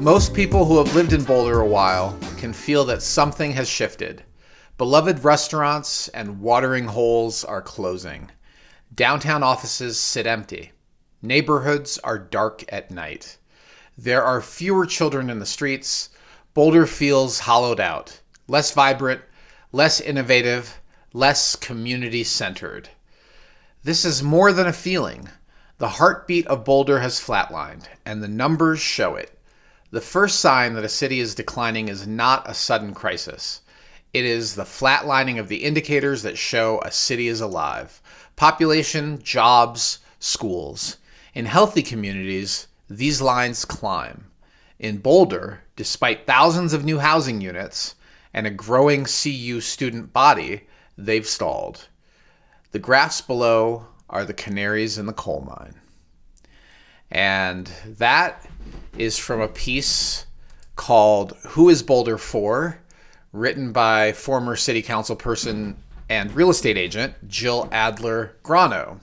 Most people who have lived in Boulder a while can feel that something has shifted. Beloved restaurants and watering holes are closing. Downtown offices sit empty. Neighborhoods are dark at night. There are fewer children in the streets. Boulder feels hollowed out, less vibrant, less innovative, less community-centered. This is more than a feeling. The heartbeat of Boulder has flatlined, and the numbers show it. The first sign that a city is declining is not a sudden crisis. It is the flatlining of the indicators that show a city is alive. Population, jobs, schools. In healthy communities, these lines climb. In Boulder, despite thousands of new housing units and a growing CU student body, they've stalled. The graphs below are the canaries in the coal mine. And that is from a piece called Who is Boulder For?, written by former city council person and real estate agent Jill Adler-Grano,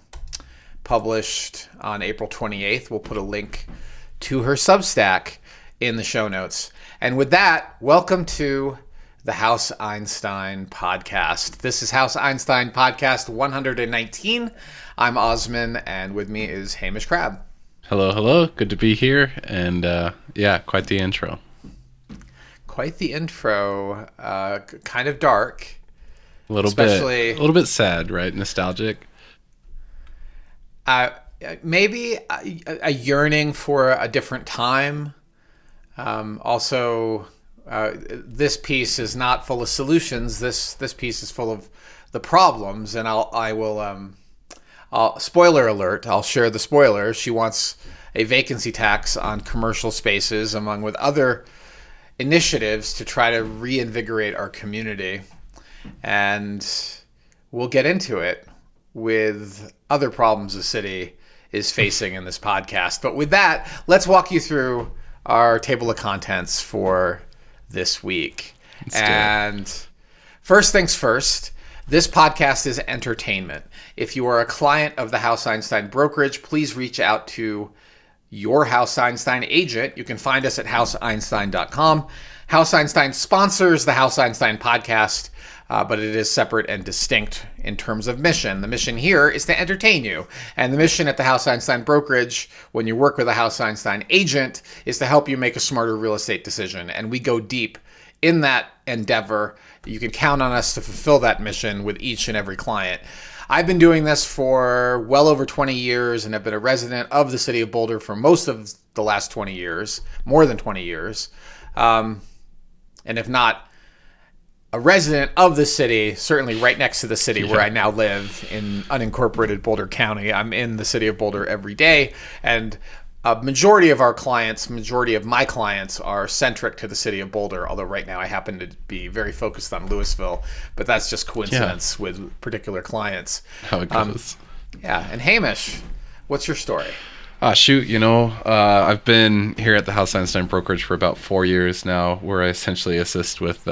published on April 28th. We'll put a link to her Substack in the show notes. And with that, welcome to the House Einstein podcast. This is House Einstein podcast 119. I'm Osman, and with me is Hamish Crab. Hello. Good to be here. And quite the intro. Quite the intro. Kind of dark. A little bit sad, right? Nostalgic. Maybe a yearning for a different time. Also, this piece is not full of solutions. This piece is full of the problems, and I'll spoiler alert. I'll share the spoiler. She wants a vacancy tax on commercial spaces, among with other initiatives to try to reinvigorate our community. And we'll get into it with other problems the city is facing in this podcast. But with that, let's walk you through our table of contents for this week. And first things first, this podcast is entertainment. If you are a client of the House Einstein brokerage, please reach out to your House Einstein agent. You can find us at houseeinstein.com. House Einstein sponsors the House Einstein podcast, but it is separate and distinct in terms of mission. The mission here is to entertain you. And the mission at the House Einstein brokerage, when you work with a House Einstein agent, is to help you make a smarter real estate decision. And we go deep in that endeavor. You can count on us to fulfill that mission with each and every client. I've been doing this for well over 20 years and have been a resident of the city of Boulder for most of the last 20 years, more than 20 years. And if not a resident of the city, certainly right next to the city where I now live in unincorporated Boulder County. I'm in the city of Boulder every day, and a majority of my clients are centric to the city of Boulder, although right now I happen to be very focused on Louisville, but that's just coincidence with particular clients. How it goes. And Hamish, what's your story? I've been here at the House Einstein brokerage for about 4 years now, where I essentially assist with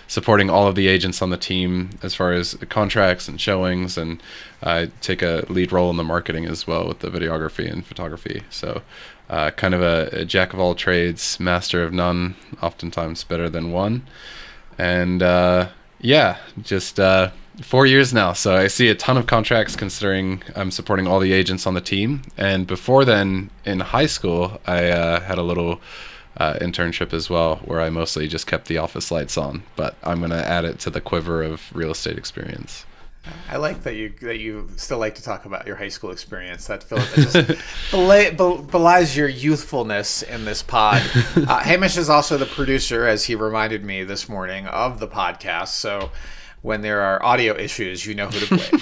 supporting all of the agents on the team as far as contracts and showings, and I take a lead role in the marketing as well with the videography and photography. So kind of a jack of all trades, master of none, oftentimes better than one. And 4 years now, so I see a ton of contracts considering I'm supporting all the agents on the team. And before then, in high school, I had a little internship as well, where I mostly just kept the office lights on, but I'm going to add it to the quiver of real estate experience. I like that you still like to talk about your high school experience. That just belies your youthfulness in this pod. Hamish is also the producer, as he reminded me this morning, of the podcast. So when there are audio issues, you know who to blame.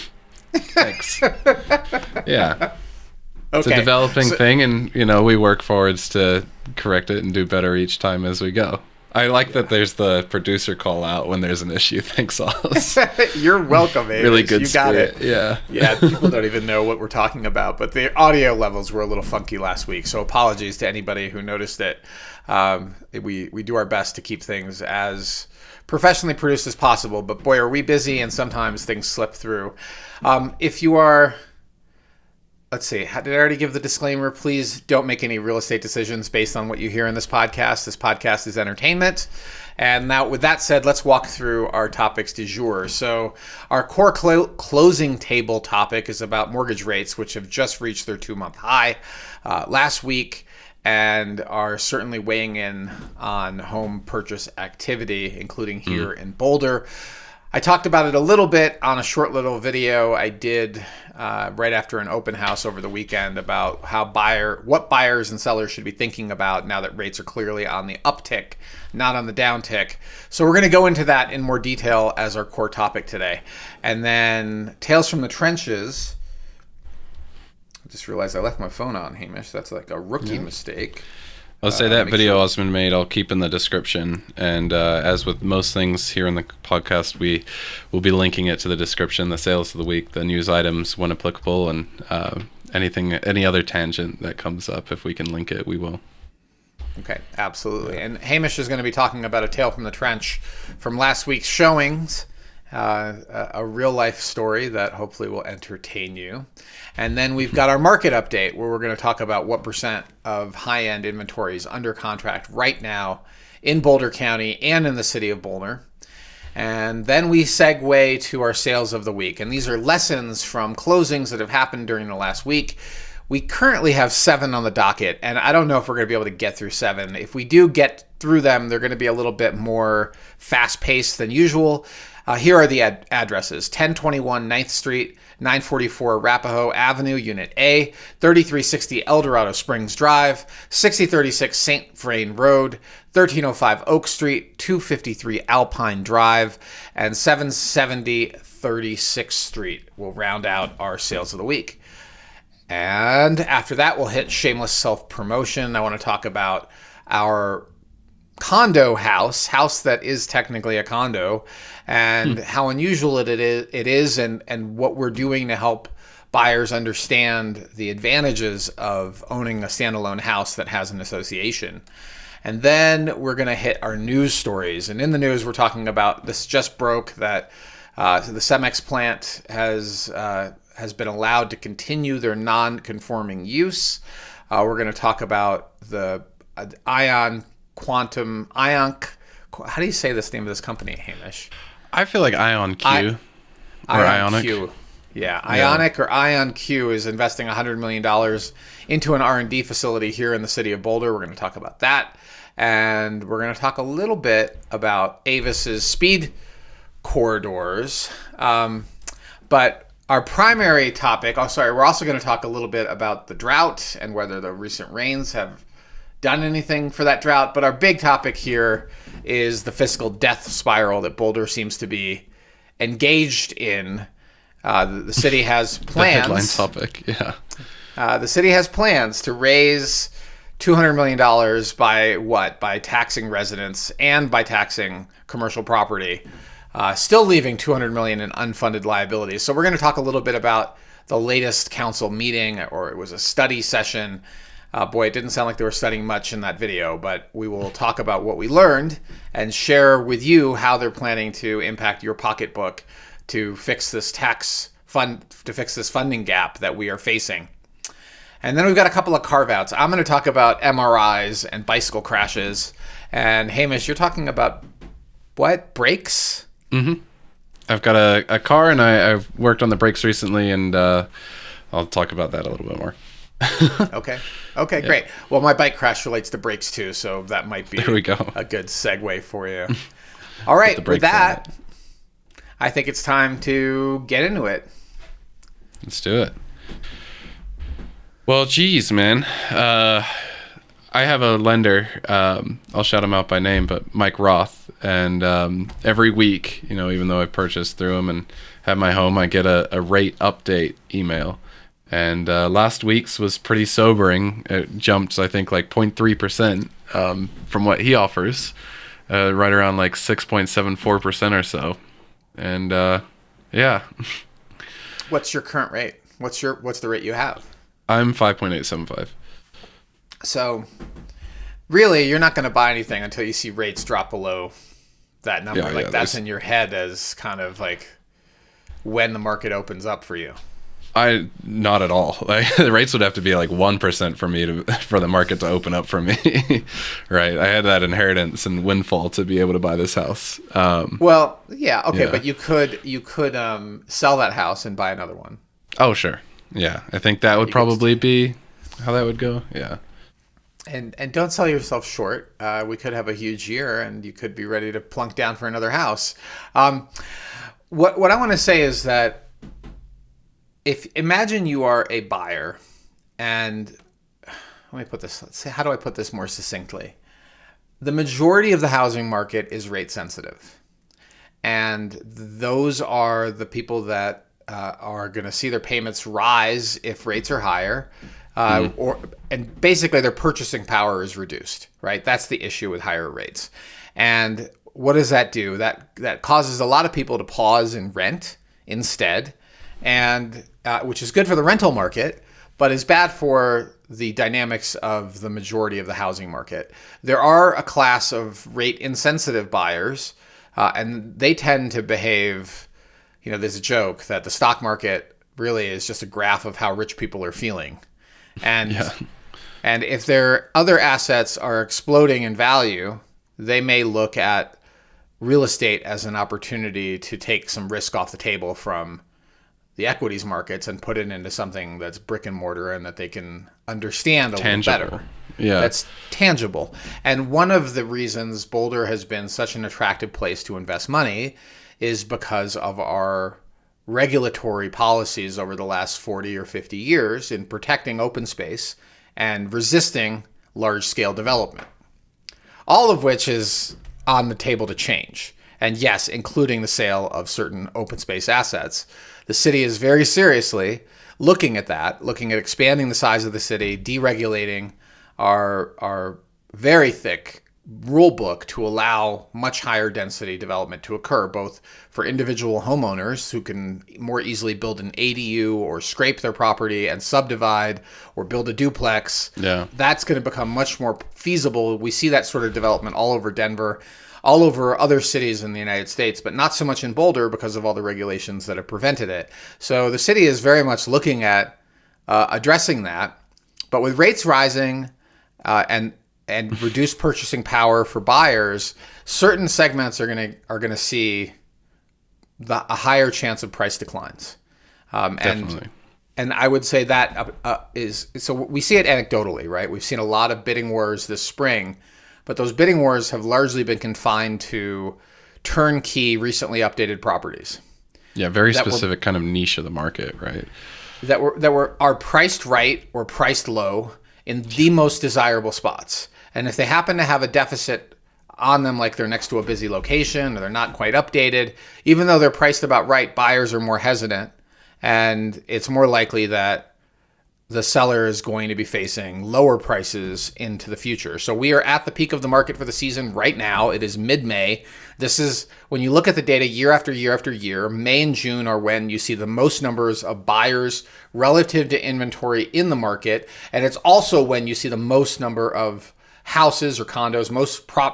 Thanks. Yeah. It's a developing thing, and we work forwards to correct it and do better each time as we go. I like that there's the producer call out when there's an issue. Thanks, Oz. You're welcome, Avis. Really good You got spirit. it. Yeah, people don't even know what we're talking about, but the audio levels were a little funky last week, so apologies to anybody who noticed it. We do our best to keep things as professionally produced as possible, but boy, are we busy, and sometimes things slip through. If you are let's see. Did I already give the disclaimer? Please don't make any real estate decisions based on what you hear in this podcast. This podcast is entertainment. And now, with that said, let's walk through our topics du jour. So our core closing table topic is about mortgage rates, which have just reached their 2-month high last week and are certainly weighing in on home purchase activity, including here in Boulder. I talked about it a little bit on a short little video I did right after an open house over the weekend about what buyers and sellers should be thinking about now that rates are clearly on the uptick, not on the downtick. So we're going to go into that in more detail as our core topic today. And then Tales from the Trenches. I just realized I left my phone on, Hamish. That's like a rookie mistake. I'll say that video Osman made, I'll keep in the description. And as with most things here in the podcast, we will be linking it to the description, the sales of the week, the news items when applicable, and any other tangent that comes up. If we can link it, we will. Okay, absolutely. And Hamish is going to be talking about a tale from the trench from last week's showings, a real life story that hopefully will entertain you. And then we've got our market update where we're going to talk about what percent of high-end inventory is under contract right now in Boulder County and in the city of Boulder. And then we segue to our sales of the week. And these are lessons from closings that have happened during the last week. We currently have 7 on the docket, and I don't know if we're going to be able to get through 7. If we do get through them, they're going to be a little bit more fast-paced than usual. Here are the addresses: 1021 9th Street, 944 Arapahoe Avenue, Unit A, 3360 Eldorado Springs Drive, 6036 St. Vrain Road, 1305 Oak Street, 253 Alpine Drive, and 770 36th Street will round out our sales of the week. And after that, we'll hit shameless self-promotion. I want to talk about our condo house that is technically a condo, and how unusual it is, and what we're doing to help buyers understand the advantages of owning a standalone house that has an association. And then we're going to hit our news stories. And in the news, we're talking about this just broke that the Cemex plant has been allowed to continue their non-conforming use. We're going to talk about the IonQ. How do you say this name of this company, Hamish? I feel like IonQ or Ionic. Yeah, Ionic or IonQ is investing $100 million into an R&D facility here in the city of Boulder. We're going to talk about that. And we're going to talk a little bit about AVIS's speed corridors. But our primary topic, we're also going to talk a little bit about the drought and whether the recent rains have done anything for that drought. But our big topic here is the fiscal death spiral that Boulder seems to be engaged in. The city has plans. The headline topic, yeah. The city has plans to raise $200 million by what? By taxing residents and by taxing commercial property, still leaving $200 million in unfunded liabilities. So we're going to talk a little bit about the latest council meeting, or it was a study session. Boy, it didn't sound like they were studying much in that video, but we will talk about what we learned and share with you how they're planning to impact your pocketbook to fix this funding gap that we are facing. And then we've got a couple of carve-outs. I'm going to talk about MRIs and bicycle crashes. And Hamish, you're talking about what? Brakes? Mm-hmm. I've got a car, and I've worked on the brakes recently, and I'll talk about that a little bit more. Okay, yeah. Great. Well, my bike crash relates to brakes too, so that might be there we go. A good segue for you. All right, with that, I think it's time to get into it. Let's do it. Well, geez, man. I have a lender. I'll shout him out by name, but Mike Roth. And every week, even though I purchased through him and have my home, I get a rate update email. And last week's was pretty sobering. It jumped, I think, like 0.3% from what he offers, right around like 6.74% or so. And yeah. What's your current rate? What's the rate you have? I'm 5.875. So really, you're not going to buy anything until you see rates drop below that number. That's in your head as kind of like when the market opens up for you. I not at all. Like the rates would have to be like 1% for me for the market to open up for me. Right. I had that inheritance and windfall to be able to buy this house. Well, yeah, okay, Yeah. but you could sell that house and buy another one. Oh, sure. Yeah. I think that would You could probably be how that would go. Yeah. And don't sell yourself short. We could have a huge year, and you could be ready to plunk down for another house. What I want to say is that if imagine you are a buyer, and let me put this. Let's say, how do I put this more succinctly? The majority of the housing market is rate sensitive, and those are the people that are going to see their payments rise if rates are higher. And basically their purchasing power is reduced, right? That's the issue with higher rates. And what does that do? That causes a lot of people to pause and rent instead, and which is good for the rental market, but is bad for the dynamics of the majority of the housing market. There are a class of rate insensitive buyers, and they tend to behave, there's a joke that the stock market really is just a graph of how rich people are feeling. And Yeah. and if their other assets are exploding in value, they may look at real estate as an opportunity to take some risk off the table from the equities markets and put it into something that's brick and mortar and that they can understand a Tangible. little better. Yeah. That's tangible. And one of the reasons Boulder has been such an attractive place to invest money is because of our regulatory policies over the last 40 or 50 years in protecting open space and resisting large-scale development, all of which is on the table to change. And yes, including the sale of certain open space assets. The city is very seriously looking at that, looking at expanding the size of the city, deregulating our very thick rule book to allow much higher density development to occur, both for individual homeowners who can more easily build an ADU or scrape their property and subdivide or build a duplex. Yeah. That's going to become much more feasible. We see that sort of development all over Denver, all over other cities in the United States, but not so much in Boulder because of all the regulations that have prevented it. So the city is very much looking at addressing that. But with rates rising and reduced purchasing power for buyers, certain segments are gonna see a higher chance of price declines. Definitely. And I would say that is so. We see it anecdotally, right? We've seen a lot of bidding wars this spring, but those bidding wars have largely been confined to turnkey, recently updated properties. Yeah, very specific kind of niche of the market, right? That are priced right or priced low in the most desirable spots. And if they happen to have a deficit on them, like they're next to a busy location or they're not quite updated, even though they're priced about right, buyers are more hesitant, and it's more likely that the seller is going to be facing lower prices into the future. So we are at the peak of the market for the season right now. It is mid-May. This is, when you look at the data year after year after year, May and June are when you see the most numbers of buyers relative to inventory in the market. And it's also when you see the most number of houses or condos,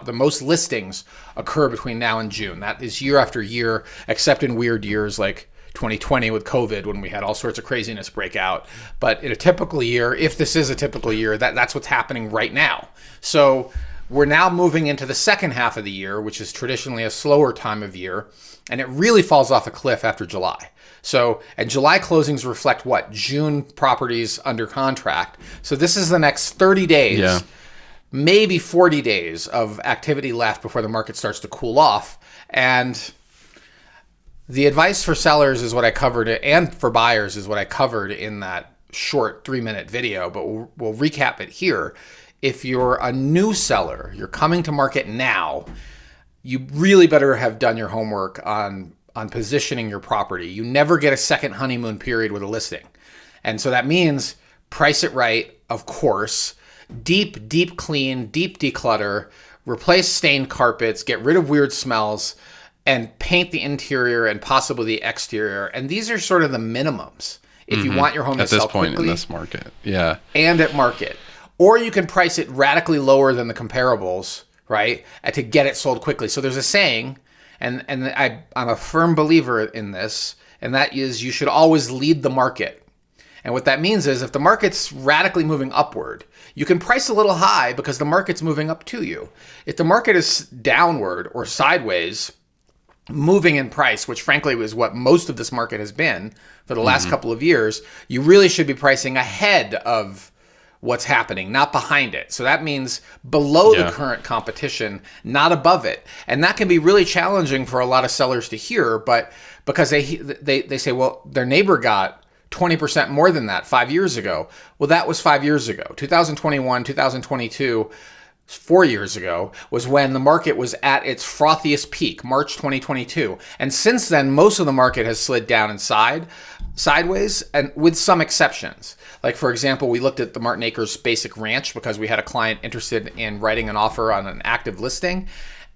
the most listings occur between now and June. That is year after year, except in weird years like 2020 with COVID, when we had all sorts of craziness break out. But in a typical year, if this is a typical year, that's what's happening right now. So we're now moving into the second half of the year, which is traditionally a slower time of year, and it really falls off a cliff after July. So, and July closings reflect what? June properties under contract. So this is the next 30 days. Yeah. Maybe 40 days of activity left before the market starts to cool off. And the advice for sellers is what I covered, and for buyers is what I covered in that short 3-minute video, but we'll recap it here. If you're a new seller, you're coming to market now, you really better have done your homework on positioning your property. You never get a second honeymoon period with a listing. And so that means price it right, of course. Deep clean, deep declutter, replace stained carpets, get rid of weird smells, and paint the interior and possibly the exterior. And these are sort of the minimums if you want your home to sell quickly. At this point in this market, yeah. And at market. Or you can price it radically lower than the comparables, right, to get it sold quickly. So there's a saying, and I'm a firm believer in this, and that is you should always lead the market And what that means is if the market's radically moving upward, you can price a little high because the market's moving up to you. If the market is downward or sideways, moving in price, which frankly is what most of this market has been for the last couple of years, you really should be pricing ahead of what's happening, not behind it. So that means below the current competition, not above it. And that can be really challenging for a lot of sellers to hear, but because they say, well, their neighbor got 20% more than that 5 years ago. Well, that was 5 years ago. 2021, 2022, 4 years ago was when the market was at its frothiest peak, March 2022. And since then, most of the market has slid down and sideways, and with some exceptions. Like, for example, we looked at the Martin Acres Basic Ranch because we had a client interested in writing an offer on an active listing.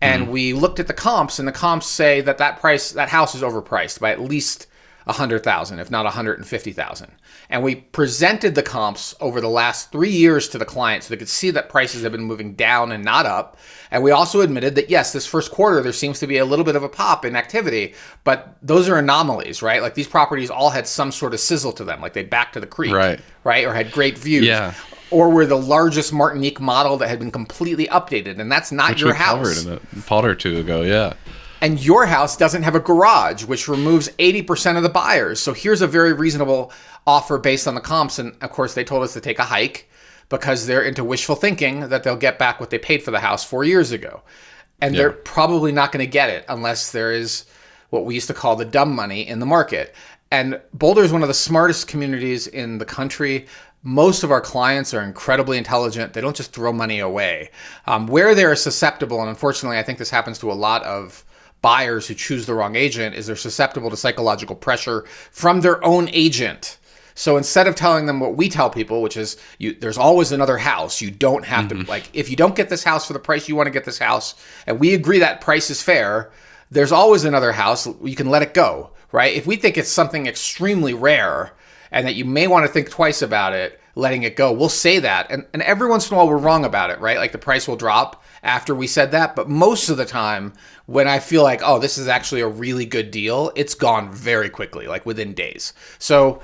And we looked at the comps, and the comps say that that house is overpriced by at least $100,000, if not $150,000. And we presented the comps over the last 3 years to the client so they could see that prices have been moving down and not up. And we also admitted that, yes, this first quarter, there seems to be a little bit of a pop in activity, but those are anomalies, right? Like these properties all had some sort of sizzle to them, like they backed to the creek, right? Or had great views. Yeah. Or were the largest Martinique model that had been completely updated, and that's not your house. Covered in a pod or two ago, yeah. And your house doesn't have a garage, which removes 80% of the buyers. So here's a very reasonable offer based on the comps. And of course, they told us to take a hike because they're into wishful thinking that they'll get back what they paid for the house 4 years ago. And they're probably not going to get it unless there is what we used to call the dumb money in the market. And Boulder is one of the smartest communities in the country. Most of our clients are incredibly intelligent. They don't just throw money away. Where they're susceptible, and unfortunately, I think this happens to a lot of buyers who choose the wrong agent, is they're susceptible to psychological pressure from their own agent. So instead of telling them what we tell people, which is there's always another house, you don't have to, like, if you don't get this house for the price you want to get this house, and we agree that price is fair, there's always another house, you can let it go, right? If we think it's something extremely rare and that you may want to think twice about it, letting it go, we'll say that. And every once in a while we're wrong about it, right? Like the price will drop after we said that. But most of the time when I feel like, oh, this is actually a really good deal, it's gone very quickly, like within days. So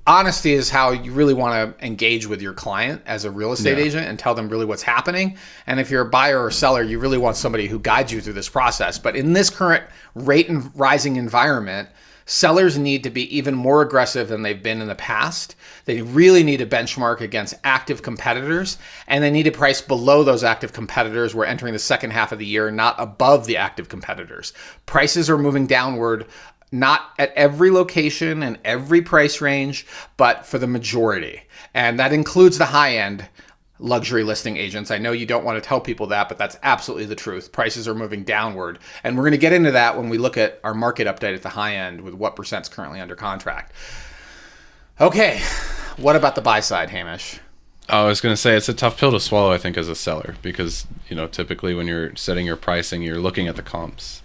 honesty is how you really want to engage with your client as a real estate agent and tell them really what's happening. And if you're a buyer or seller, you really want somebody who guides you through this process. But in this current rate and rising environment, sellers need to be even more aggressive than they've been in the past. They really need to benchmark against active competitors, and they need to price below those active competitors. We're entering the second half of the year, not above the active competitors. Prices are moving downward, not at every location and every price range, but for the majority. And that includes the high-end luxury listing agents. I know you don't want to tell people that, but that's absolutely the truth. Prices are moving downward. And we're going to get into that when we look at our market update at the high end with what percent's currently under contract. Okay, what about the buy side, Hamish? I was going to say it's a tough pill to swallow, I think, as a seller, because, typically when you're setting your pricing, you're looking at the comps.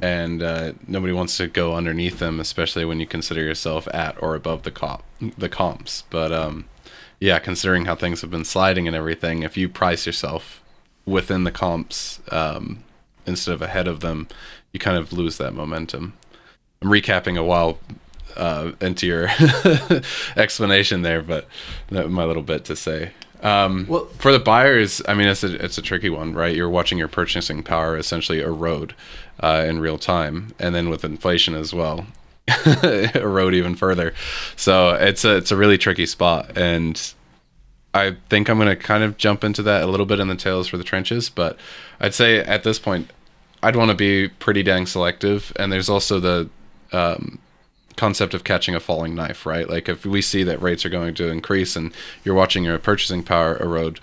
And nobody wants to go underneath them, especially when you consider yourself at or above the comps. But yeah, considering how things have been sliding and everything, if you price yourself within the comps instead of ahead of them, you kind of lose that momentum. I'm recapping a while into your explanation there, but that's my little bit to say. Well, for the buyers, I mean, it's a tricky one, right? You're watching your purchasing power essentially erode in real time, and then with inflation as well, erode even further. So it's a really tricky spot, and I think I'm going to kind of jump into that a little bit in the Tales for the Trenches, but I'd say at this point, I'd want to be pretty dang selective, and there's also the concept of catching a falling knife, right? Like if we see that rates are going to increase and you're watching your purchasing power erode,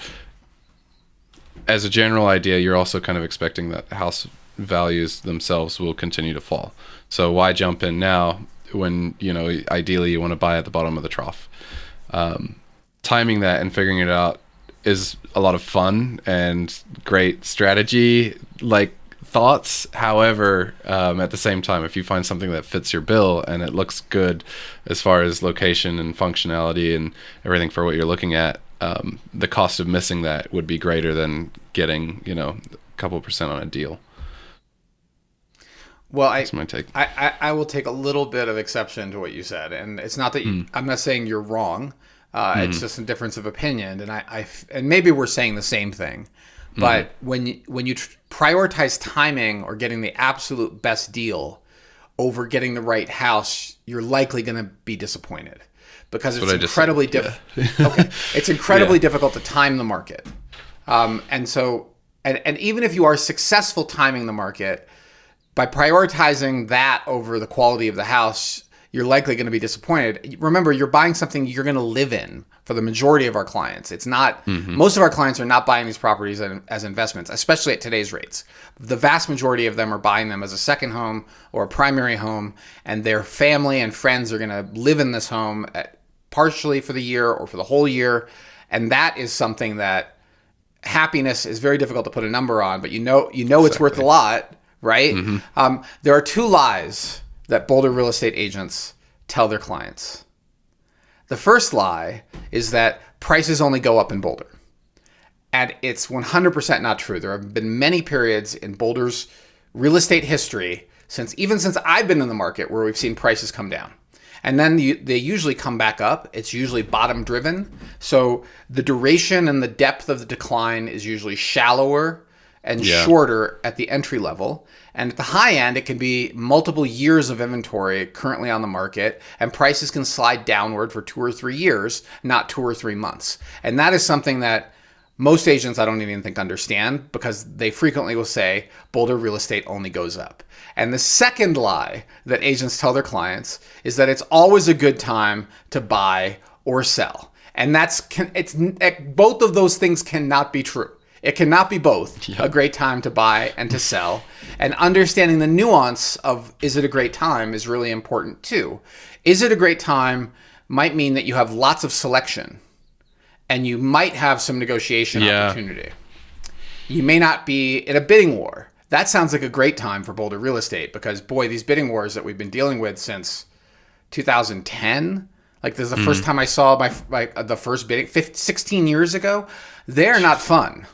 as a general idea, you're also kind of expecting that house values themselves will continue to fall. So why jump in now when, ideally you want to buy at the bottom of the trough? Timing that and figuring it out is a lot of fun and great strategy, like thoughts. However, at the same time, if you find something that fits your bill and it looks good as far as location and functionality and everything for what you're looking at, the cost of missing that would be greater than getting, a couple % on a deal. Well, That's my take. I will take a little bit of exception to what you said, and it's not that I'm not saying you're wrong. It's just a difference of opinion, and maybe we're saying the same thing. But when you prioritize timing or getting the absolute best deal over getting the right house, you're likely going to be disappointed because it's incredibly it's incredibly difficult to time the market. And even if you are successful timing the market, by prioritizing that over the quality of the house, you're likely going to be disappointed. Remember, you're buying something you're going to live in for the majority of our clients. It's not, most of our clients are not buying these properties as investments, especially at today's rates. The vast majority of them are buying them as a second home or a primary home, and their family and friends are going to live in this home partially for the year or for the whole year. And that is something that happiness is very difficult to put a number on, but you know it's worth a lot, right? There are two lies that Boulder real estate agents tell their clients. The first lie is that prices only go up in Boulder. And it's 100% not true. There have been many periods in Boulder's real estate history, since I've been in the market, where we've seen prices come down. And then they usually come back up. It's usually bottom driven. So the duration and the depth of the decline is usually shallower and shorter at the entry level. And at the high end, it can be multiple years of inventory currently on the market, and prices can slide downward for 2 or 3 years, not 2 or 3 months. And that is something that most agents, I don't even think, understand, because they frequently will say Boulder real estate only goes up. And the second lie that agents tell their clients is that it's always a good time to buy or sell. And both of those things cannot be true. It cannot be both a great time to buy and to sell. And understanding the nuance of is it a great time is really important too. Is it a great time might mean that you have lots of selection and you might have some negotiation opportunity. You may not be in a bidding war. That sounds like a great time for Boulder real estate because, boy, these bidding wars that we've been dealing with since 2010, like this is the first time I saw the first bidding 16 years ago, they're not fun.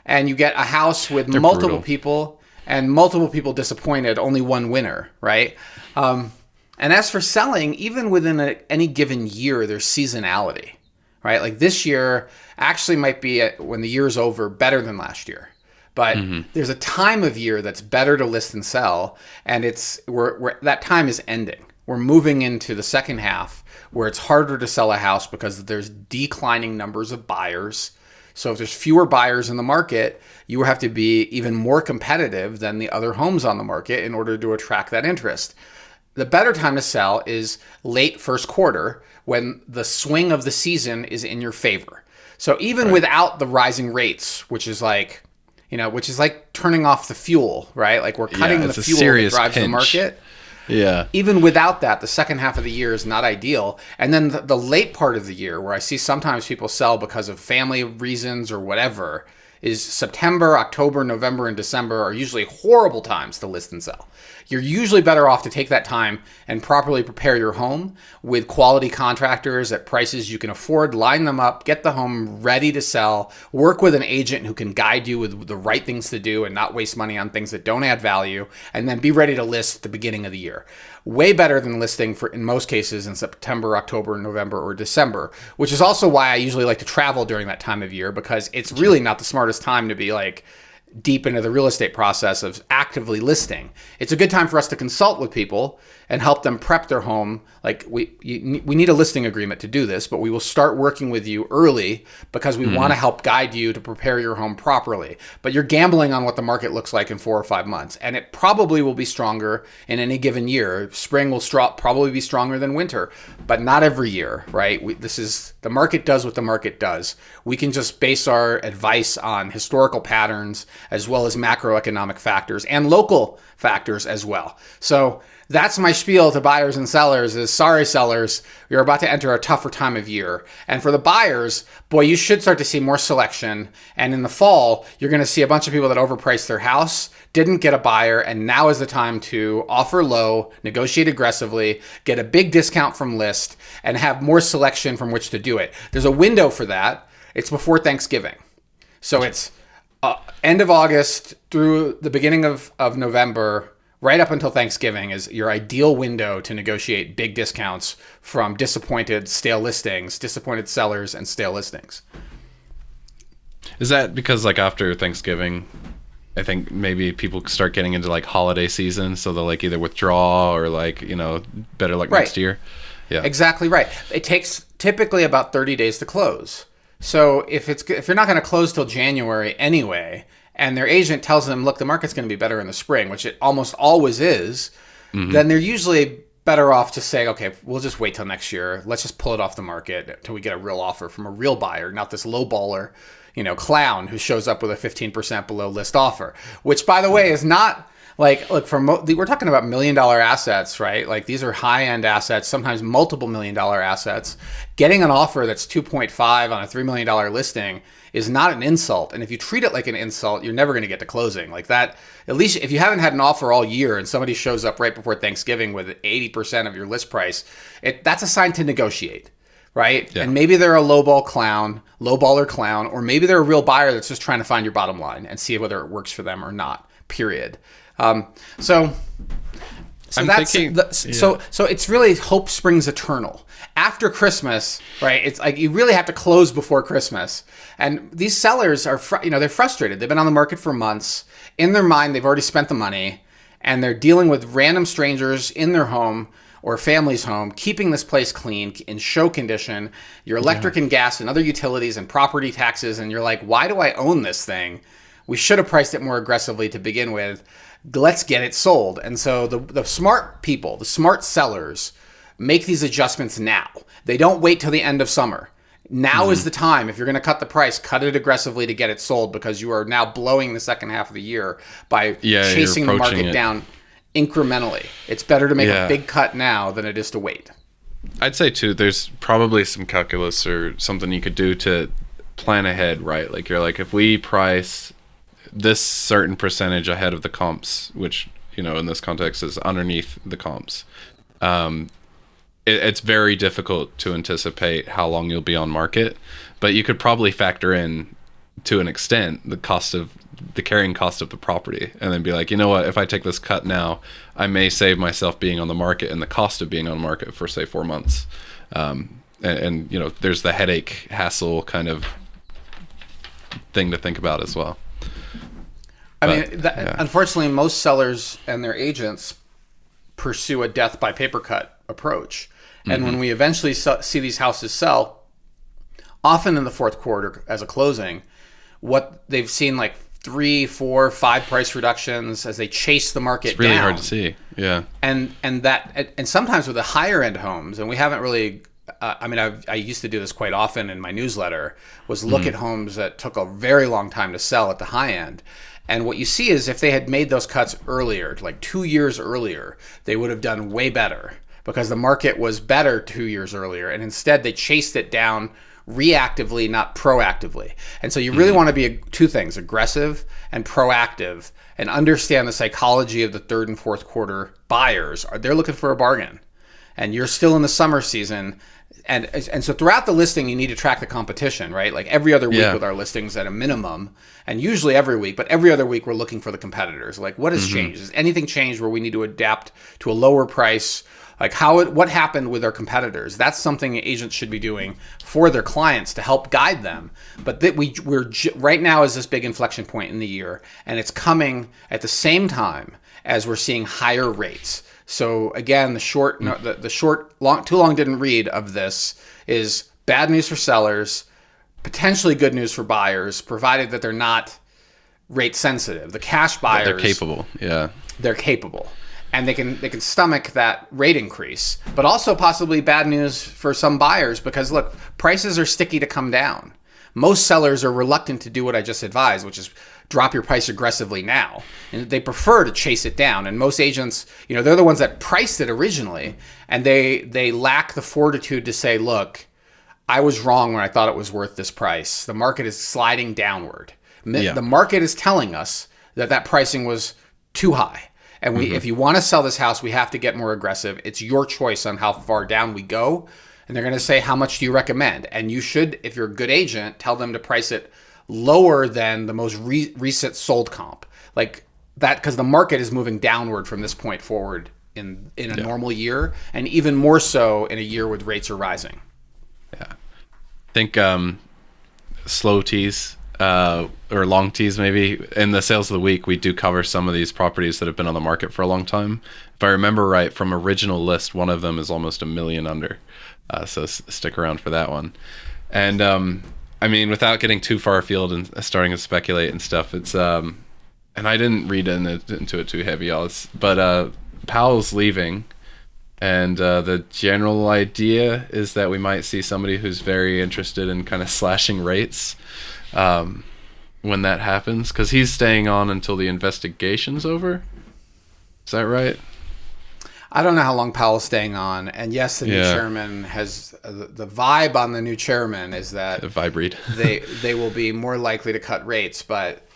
And you get a house with multiple people and multiple people disappointed, only one winner, right? And as for selling, even within any given year, there's seasonality, right? Like this year actually might be, when the year's over, better than last year. But there's a time of year that's better to list and sell, and that time is ending. We're moving into the second half where it's harder to sell a house because there's declining numbers of buyers. So if there's fewer buyers in the market, you have to be even more competitive than the other homes on the market in order to attract that interest. The better time to sell is late first quarter when the swing of the season is in your favor. So even without the rising rates, which is like turning off the fuel, right? Like we're cutting the fuel that drives the market. Yeah. Even without that, the second half of the year is not ideal. And then the late part of the year, where I see sometimes people sell because of family reasons or whatever, is September, October, November, and December are usually horrible times to list and sell. You're usually better off to take that time and properly prepare your home with quality contractors at prices you can afford, line them up, get the home ready to sell, work with an agent who can guide you with the right things to do and not waste money on things that don't add value, and then be ready to list at the beginning of the year. Way better than listing in most cases in September, October, November, or December, which is also why I usually like to travel during that time of year, because it's really not the smartest time to be like deep into the real estate process of actively listing. It's a good time for us to consult with people and help them prep their home. Like we need a listing agreement to do this, but we will start working with you early because we want to help guide you to prepare your home properly. But you're gambling on what the market looks like in 4 or 5 months, and it probably will be stronger in any given year. Spring will probably be stronger than winter, but not every year, right? The market does what the market does. We can just base our advice on historical patterns as well as macroeconomic factors and local factors as well. So that's my spiel to buyers and sellers is, sorry, sellers, you're about to enter a tougher time of year. And for the buyers, boy, you should start to see more selection. And in the fall, you're going to see a bunch of people that overpriced their house, didn't get a buyer, and now is the time to offer low, negotiate aggressively, get a big discount from list, and have more selection from which to do it. There's a window for that. It's before Thanksgiving. So it's end of August through the beginning of November, right up until Thanksgiving is your ideal window to negotiate big discounts from disappointed stale listings, disappointed sellers, and stale listings. Is that because like after Thanksgiving, I think maybe people start getting into like holiday season, so they'll like either withdraw or like, better luck next year? Yeah. Exactly right. It takes typically about 30 days to close. So if you're not going to close till January anyway, and their agent tells them, look, the market's going to be better in the spring, which it almost always is, then they're usually better off to say, okay, we'll just wait till next year. Let's just pull it off the market until we get a real offer from a real buyer, not this low baller, clown who shows up with a 15% below list offer, which, by the way, is not like, look, we're talking about $1 million assets, right? Like these are high-end assets, sometimes multiple $1 million assets. Getting an offer that's 2.5 on a $3 million listing is not an insult. And if you treat it like an insult, you're never going to get to closing. Like that, at least if you haven't had an offer all year and somebody shows up right before Thanksgiving with 80% of your list price, that's a sign to negotiate, right? Yeah. And maybe they're a lowballer clown, or maybe they're a real buyer that's just trying to find your bottom line and see whether it works for them or not, period. So it's really hope springs eternal. After Christmas, right? It's like you really have to close before Christmas. And these sellers are, they're frustrated. They've been on the market for months. In their mind, they've already spent the money, and they're dealing with random strangers in their home or family's home, keeping this place clean, in show condition, your electric and gas and other utilities and property taxes. And you're like, why do I own this thing? We should have priced it more aggressively to begin with. Let's get it sold. And so the smart people, the smart sellers, make these adjustments now. They don't wait till the end of summer. Now is the time. If you're going to cut the price, cut it aggressively to get it sold, because you are now blowing the second half of the year by chasing the market down incrementally. It's better to make a big cut now than it is to wait. I'd say too, there's probably some calculus or something you could do to plan ahead, right? Like you're like, if we price this certain percentage ahead of the comps, which, in this context is underneath the comps, it's very difficult to anticipate how long you'll be on market, but you could probably factor in to an extent the carrying cost of the property, and then be like, what, if I take this cut now, I may save myself being on the market and the cost of being on the market for say 4 months. And there's the headache hassle kind of thing to think about as well. Unfortunately, most sellers and their agents pursue a death by paper cut approach. And when we eventually see these houses sell, often in the fourth quarter as a closing, what they've seen like 3, 4, 5 price reductions as they chase the market down. It's really hard to see. Yeah. And sometimes with the higher end homes, and we haven't really, I used to do this quite often in my newsletter, was look at homes that took a very long time to sell at the high end. And what you see is if they had made those cuts earlier, like 2 years earlier, they would have done way better, because the market was better 2 years earlier. And instead they chased it down reactively, not proactively. And so you really want to be two things, aggressive and proactive, and understand the psychology of the third and fourth quarter buyers. They're looking for a bargain, and you're still in the summer season. And so throughout the listing, you need to track the competition, right? Like every other week with our listings at a minimum, and usually every week, but every other week we're looking for the competitors. Like what has changed? Has anything changed where we need to adapt to a lower price? Like what happened with our competitors? That's something agents should be doing for their clients to help guide them. But that we're right now is this big inflection point in the year, and it's coming at the same time as we're seeing higher rates. So again, too long didn't read of this is bad news for sellers, potentially good news for buyers, provided that they're not rate sensitive. The cash buyers, they're capable. Yeah, they're capable, and they can stomach that rate increase. But also possibly bad news for some buyers, because look, prices are sticky to come down. Most sellers are reluctant to do what I just advised, which is drop your price aggressively now. And they prefer to chase it down. And most agents, they're the ones that priced it originally, and they lack the fortitude to say, look, I was wrong when I thought it was worth this price. The market is sliding downward. The market is telling us that pricing was too high. And if you want to sell this house, we have to get more aggressive. It's your choice on how far down we go. And they're going to say, how much do you recommend? And you should, if you're a good agent, tell them to price it lower than the most recent sold comp. Like that because the market is moving downward from this point forward in a normal year, and even more so in a year with rates are rising. Yeah, I think slow teas or long teas maybe in the sales of the week we do cover some of these properties that have been on the market for a long time. If I remember right from original list, one of them is almost $1 million under, so stick around for that one. And I mean, without getting too far afield and starting to speculate and stuff, it's and I didn't read into it too heavy, y'all, but Powell's leaving, and the general idea is that we might see somebody who's very interested in kind of slashing rates when that happens, because he's staying on until the investigation's over. Is that right? I don't know how long Powell's staying on, and yes, the new chairman has the vibe on the new chairman is that they will be more likely to cut rates, but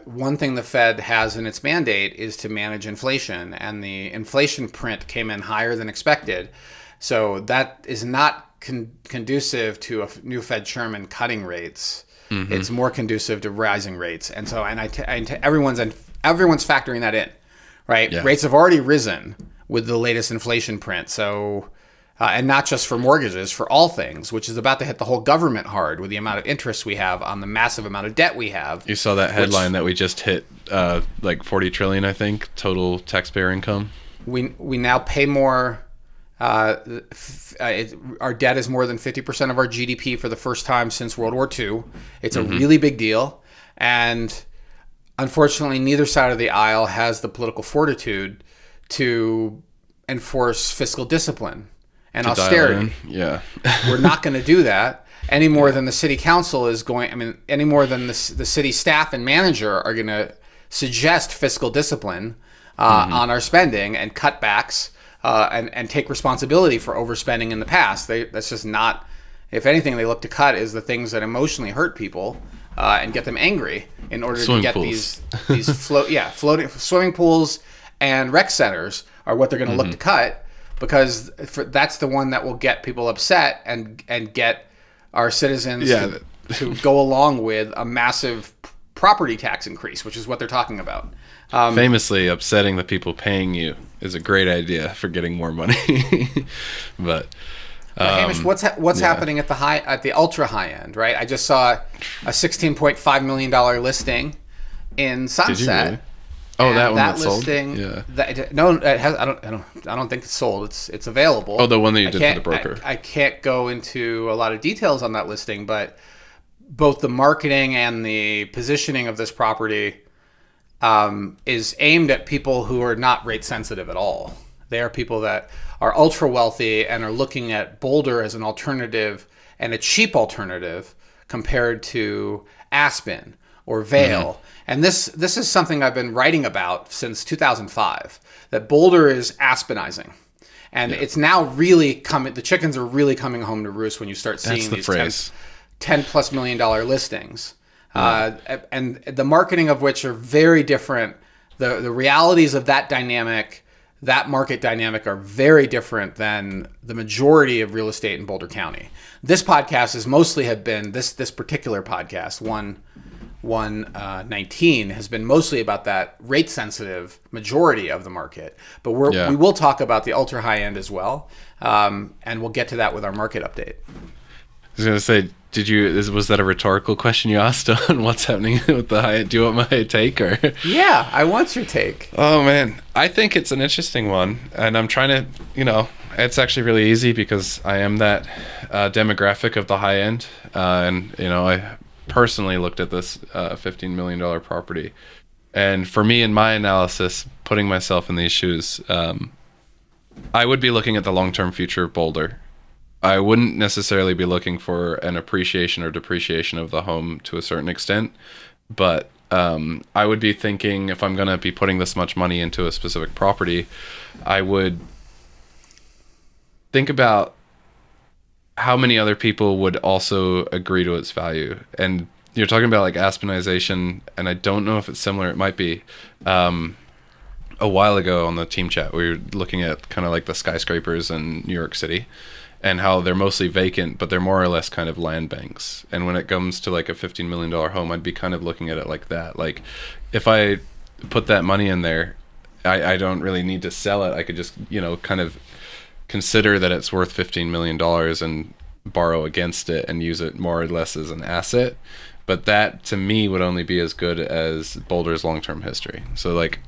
one thing the Fed has in its mandate is to manage inflation, and the inflation print came in higher than expected. So that is not conducive to a new Fed chairman cutting rates. Mm-hmm. It's more conducive to rising rates. And so, everyone's factoring that in, right? Yeah. Rates have already risen with the latest inflation print. So, and not just for mortgages, for all things, which is about to hit the whole government hard with the amount of interest we have on the massive amount of debt we have. You saw that headline that we just hit, like 40 trillion, I think, total taxpayer income. We now pay more. Our debt is more than 50% of our GDP for the first time since World War II. It's a really big deal. And unfortunately, neither side of the aisle has the political fortitude to enforce fiscal discipline and austerity. Yeah. We're not going to do that any more than the city council is going. I mean, any more than the city staff and manager are going to suggest fiscal discipline on our spending and cutbacks and take responsibility for overspending in the past. That's just not. If anything, they look to cut is the things that emotionally hurt people and get them angry in order to get these floating swimming pools and rec centers are what they're going to look to cut, because that's the one that will get people upset and get our citizens to go along with a massive property tax increase, which is what they're talking about. Famously, upsetting the people paying you is a great idea for getting more money. But Hamish, what's happening at the ultra high end, right? I just saw a $16.5 million listing in Sunset. Did you really? Oh, that one that listing, sold? Yeah. No, it has. I don't think it's sold. It's available. Oh, the one that you did for the broker. I can't go into a lot of details on that listing, but both the marketing and the positioning of this property is aimed at people who are not rate sensitive at all. They are people that are ultra wealthy and are looking at Boulder as an alternative and a cheap alternative compared to Aspen or Vail. And this is something I've been writing about since 2005, that Boulder is Aspenizing. And it's now really coming, the chickens are really coming home to roost when you start seeing these $10+ million listings. And the marketing of which are very different. The realities of that market dynamic are very different than the majority of real estate in Boulder County. This podcast has mostly been, this particular podcast, 119, has been mostly about that rate sensitive majority of the market. But we will talk about the ultra high end as well. And we'll get to that with our market update. I was going to say, was that a rhetorical question you asked on what's happening with the high end? Do you want my take or? Yeah, I want your take. Oh man, I think it's an interesting one, and I'm trying to, it's actually really easy because I am that demographic of the high end, and I personally looked at this $15 million property, and for me in my analysis, putting myself in these shoes, I would be looking at the long-term future of Boulder. I wouldn't necessarily be looking for an appreciation or depreciation of the home to a certain extent, but I would be thinking, if I'm going to be putting this much money into a specific property, I would think about how many other people would also agree to its value. And you're talking about like Aspenization, and I don't know if it's similar. It might be. A while ago on the team chat, we were looking at kind of like the skyscrapers in New York City, and how they're mostly vacant, but they're more or less kind of land banks. And when it comes to like a $15 million home, I'd be kind of looking at it like that. Like if I put that money in there, I don't really need to sell it. I could just, kind of consider that it's worth $15 million and borrow against it and use it more or less as an asset. But that, to me, would only be as good as Boulder's long-term history. So, like,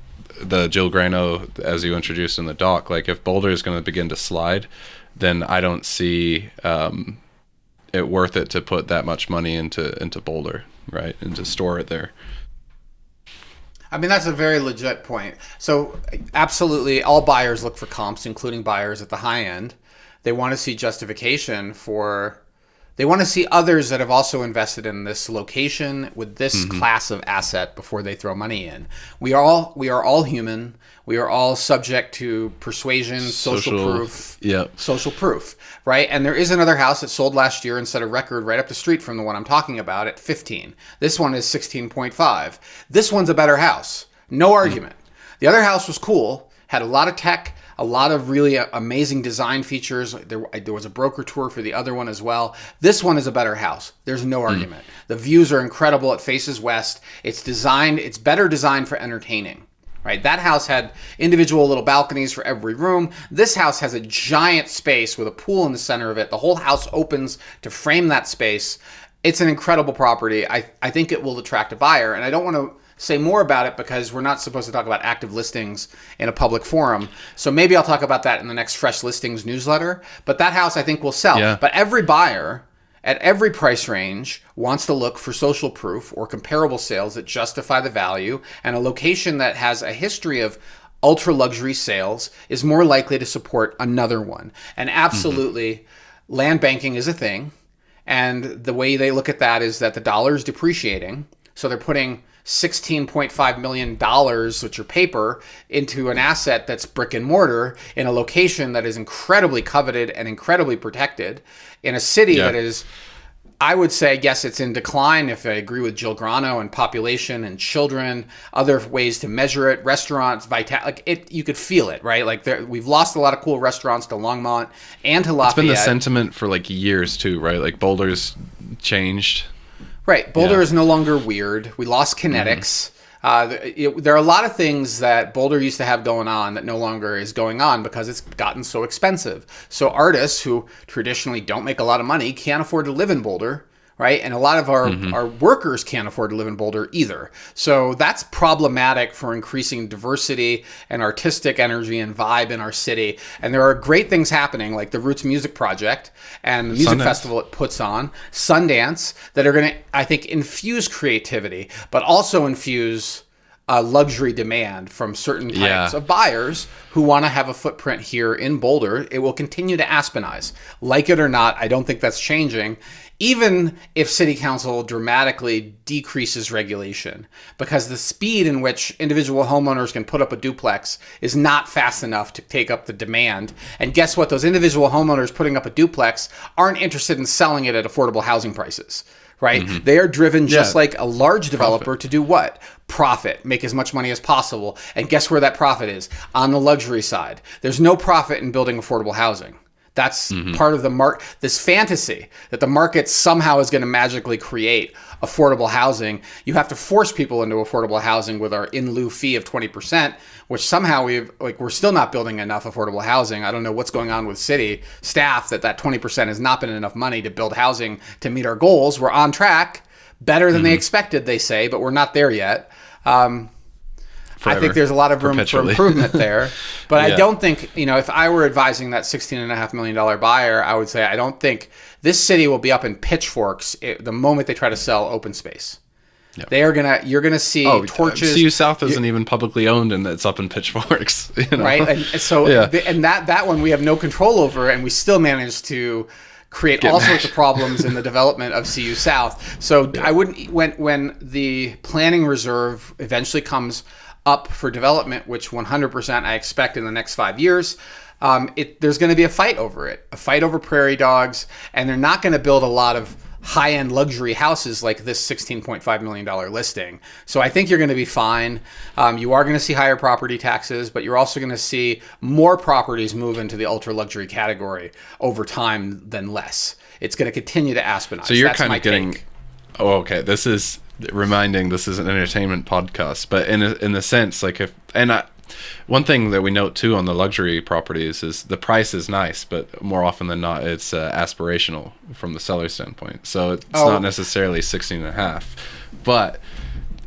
the Jill Grano, as you introduced in the doc, like, if Boulder is going to begin to slide, then I don't see it worth it to put that much money into Boulder, right, and to store it there. I mean, that's a very legit point. So absolutely, all buyers look for comps, including buyers at the high end. They want to see justification they want to see others that have also invested in this location with this class of asset before they throw money in. We are all human. We are all subject to persuasion, social proof, social proof, right? And there is another house that sold last year and set a record right up the street from the one I'm talking about at 15. This one is 16.5. This one's a better house. No argument. The other house was cool, had a lot of tech, a lot of really amazing design features. There was a broker tour for the other one as well. This one is a better house. There's no argument. The views are incredible. It faces west. It's better designed for entertaining, right? That house had individual little balconies for every room. This house has a giant space with a pool in the center of it. The whole house opens to frame that space. It's an incredible property. I think it will attract a buyer, and I don't want to say more about it because we're not supposed to talk about active listings in a public forum. So maybe I'll talk about that in the next Fresh Listings newsletter. But that house I think will sell. Yeah. But every buyer at every price range wants to look for social proof or comparable sales that justify the value, and a location that has a history of ultra luxury sales is more likely to support another one. And absolutely, land banking is a thing. And the way they look at that is that the dollar is depreciating. So they're putting $16.5 million, which are paper, into an asset that's brick and mortar in a location that is incredibly coveted and incredibly protected in a city that is, I would say, yes, it's in decline if I agree with Jill Grano, and population and children, other ways to measure it, restaurants, you could feel it, right? Like we've lost a lot of cool restaurants to Longmont and to Lafayette. It's been the sentiment for like years too, right? Like Boulder's changed. Right. Boulder is no longer weird. We lost kinetics. There are a lot of things that Boulder used to have going on that no longer is going on because it's gotten so expensive. So artists who traditionally don't make a lot of money can't afford to live in Boulder, right? And a lot of our workers can't afford to live in Boulder either. So that's problematic for increasing diversity and artistic energy and vibe in our city. And there are great things happening, like the Roots Music Project and the music festival it puts on, Sundance, that are going to, I think, infuse creativity, but also infuse luxury demand from certain types of buyers who want to have a footprint here in Boulder. It will continue to Aspenize. Like it or not, I don't think that's changing, even if City Council dramatically decreases regulation, because the speed in which individual homeowners can put up a duplex is not fast enough to take up the demand. And guess what? Those individual homeowners putting up a duplex aren't interested in selling it at affordable housing prices. Right? They are driven just like a large developer to do what? Profit, make as much money as possible. And guess where that profit is? On the luxury side. There's no profit in building affordable housing. That's part of this fantasy that the market somehow is going to magically create affordable housing. You have to force people into affordable housing with our in lieu fee of 20%, which somehow we're still not building enough affordable housing. I don't know what's going on with city staff that 20% has not been enough money to build housing to meet our goals. We're on track, better than they expected, they say, but we're not there yet. I think there's a lot of room for improvement there. But I don't think, if I were advising that $16.5 million buyer, I would say I don't think this city will be up in pitchforks the moment they try to sell open space. Yep. You're gonna see torches. CU South isn't even publicly owned, and it's up in pitchforks. Right? And so, and that one we have no control over, and we still manage to create all sorts of problems in the development of CU South. So I wouldn't, when the planning reserve eventually comes up for development, which 100% I expect in the next 5 years, there's going to be a fight over it, a fight over prairie dogs, and they're not going to build a lot of high-end luxury houses like this $16.5 million listing. So I think you're going to be fine. You are going to see higher property taxes, but you're also going to see more properties move into the ultra-luxury category over time than less. It's going to continue to Aspenize. So you're kind of getting... Oh, okay. This is reminding this is an entertainment podcast, but in the sense, like one thing that we note too on the luxury properties is the price is nice, but more often than not, it's aspirational from the seller standpoint. So it's not necessarily 16.5. But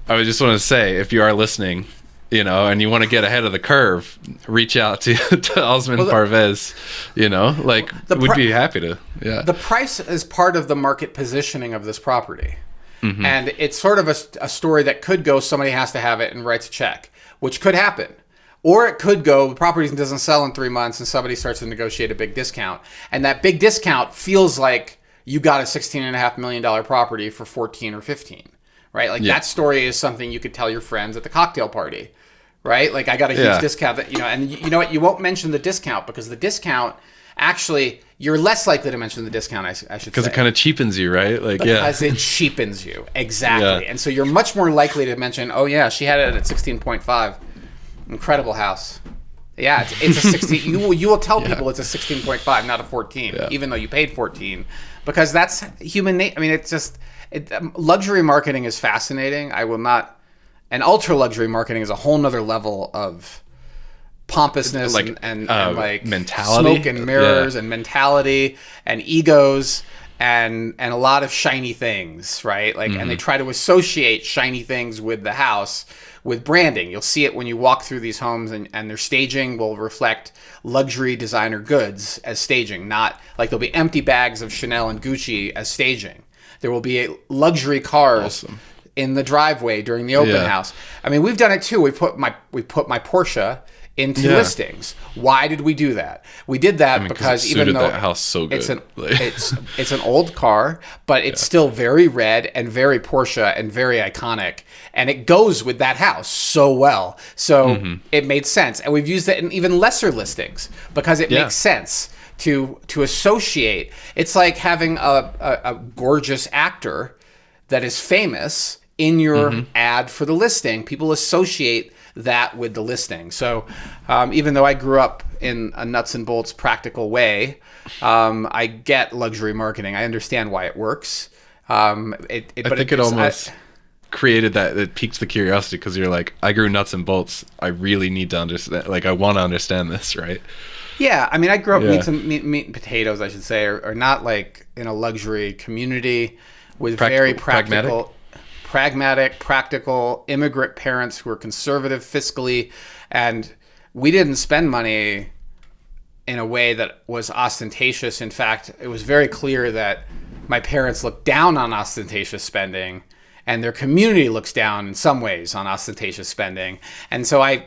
I would just want to say, if you are listening, you know, and you want to get ahead of the curve, reach out to Osman Parvez, you know, like we'd be happy to. Yeah. The price is part of the market positioning of this property. Mm-hmm. And it's sort of a story that could go, somebody has to have it and writes a check, which could happen. Or it could go, the property doesn't sell in 3 months and somebody starts to negotiate a big discount. And that big discount feels like you got a $16.5 million property for 14 or 15, right? Like that story is something you could tell your friends at the cocktail party, right? Like I got a huge discount that, you know, and you know what? You won't mention the discount because the discount actually, you're less likely to mention the discount, I should say. Because it kind of cheapens you, right? Like, because it cheapens you. Exactly. Yeah. And so you're much more likely to mention, oh yeah, she had it at 16.5. Incredible house. Yeah, it's a 16. You will tell people it's a 16.5, not a 14, even though you paid 14, because that's human nature. I mean, it's just luxury marketing is fascinating. I will not, and ultra luxury marketing is a whole nother level of pompousness and like mentality, smoke and mirrors and mentality and egos and a lot of shiny things, right? Like, and they try to associate shiny things with the house. With branding, you'll see it when you walk through these homes, and their staging will reflect luxury designer goods as staging, not like there'll be empty bags of Chanel and Gucci as staging. There will be luxury cars in the driveway during the open house. I mean, we've done it too. We put my Porsche into listings. Why did we do that? We did that because even though that house so good, it's an old car, but it's still very red and very Porsche and very iconic, and it goes with that house so well. So it made sense, and we've used it in even lesser listings because it makes sense to associate. It's like having a gorgeous actor that is famous in your ad for the listing. People associate that with the listing. So even though I grew up in a nuts and bolts practical way, I get luxury marketing. I understand why it works. I think it almost created that. It piqued the curiosity because you're like, I grew nuts and bolts. I really need to understand. Like, I want to understand this, right? Yeah, I mean, I grew up meat and potatoes, I should say, or not like in a luxury community with very practical. Pragmatic, practical immigrant parents who were conservative fiscally, and we didn't spend money in a way that was ostentatious. In fact, it was very clear that my parents looked down on ostentatious spending, and their community looks down in some ways on ostentatious spending. And so I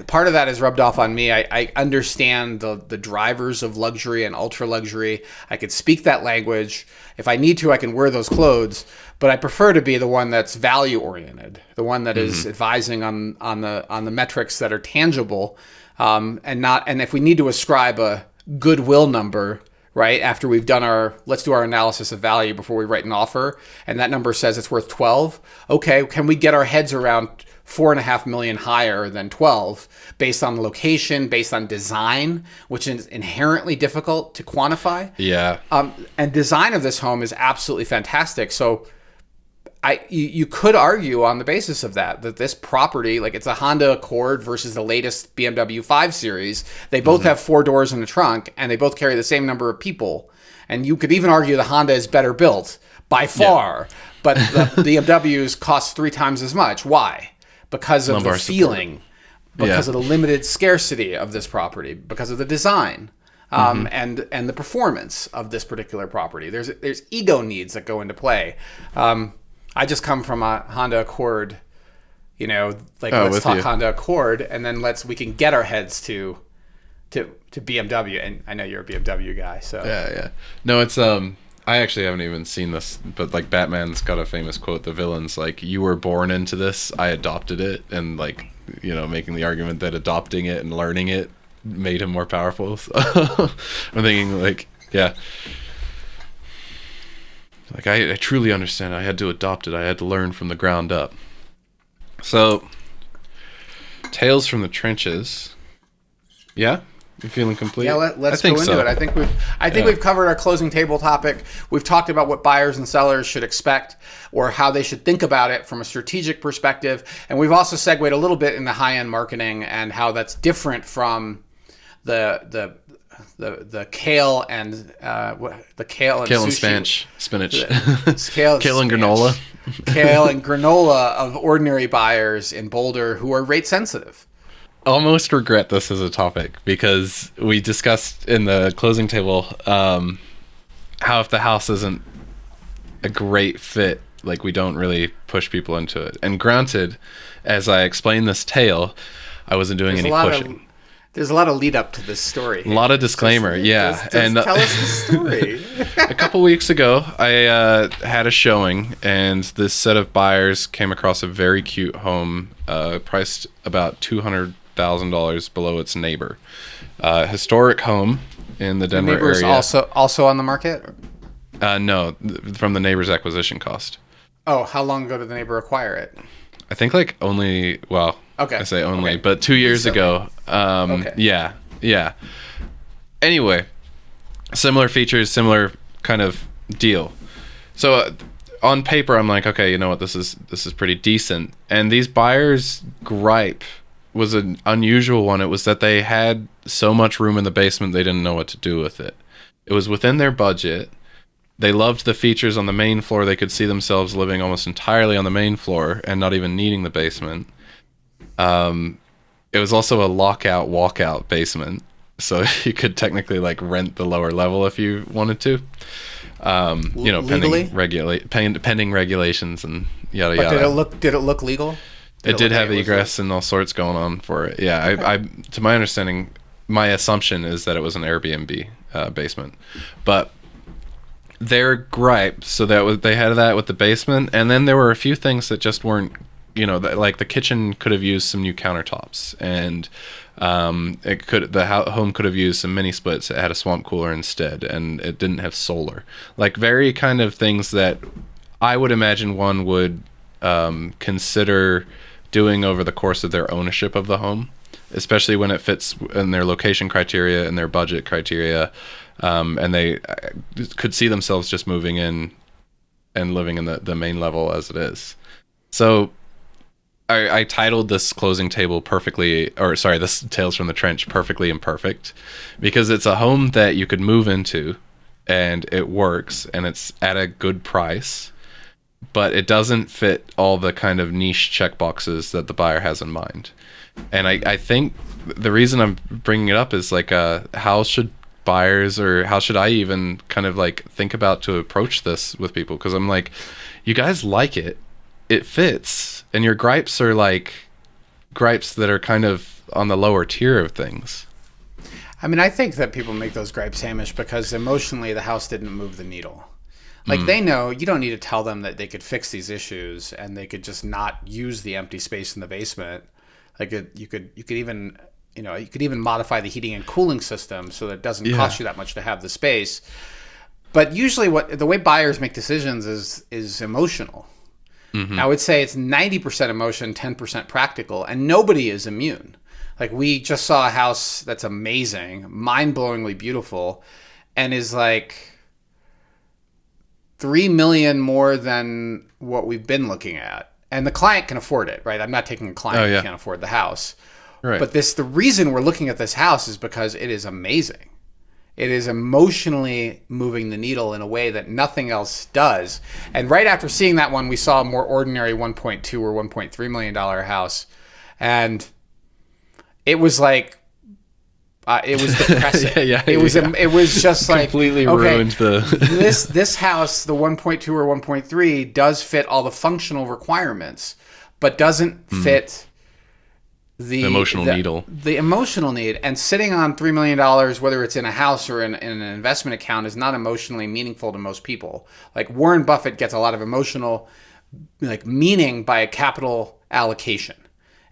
part of that is rubbed off on me. I understand the drivers of luxury and ultra luxury. I could speak that language. If I need to, I can wear those clothes. But I prefer to be the one that's value oriented, the one that is advising on the metrics that are tangible, and if we need to ascribe a goodwill number, right, after we've done let's do our analysis of value before we write an offer, and that number says it's worth 12. Okay, can we get our heads around 4.5 million higher than 12 based on location, based on design, which is inherently difficult to quantify. Yeah. And design of this home is absolutely fantastic. So you could argue on the basis of that this property, like it's a Honda Accord versus the latest BMW 5 Series. They both have 4 doors in the trunk, and they both carry the same number of people. And you could even argue the Honda is better built by far, but the BMWs cost 3 times as much. Why? Because of the feeling, because of the limited scarcity of this property, because of the design, and the performance of this particular property. There's ego needs that go into play. I just come from a Honda Accord, let's talk Honda Accord, and then we can get our heads to BMW. And I know you're a BMW guy, so yeah. No, it's I actually haven't even seen this, but like Batman's got a famous quote: "The villain's like, you were born into this, I adopted it," and like, making the argument that adopting it and learning it made him more powerful. So I'm thinking like, yeah. Like, I truly understand. I had to adopt it. I had to learn from the ground up. So, Tales from the Trenches. Yeah? You feeling complete? Yeah, let's go into it. I think we've covered our closing table topic. We've talked about what buyers and sellers should expect or how they should think about it from a strategic perspective, and we've also segued a little bit into high-end marketing and how that's different from the kale and the kale and sushi. spinach, kale and granola, kale and granola of ordinary buyers in Boulder who are rate sensitive. Almost regret this as a topic because we discussed in the closing table how if the house isn't a great fit, like we don't really push people into it. And granted, as I explained this tale, I wasn't doing any pushing. There's a lot of lead up to this story. A lot of disclaimer, just tell us the story. A couple weeks ago, I had a showing, and this set of buyers came across a very cute home, priced about $200,000 below its neighbor. Historic home in the Denver area. The neighbor's also on the market? No, from the neighbor's acquisition cost. Oh, how long ago did the neighbor acquire it? I think like only, well, okay. I say only, but 2 years ago. Okay. Yeah. Anyway, similar features, similar kind of deal. So on paper, I'm like, okay, you know what, this is pretty decent. And these buyers' gripe was an unusual one. It was that they had so much room in the basement they didn't know what to do with it. It was within their budget. They loved the features on the main floor. They could see themselves living almost entirely on the main floor and not even needing the basement. It was also a lockout, walkout basement, so you could technically like rent the lower level if you wanted to. You know, pending regulations and yada yada. But did it look legal? It did have egress and all sorts going on for it. Yeah, okay. I to my understanding, my assumption is that it was an Airbnb basement, but their gripe, so they had that with the basement, and then there were a few things that just weren't, you know, like the kitchen could have used some new countertops, and the home could have used some mini splits. It had a swamp cooler instead, and it didn't have solar. Like very kind of things that I would imagine one would consider doing over the course of their ownership of the home, especially when it fits in their location criteria and their budget criteria. And they could see themselves just moving in and living in the main level as it is. So I titled this closing table this Tales from the Trench, Perfectly Imperfect, because it's a home that you could move into and it works and it's at a good price, but it doesn't fit all the kind of niche checkboxes that the buyer has in mind. And I think the reason I'm bringing it up is like, how should buyers, or how should I even kind of like think about to approach this with people? Because I'm like, you guys like it fits, and your gripes are like gripes that are kind of on the lower tier of things. I mean, I think that people make those gripes, Hamish, because emotionally the house didn't move the needle. Like they know you don't need to tell them that they could fix these issues and they could just not use the empty space in the basement. Like you could even, you know, you could even modify the heating and cooling system so that it doesn't cost you that much to have the space. But usually the way buyers make decisions is emotional. Mm-hmm. I would say it's 90% emotion, 10% practical, and nobody is immune. Like we just saw a house that's amazing, mind-blowingly beautiful, and is like $3 million more than what we've been looking at. And the client can afford it, right? I'm not taking a client who can't afford the house. Right. But the reason we're looking at this house is because it is amazing. It is emotionally moving the needle in a way that nothing else does. And right after seeing that one, we saw a more ordinary $1.2 or $1.3 million house. And it was like, it was depressing. It was just like completely ruined the this house, the 1.2 or 1.3 does fit all the functional requirements, but doesn't fit the emotional needle. The emotional need. And sitting on $3 million, whether it's in a house or in an investment account, is not emotionally meaningful to most people. Like Warren Buffett gets a lot of emotional like meaning by a capital allocation.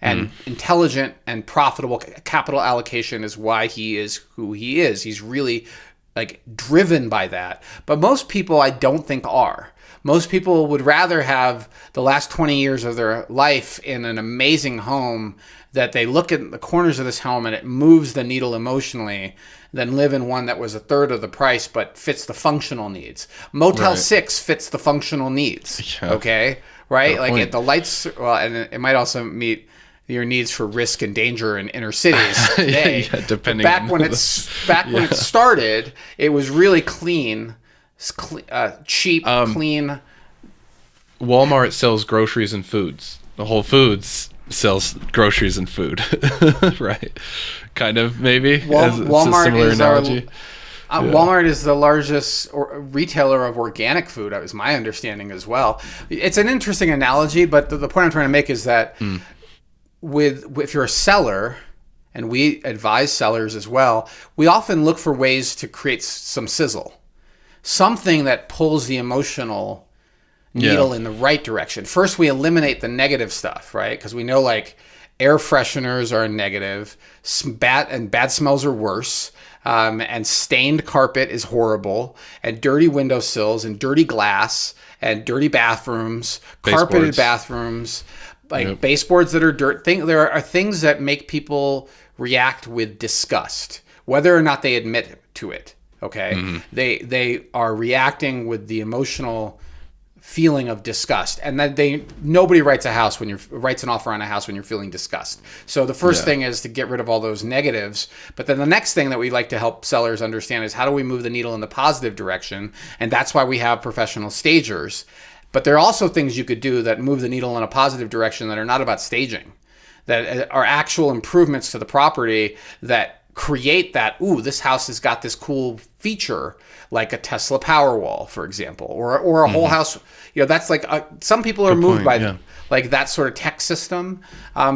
And intelligent and profitable capital allocation is why he is who he is. He's really like driven by that. But most people I don't think are. Most people would rather have the last 20 years of their life in an amazing home that they look at the corners of this home and it moves the needle emotionally than live in one that was a third of the price but fits the functional needs. Motel 6 fits the functional needs. Yeah. Okay? Right? Like if the lights, well, and it might also meet your needs for risk and danger in inner cities today. Yeah, depending back on when it started, it was really clean, cheap, clean. Walmart sells groceries and foods. The Whole Foods sells groceries and food. Right? Kind of, maybe. Walmart a similar analogy. Walmart is the largest retailer of organic food, is my understanding as well. It's an interesting analogy, but the point I'm trying to make is that if you're a seller, and we advise sellers as well, we often look for ways to create some sizzle, something that pulls the emotional needle in the right direction. First, we eliminate the negative stuff, right? Because we know like air fresheners are negative, bad smells are worse, and stained carpet is horrible, and dirty windowsills, and dirty glass, and dirty bathrooms, carpeted bathrooms. Like baseboards that are dirt. There are things that make people react with disgust, whether or not they admit to it. Okay, they are reacting with the emotional feeling of disgust, and that nobody writes an offer on a house when you're feeling disgust. So the first thing is to get rid of all those negatives. But then the next thing that we like to help sellers understand is how do we move the needle in the positive direction, and that's why we have professional stagers. But there are also things you could do that move the needle in a positive direction that are not about staging, that are actual improvements to the property that create that, this house has got this cool feature, like a Tesla Powerwall, for example, or a whole house. That's like some people are moved by like that sort of tech system.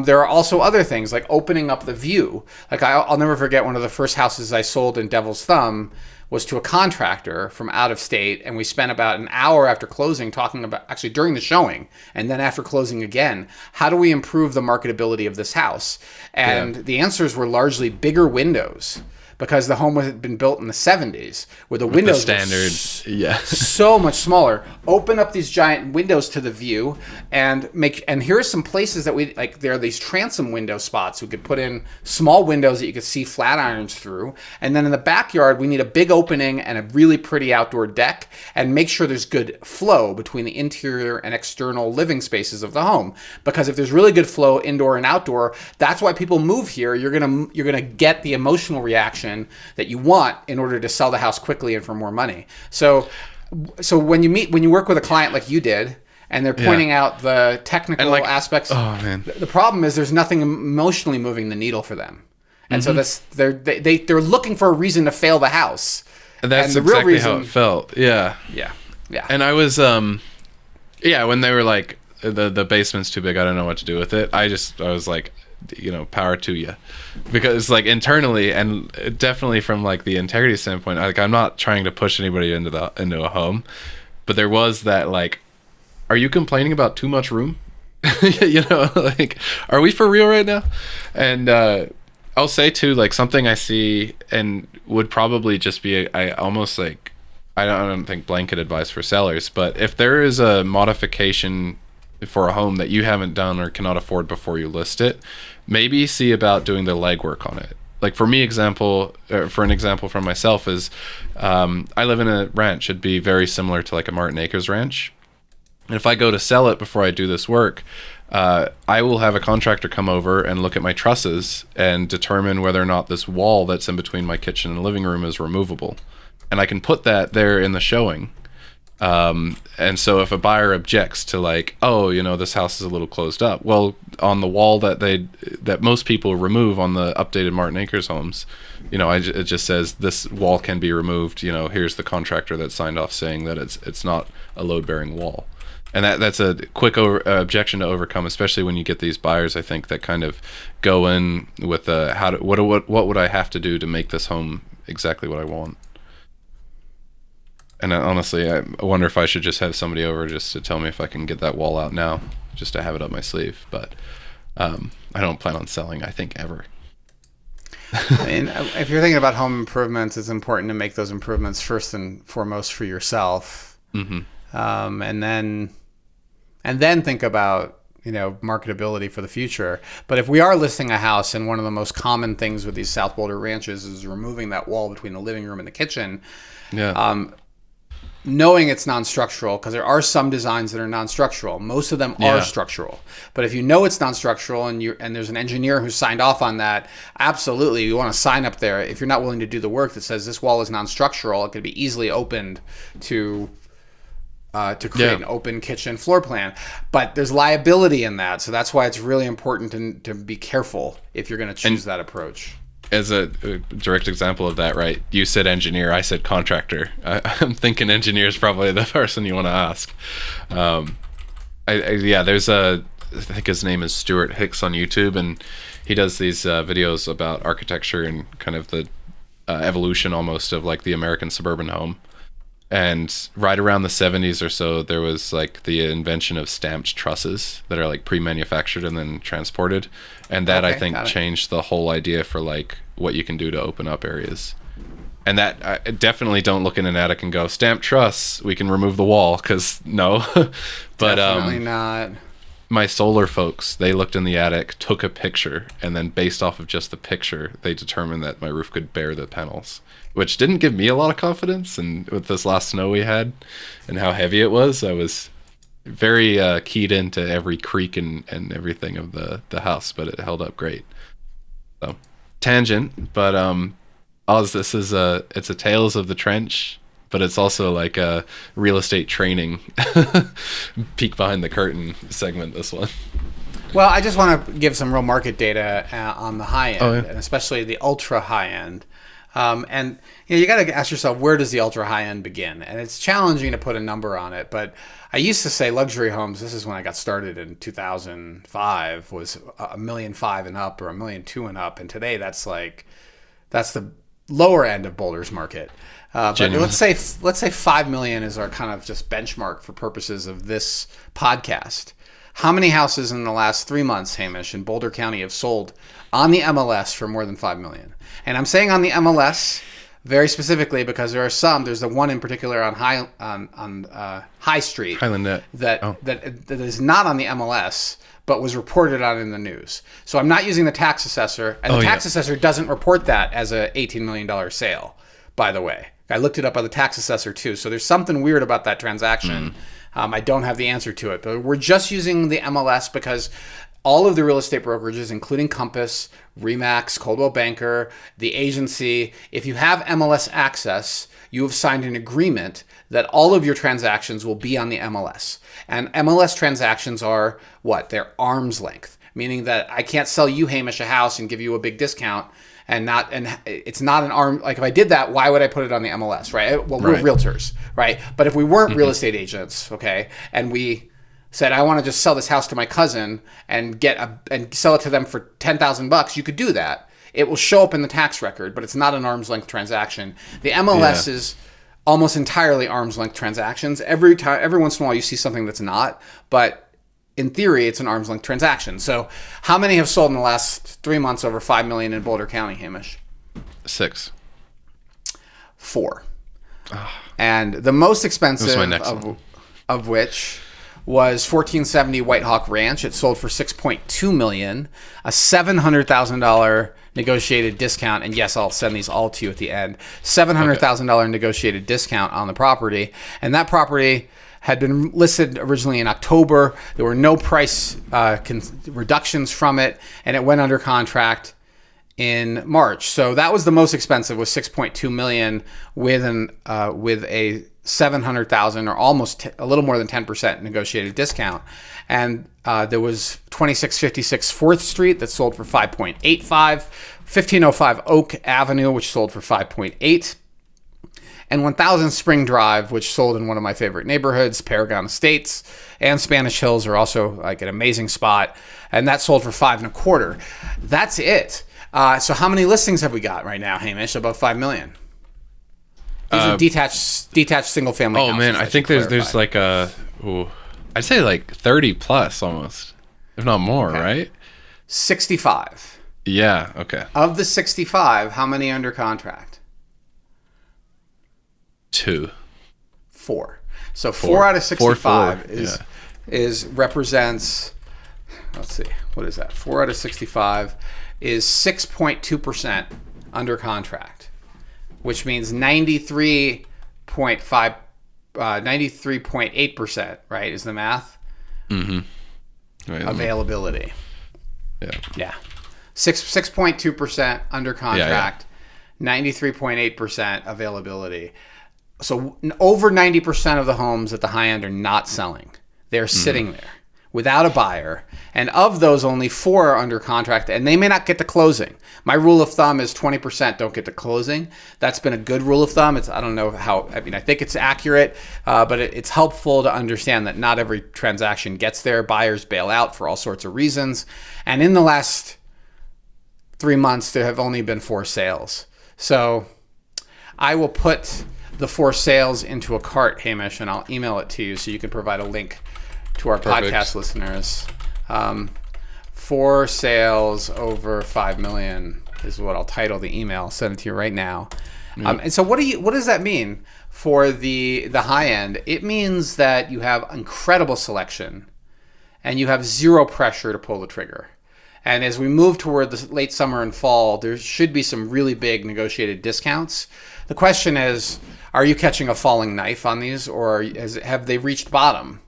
There are also other things like opening up the view. Like I'll never forget one of the first houses I sold in Devil's Thumb was to a contractor from out of state, and we spent about an hour after closing talking about, actually during the showing, and then after closing again, how do we improve the marketability of this house? And the answers were largely bigger windows, because the home had been built in the 70s, where the windows were so much smaller. Open up these giant windows to the view, and here are some places that we like. There are these transom window spots we could put in small windows that you could see flat irons through, and then in the backyard we need a big opening and a really pretty outdoor deck, and make sure there's good flow between the interior and external living spaces of the home. Because if there's really good flow indoor and outdoor, that's why people move here. You're gonna get the emotional reaction that you want in order to sell the house quickly and for more money. So when you work with a client like you did, and they're pointing out the technical aspects, the problem is there's nothing emotionally moving the needle for them, and so they're looking for a reason to fail the house. And that's exactly how it felt. Yeah. And I was when they were like the basement's too big, I don't know what to do with it. I was like, power to you, because like internally and definitely from like the integrity standpoint, like I'm not trying to push anybody into a home, but there was that like, are you complaining about too much room? Like, are we for real right now? And I'll say too, like something I see and would probably just be I don't think blanket advice for sellers, but if there is a modification for a home that you haven't done or cannot afford before you list it, maybe see about doing the legwork on it. Like for me, for an example from myself is, I live in a ranch. It'd be very similar to like a Martin Acres ranch. And if I go to sell it before I do this work, I will have a contractor come over and look at my trusses and determine whether or not this wall that's in between my kitchen and living room is removable. And I can put that there in the showing. And so if a buyer objects to like, this house is a little closed up, well, on the wall that most people remove on the updated Martin Acres homes, it just says this wall can be removed. Here's the contractor that signed off saying that it's not a load bearing wall. And that's a quick objection to overcome, especially when you get these buyers, I think, that kind of go in with what would I have to do to make this home exactly what I want. And honestly, I wonder if I should just have somebody over just to tell me if I can get that wall out now, just to have it up my sleeve. But I don't plan on selling, I think, ever. I mean, if you're thinking about home improvements, it's important to make those improvements first and foremost for yourself. and then think about, marketability for the future. But if we are listing a house, and one of the most common things with these South Boulder ranches is removing that wall between the living room and the kitchen, knowing it's non-structural, because there are some designs that are non-structural. Most of them are structural. But if you know it's non-structural and there's an engineer who signed off on that, absolutely, you want to sign up there. If you're not willing to do the work that says this wall is non-structural, it could be easily opened to create an open kitchen floor plan. But there's liability in that. So that's why it's really important to be careful if you're going to choose that approach. As a direct example of that, right? You said engineer, I said contractor. I'm thinking engineer is probably the person you want to ask. There's I think his name is Stuart Hicks on YouTube, and he does these videos about architecture and kind of the evolution almost of like the American suburban home. And right around the 70s or so, there was like the invention of stamped trusses that are like pre-manufactured and then transported. And that, I think, changed the whole idea for like what you can do to open up areas. And that, I definitely don't look in an attic and go, stamped truss, we can remove the wall, because no. But definitely not. My solar folks, they looked in the attic, took a picture, and then based off of just the picture, they determined that my roof could bear the panels, which didn't give me a lot of confidence. And with this last snow we had and how heavy it was, I was very keyed into every creak and everything of the house, but it held up great. So, tangent, but Oz, this is it's a Tales of the Trench, but it's also like a real estate training peek behind the curtain segment, this one. Well, I just want to give some real market data on the high end, and especially the ultra high end. And you got to ask yourself, where does the ultra high end begin? And it's challenging to put a number on it, but I used to say luxury homes. This is when I got started in 2005, was $1.5 million and up, or $1.2 million and up. And today that's the lower end of Boulder's market. But let's say 5 million is our kind of just benchmark for purposes of this podcast. How many houses in the last 3 months, Hamish, in Boulder County have sold on the MLS for more than 5 million? And I'm saying on the MLS very specifically because there are some. There's the one in particular on High Street, Highland Net, that is not on the MLS, but was reported on in the news. So I'm not using the tax assessor, and the tax assessor doesn't report that as a $18 million sale, by the way. I looked it up by the tax assessor too. So there's something weird about that transaction. I don't have the answer to it, but we're just using the MLS because all of the real estate brokerages, including Compass, Remax, Coldwell Banker, the agency, if you have MLS access, you have signed an agreement that all of your transactions will be on the MLS. And MLS transactions are what? They're arm's length, meaning that I can't sell you, Hamish, a house and give you a big discount. And it's not an arm, like if I did that, why would I put it on the MLS, right? Well, we're realtors, right? But if we weren't real estate agents, okay, and we said, I want to just sell this house to my cousin and sell it to them for $10,000, you could do that. It will show up in the tax record, but it's not an arm's length transaction. The MLS is almost entirely arm's length transactions. Every once in a while you see something that's not, but in theory, it's an arm's length transaction. So how many have sold in the last 3 months over 5 million in Boulder County, Hamish? 6. 4. And the most expensive of which was 1470 White Hawk Ranch. It sold for $6.2 million, a $700,000 negotiated discount. And yes, I'll send these all to you at the end. $700,000 negotiated discount on the property. And that property had been listed originally in October. There were no price reductions from it, and it went under contract in March. So that was the most expensive, was $6.2 million with a $700,000 or almost a little more than 10% negotiated discount. And there was 2656 4th Street that sold for $5.85, 1505 Oak Avenue, which sold for $5.8. And 1000 Spring Drive, which sold in one of my favorite neighborhoods, Paragon Estates, and Spanish Hills are also like an amazing spot, and that sold for $5.25. That's it. So how many listings have we got right now, Hamish, above 5 million? These are detached single family houses. Oh man, I think there's like I'd say like 30 plus almost, if not more, right? 65. Yeah. Okay. Of the 65, how many under contract? 2. 4. So 4 out of 65 4. is represents, let's see, what is that? 4 out of 65 is 6.2% under contract, which means 93.8%, right, is the math? Mm-hmm. Right, availability. Yeah. 6.2% under contract, 93.8% availability. So over 90% of the homes at the high end are not selling. They're sitting there without a buyer. And of those, only 4 are under contract, and they may not get to closing. My rule of thumb is 20% don't get to closing. That's been a good rule of thumb. I don't know how, I think it's accurate, but it's helpful to understand that not every transaction gets there. Buyers bail out for all sorts of reasons. And in the last 3 months, there have only been 4 sales. So I will put the 4 sales into a cart, Hamish, and I'll email it to you so you can provide a link to our podcast listeners. 4 sales over 5 million is what I'll title the email. I'll send it to you right now. And so what does that mean for the high end? It means that you have incredible selection and you have zero pressure to pull the trigger. And as we move toward the late summer and fall, there should be some really big negotiated discounts. The question is, are you catching a falling knife on these, or have they reached bottom?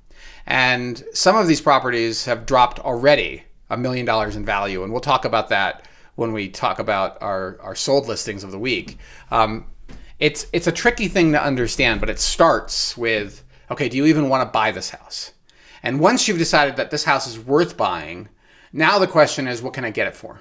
And some of these properties have dropped already $1 million in value, and we'll talk about that when we talk about our sold listings of the week. It's a tricky thing to understand, but it starts with, okay, do you even want to buy this house? And once you've decided that this house is worth buying, now the question is, what can I get it for?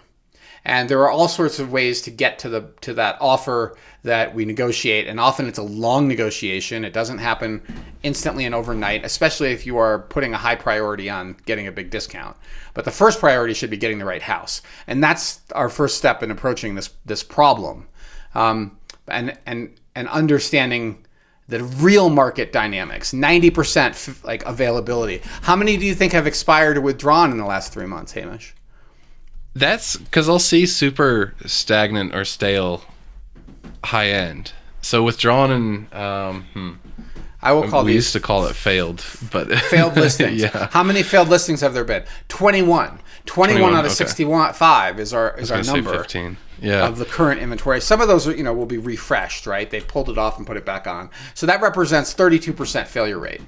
And there are all sorts of ways to get to that offer that we negotiate, and often it's a long negotiation. It doesn't happen instantly and overnight, especially if you are putting a high priority on getting a big discount. But the first priority should be getting the right house, and that's our first step in approaching this problem, and understanding the real market dynamics. 90% like availability. How many do you think have expired or withdrawn in the last 3 months, Hamish? That's because I'll see super stagnant or stale high end. So withdrawn and I will call we these used to call it failed, but failed listings. Yeah. How many failed listings have there been? 21 out of okay. 65 is our number 15. Yeah. of the current inventory. Some of those are, will be refreshed, right? They pulled it off and put it back on. So that represents 32% failure rate.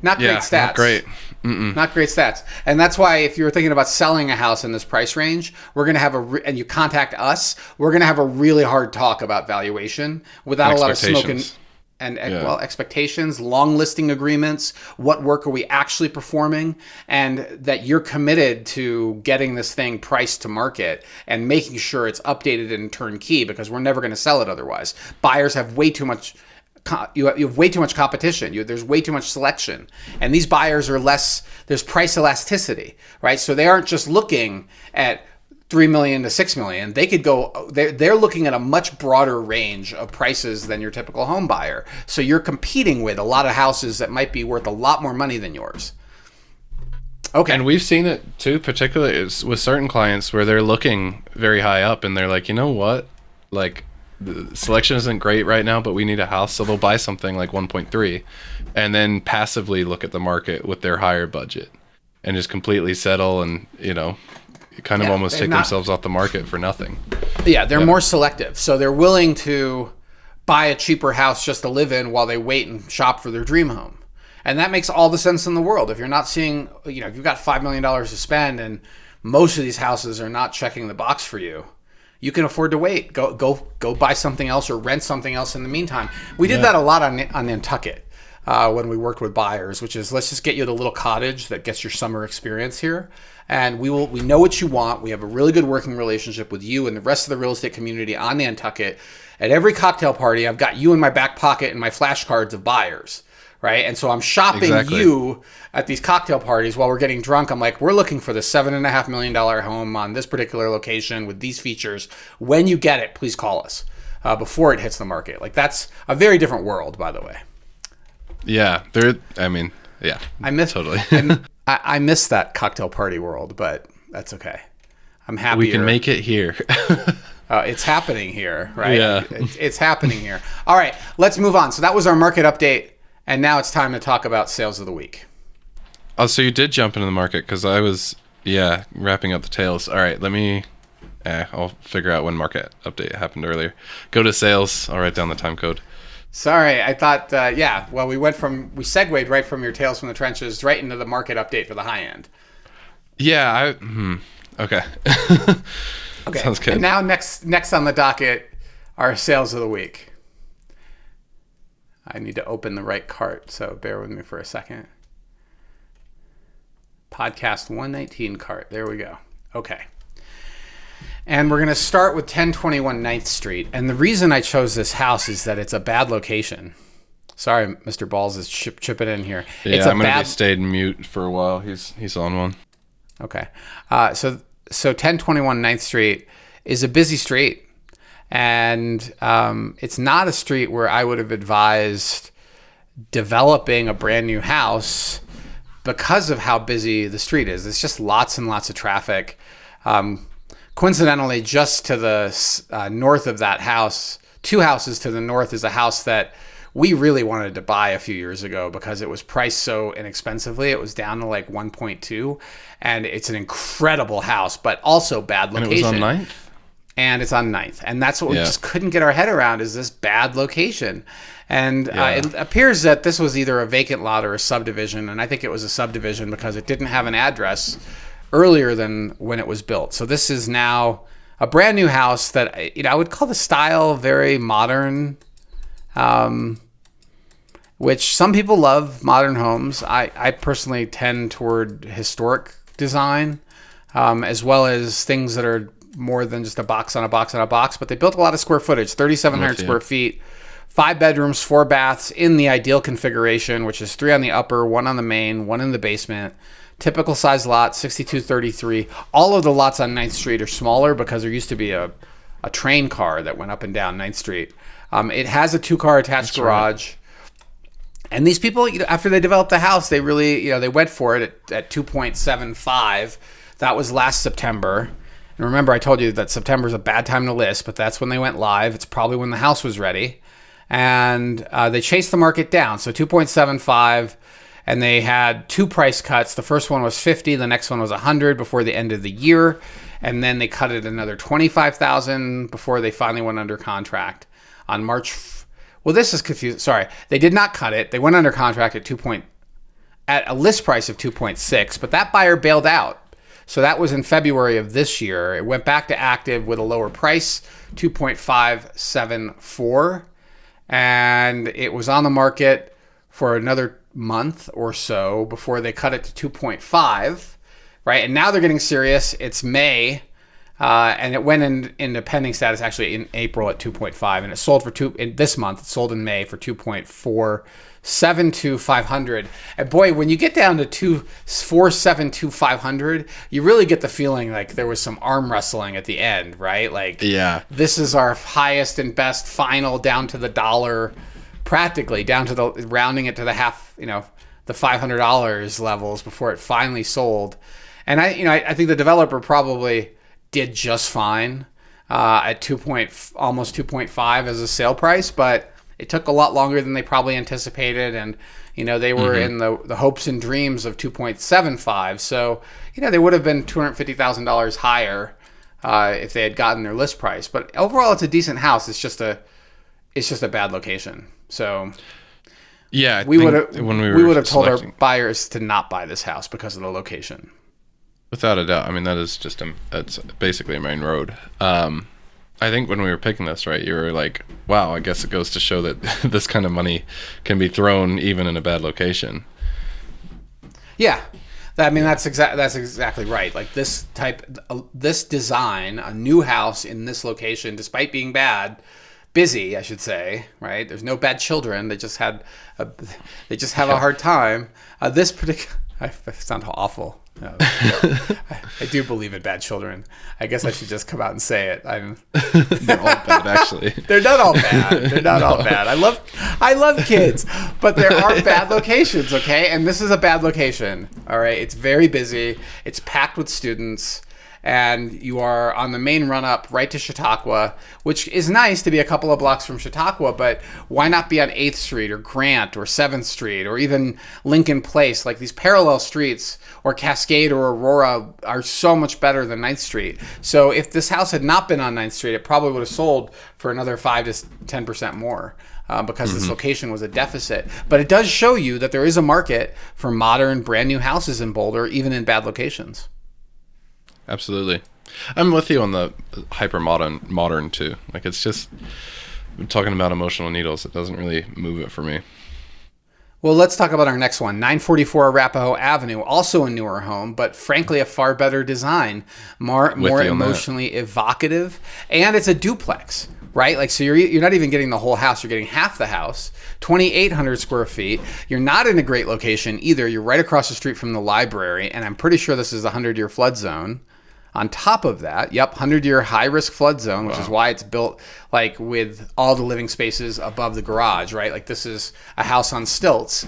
Not great stats. Not great. Not great stats. And that's why if you're thinking about selling a house in this price range, we're going to have and you contact us, we're going to have a really hard talk about valuation without a lot of smoke and expectations, long listing agreements, what work are we actually performing, and that you're committed to getting this thing priced to market and making sure it's updated and turnkey, because we're never going to sell it otherwise. Buyers have way too much you have way too much competition. There's way too much selection, and these buyers are there's price elasticity, right? So they aren't just looking at 3 million to 6 million. They could go. They're looking at a much broader range of prices than your typical home buyer. So you're competing with a lot of houses that might be worth a lot more money than yours. Okay. And we've seen it too, particularly with certain clients where they're looking very high up and they're like, you know what, like, the selection isn't great right now, but we need a house, so they'll buy something like 1.3 and then passively look at the market with their higher budget and just completely settle and kind of almost take themselves off the market for nothing. They're more selective, so they're willing to buy a cheaper house just to live in while they wait and shop for their dream home. And that makes all the sense in the world. If you're not seeing, if you've got $5 million to spend and most of these houses are not checking the box for you, you can afford to wait. Go buy something else or rent something else in the meantime. We did that a lot on Nantucket when we worked with buyers, which is, let's just get you the little cottage that gets your summer experience here. And we know what you want. We have a really good working relationship with you and the rest of the real estate community on Nantucket. At every cocktail party, I've got you in my back pocket and my flashcards of buyers. Right. And so I'm shopping you at these cocktail parties while we're getting drunk. I'm like, we're looking for the $7.5 million home on this particular location with these features. When you get it, please call us before it hits the market. Like, that's a very different world, by the way. Yeah. I miss totally. I miss that cocktail party world, but that's okay. I'm happy we can make it here. It's happening here, right? Yeah. It's happening here. All right, let's move on. So that was our market update, and now it's time to talk about sales of the week. Oh, so you did jump into the market because I was, wrapping up the tails. All right, I'll figure out when market update happened earlier. Go to sales. I'll write down the time code. Sorry, I thought, well, we segued right from your Tales from the Trenches right into the market update for the high end. Yeah, okay. Okay, sounds good. And now next on the docket are sales of the week. I need to open the right cart, so bear with me for a second. Podcast 119 cart. There we go. Okay. And we're going to start with 1021 9th Street. And the reason I chose this house is that it's a bad location. Sorry, Mr. Balls is chipping in here. Yeah, I'm going to be stayed mute for a while. He's on one. Okay. So 1021 9th Street is a busy street. And it's not a street where I would have advised developing a brand new house because of how busy the street is. It's just lots and lots of traffic. Coincidentally, just to the north of that house, 2 houses to the north, is a house that we really wanted to buy a few years ago because it was priced so inexpensively. It was down to like 1.2, and it's an incredible house, but also bad location. And it was on 9th? And it's on 9th. And that's what we just couldn't get our head around, is this bad location. And it appears that this was either a vacant lot or a subdivision. And I think it was a subdivision because it didn't have an address earlier than when it was built. So this is now a brand new house that I would call the style very modern, which some people love modern homes. I personally tend toward historic design, as well as things that are more than just a box on a box on a box. But they built a lot of square footage, 3,700 square feet, 5 bedrooms, 4 baths in the ideal configuration, which is 3 on the upper, 1 on the main, 1 in the basement. Typical size lot, 6233. All of the lots on 9th Street are smaller because there used to be a train car that went up and down 9th Street. It has a 2-car attached garage. Right. And these people, after they developed the house, they really, they went for it at 2.75. That was last September. And remember, I told you that September is a bad time to list, but that's when they went live. It's probably when the house was ready. And they chased the market down. So 2.75, and they had 2 price cuts. The first one was 50, the next one was 100 before the end of the year. And then they cut it another 25,000 before they finally went under contract on March. Well, this is confusing. Sorry, they did not cut it. They went under contract at a list price of 2.6, but that buyer bailed out. So that was in February of this year. It went back to active with a lower price, 2.574, and it was on the market for another month or so before they cut it to 2.5, right? And now they're getting serious. It's May, and it went into pending status actually in April at 2.5, and it sold for this month. It sold in May for 2.472,500. And boy, when you get down to 2.472,500, you really get the feeling like there was some arm wrestling at the end, right? Like, this is our highest and best final down to the dollar, practically down to the rounding it to the half, the $500 levels before it finally sold. And I think the developer probably did just fine at almost 2.5 as a sale price, but it took a lot longer than they probably anticipated, and they were in the hopes and dreams of 2.75. So they would have been $250,000 higher if they had gotten their list price. But overall, it's a decent house. It's just a bad location. So we would have told our buyers to not buy this house because of the location. Without a doubt. I mean, that's basically a main road. I think when we were picking this, right, you were like, wow, I guess it goes to show that this kind of money can be thrown even in a bad location. Yeah. I mean, that's exactly right. Like this design, a new house in this location, despite being busy, I should say, right? There's no bad children. They just have a hard time. This particular, I sound awful. I do believe in bad children. I guess I should just come out and say it. They're all bad, actually. They're not all bad. They're not all bad. I love kids, but there are bad locations, okay? And this is a bad location, all right? It's very busy. It's packed with students. and you are on the main run up right to Chautauqua, which is nice to be a couple of blocks from Chautauqua, but why not be on 8th Street or Grant or 7th Street or even Lincoln Place? Like these parallel streets, or Cascade or Aurora, are so much better than 9th Street. So if this house had not been on 9th Street, it probably would have sold for another 5 to 10% more. Because this location was a deficit. But it does show you that there is a market for modern, brand new houses in Boulder, even in bad locations. Absolutely. I'm with you on the hyper modern too. Like, it's just, I'm talking about emotional needles. It doesn't really move it for me. Well, let's talk about our next one. 944 Arapahoe Avenue, also a newer home, but frankly a far better design, more emotionally evocative, and it's a duplex. Right? Like, so you're not even getting the whole house. You're getting half the house, 2,800 square feet. You're not in a great location either. You're right across the street from the library, and I'm pretty sure this is a 100-year flood zone. On top of that, 100-year high-risk flood zone, which is why it's built like with all the living spaces above the garage, right? Like, this is a house on stilts,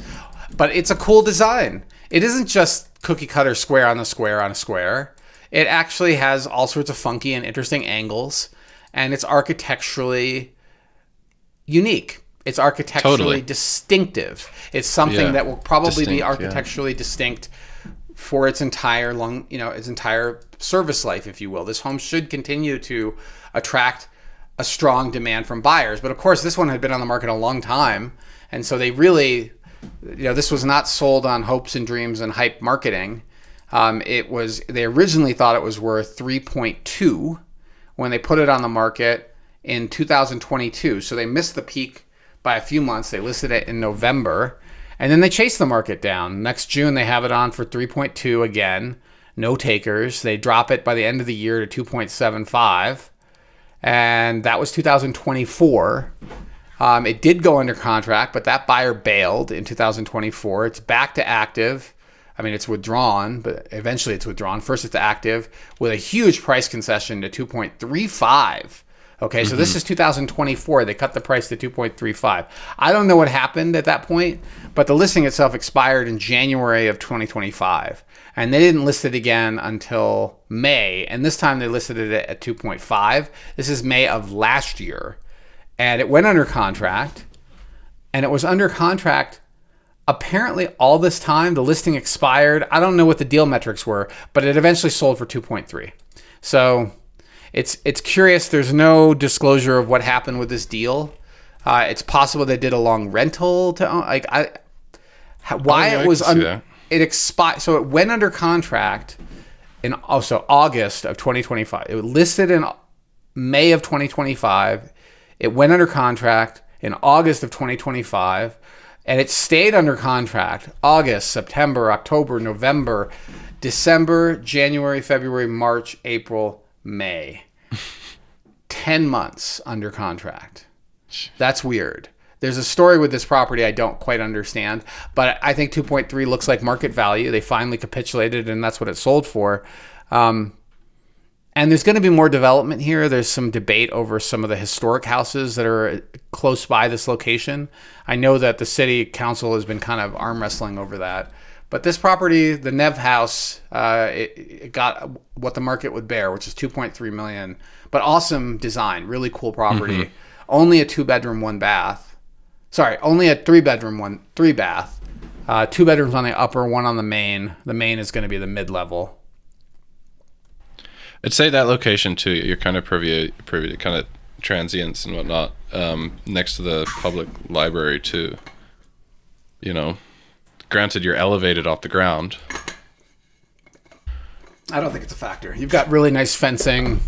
but it's a cool design. It isn't just cookie cutter square on a square on a square. It actually has all sorts of funky and interesting angles. And it's architecturally unique. It's architecturally distinctive. It's something that will probably be architecturally distinct for its entire its entire service life, if you will. This home should continue to attract a strong demand from buyers. But of course, this one had been on the market a long time. And so they really, this was not sold on hopes and dreams and hype marketing. They originally thought it was worth 3.2 when they put it on the market in 2022. So they missed the peak by a few months. They listed it in November, and then they chased the market down. Next June, they have it on for 3.2 again. No takers. They drop it by the end of the year to 2.75, and that was 2024. It did go under contract, but that buyer bailed in 2024. It's back to active. I mean, it's withdrawn, but eventually it's withdrawn. First, it's active with a huge price concession to 2.35. Okay, so this is 2024. They cut the price to 2.35. I don't know what happened at that point, but the listing itself expired in January of 2025. And they didn't list it again until May. And this time they listed it at 2.5. This is May of last year. And it went under contract. And it was under contract apparently all this time. The listing expired. I don't know what the deal metrics were, but it eventually sold for 2.3. So it's curious. There's no disclosure of what happened with this deal. It's possible they did a long rental to own. It expired. So it went under contract in August of 2025. It was listed in May of 2025. It went under contract in August of 2025. And it stayed under contract August, September, October, November, December, January, February, March, April, May. 10 months under contract. That's weird. There's a story with this property I don't quite understand, but I think 2.3 looks like market value. They finally capitulated, and that's what it sold for. And there's going to be more development here. There's some debate over some of the historic houses that are close by this location. I know that the city council has been kind of arm wrestling over that. But this property, the Nev house, it got what the market would bear, which is $2.3 million. But awesome design, really cool property. Mm-hmm. Only a 2-bedroom, 1-bath. Sorry, only a 3-bedroom, 3-bath. 2 bedrooms on the upper, 1 on the main. The main is going to be the mid-level. I'd say that location too. You're kind of privy to kind of transients and whatnot. Next to the public library too. Granted, you're elevated off the ground. I don't think it's a factor. You've got really nice fencing.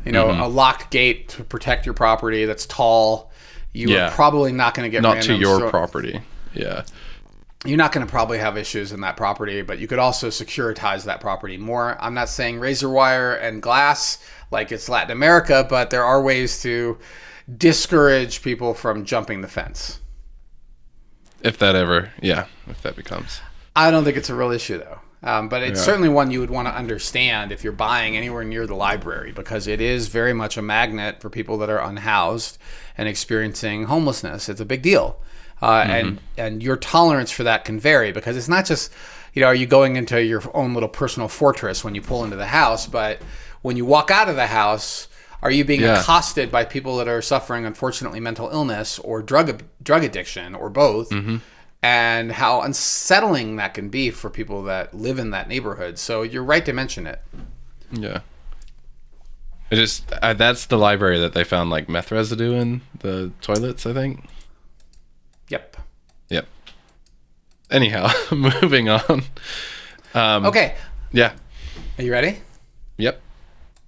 A locked gate to protect your property that's tall. You are probably not going to get not to your property. Yeah. You're not going to probably have issues in that property, but you could also securitize that property more. I'm not saying razor wire and glass like it's Latin America, but there are ways to discourage people from jumping the fence. If that becomes. I don't think it's a real issue, though. But it's certainly one you would want to understand if you're buying anywhere near the library, because it is very much a magnet for people that are unhoused and experiencing homelessness. It's a big deal. and your tolerance for that can vary, because it's not just, are you going into your own little personal fortress when you pull into the house, but when you walk out of the house, are you being accosted by people that are suffering, unfortunately, mental illness or drug addiction or both? And how unsettling that can be for people that live in that neighborhood. So you're right to mention it. Yeah. That's the library that they found like meth residue in the toilets, I think. Yep. Anyhow, moving on. Okay. Yeah. Are you ready? Yep.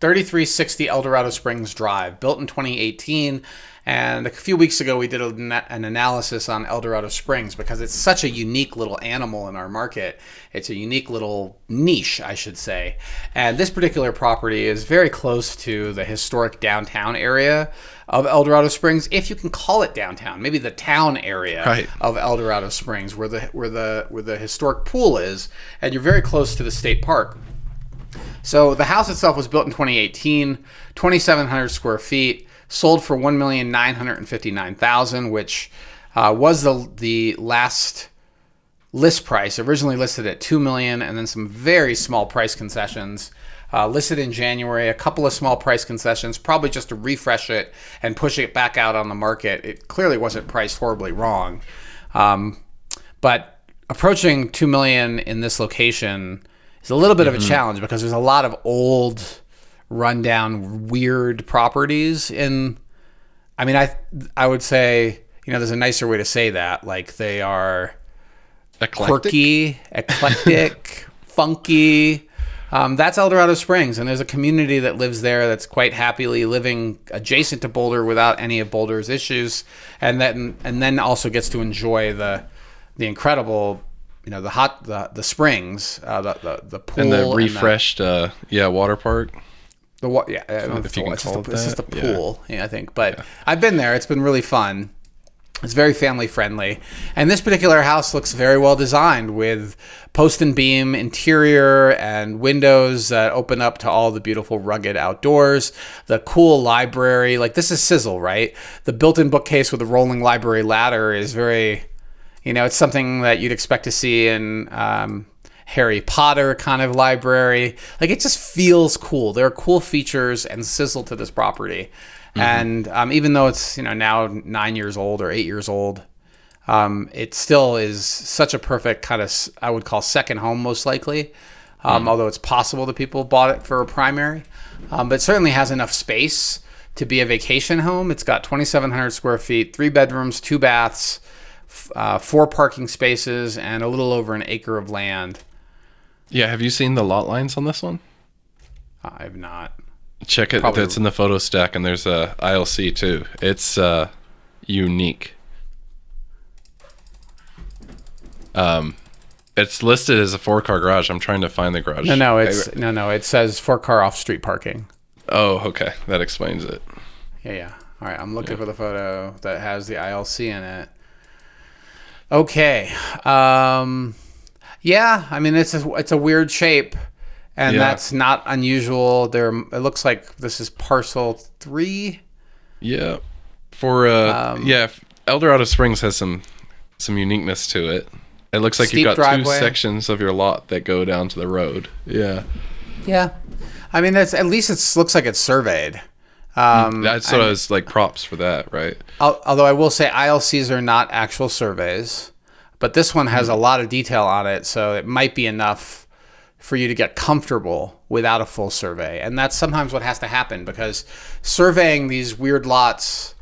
3360 Eldorado Springs Drive, built in 2018. And a few weeks ago, we did an analysis on Eldorado Springs because it's such a unique little animal in our market. It's a unique little niche, I should say. And this particular property is very close to the historic downtown area of Eldorado Springs, if you can call it downtown. Maybe the town area of Eldorado Springs, where the historic pool is, and you're very close to the state park. So the house itself was built in 2018, 2,700 square feet. Sold for $1,959,000, which was the last list price. Originally listed at $2 million, and then some very small price concessions. Listed in January, a couple of small price concessions, probably just to refresh it and push it back out on the market. It clearly wasn't priced horribly wrong, but approaching $2 million in this location is a little bit of a challenge because there's a lot of old, rundown, weird properties I would say, there's a nicer way to say that, like they are quirky, eclectic, funky. That's Eldorado Springs, and there's a community that lives there that's quite happily living adjacent to Boulder without any of Boulder's issues, and then also gets to enjoy the incredible, the springs, the pool, and the refreshed water park. It's just a pool, I think. But I've been there. It's been really fun. It's very family friendly. And this particular house looks very well designed with post and beam interior and windows that open up to all the beautiful rugged outdoors. The cool library, like this is sizzle, right? The built-in bookcase with a rolling library ladder is very, it's something that you'd expect to see in Harry Potter kind of library. Like it just feels cool. There are cool features and sizzle to this property. And even though it's now 9 years old or 8 years old, it still is such a perfect kind of, I would call, second home most likely. Although it's possible that people bought it for a primary, but it certainly has enough space to be a vacation home. It's got 2,700 square feet, 3 bedrooms, 2 baths, 4 parking spaces, and a little over an acre of land. Yeah, have you seen the lot lines on this one? I've not. Check it. Probably. It's in the photo stack, and there's a ILC too. It's unique. It's listed as a 4-car garage. I'm trying to find the garage. No. It says 4-car off-street parking. Oh, okay. That explains it. Yeah. All right. I'm looking for the photo that has the ILC in it. Okay. Yeah, it's a weird shape, and that's not unusual. It looks like this is parcel 3. Yeah, for Eldorado Springs has some uniqueness to it. It looks like Steep you've got driveway. 2 sections of your lot that go down to the road. Yeah. Yeah, that's at least it looks like it's surveyed. That's what I was like, props for that, right? Although I will say ILCs are not actual surveys. But this one has a lot of detail on it, so it might be enough for you to get comfortable without a full survey. And that's sometimes what has to happen, because surveying these weird lots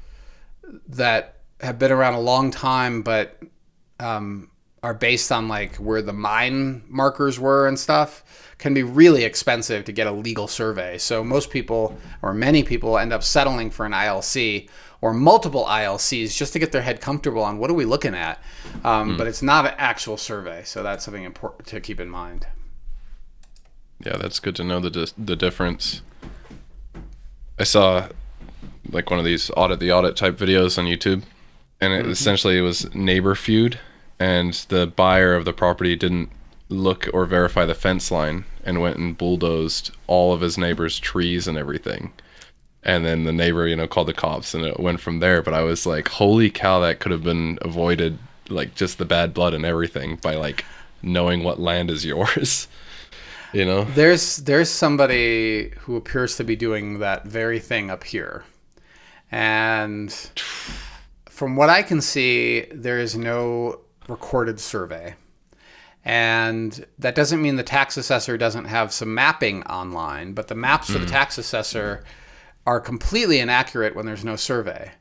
that have been around a long time but are based on like where the mine markers were and stuff can be really expensive to get a legal survey. So most people, or many people, end up settling for an ILC or multiple ILCs just to get their head comfortable on what are we looking at. But it's not an actual survey, so that's something important to keep in mind. Yeah, that's good to know the difference. I saw like one of these audit type videos on YouTube, and it essentially was neighbor feud, and the buyer of the property didn't look or verify the fence line and went and bulldozed all of his neighbor's trees and everything. And then the neighbor, called the cops, and it went from there. But I was like, holy cow, that could have been avoided, like just the bad blood and everything, by like knowing what land is yours. There's somebody who appears to be doing that very thing up here. And from what I can see, there is no recorded survey. And that doesn't mean the tax assessor doesn't have some mapping online, but the maps for the tax assessor are completely inaccurate when there's no survey.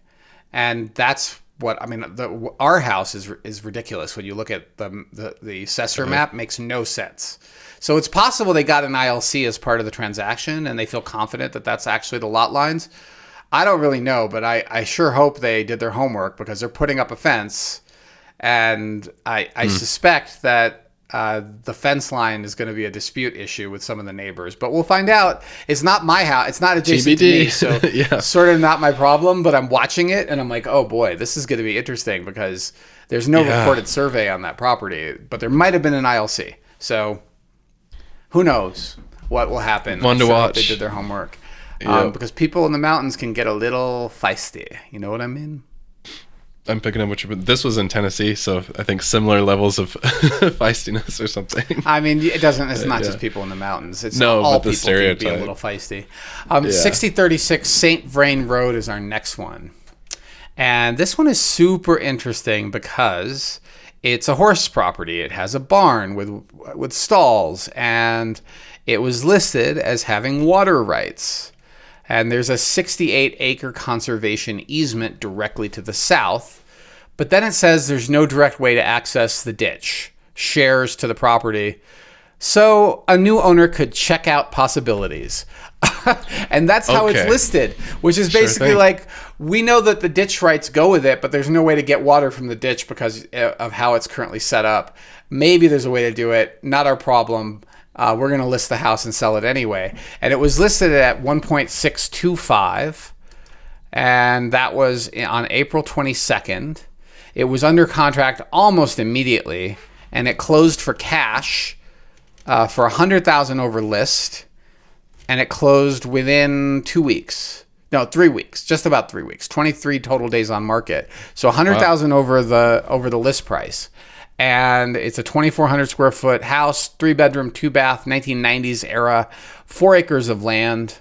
And that's what, I mean, our house is ridiculous. When you look at the assessor map, makes no sense. So it's possible they got an ILC as part of the transaction and they feel confident that that's actually the lot lines. I don't really know, but I sure hope they did their homework, because they're putting up a fence, and I suspect that the fence line is going to be a dispute issue with some of the neighbors. But we'll find out. It's not my house. It's not adjacent to me, so sort of not my problem, but I'm watching it, and I'm like, oh boy, this is going to be interesting, because there's no recorded survey on that property, but there might have been an ILC. So who knows what will happen. One to watch. They did their homework. Because people in the mountains can get a little feisty. You know what I mean? I'm picking up what you're... This was in Tennessee, so I think similar levels of feistiness or something. I mean, it doesn't... It's not just people in the mountains. It's no, all but the people stereotype can be a little feisty. 6036 St. Vrain Road is our next one. And this one is super interesting because it's a horse property. It has a barn with stalls, and it was listed as having water rights. And there's a 68-acre conservation easement directly to the south. But then it says there's no direct way to access the ditch, shares to the property. So a new owner could check out possibilities. And that's how it's listed, which is basically like, we know that the ditch rights go with it, but there's no way to get water from the ditch because of how it's currently set up. Maybe there's a way to do it. Not our problem. We're going to list the house and sell it anyway. And it was listed at 1.625, and that was on April 22nd. It was under contract almost immediately, and it closed for cash for $100,000 over list, and it closed within 2 weeks. No, 3 weeks, just about 3 weeks. 23 total days on market. So $100,000 over the list price. And it's a 2,400 square foot house, 3-bedroom, 2-bath, 1990s era, 4 acres of land.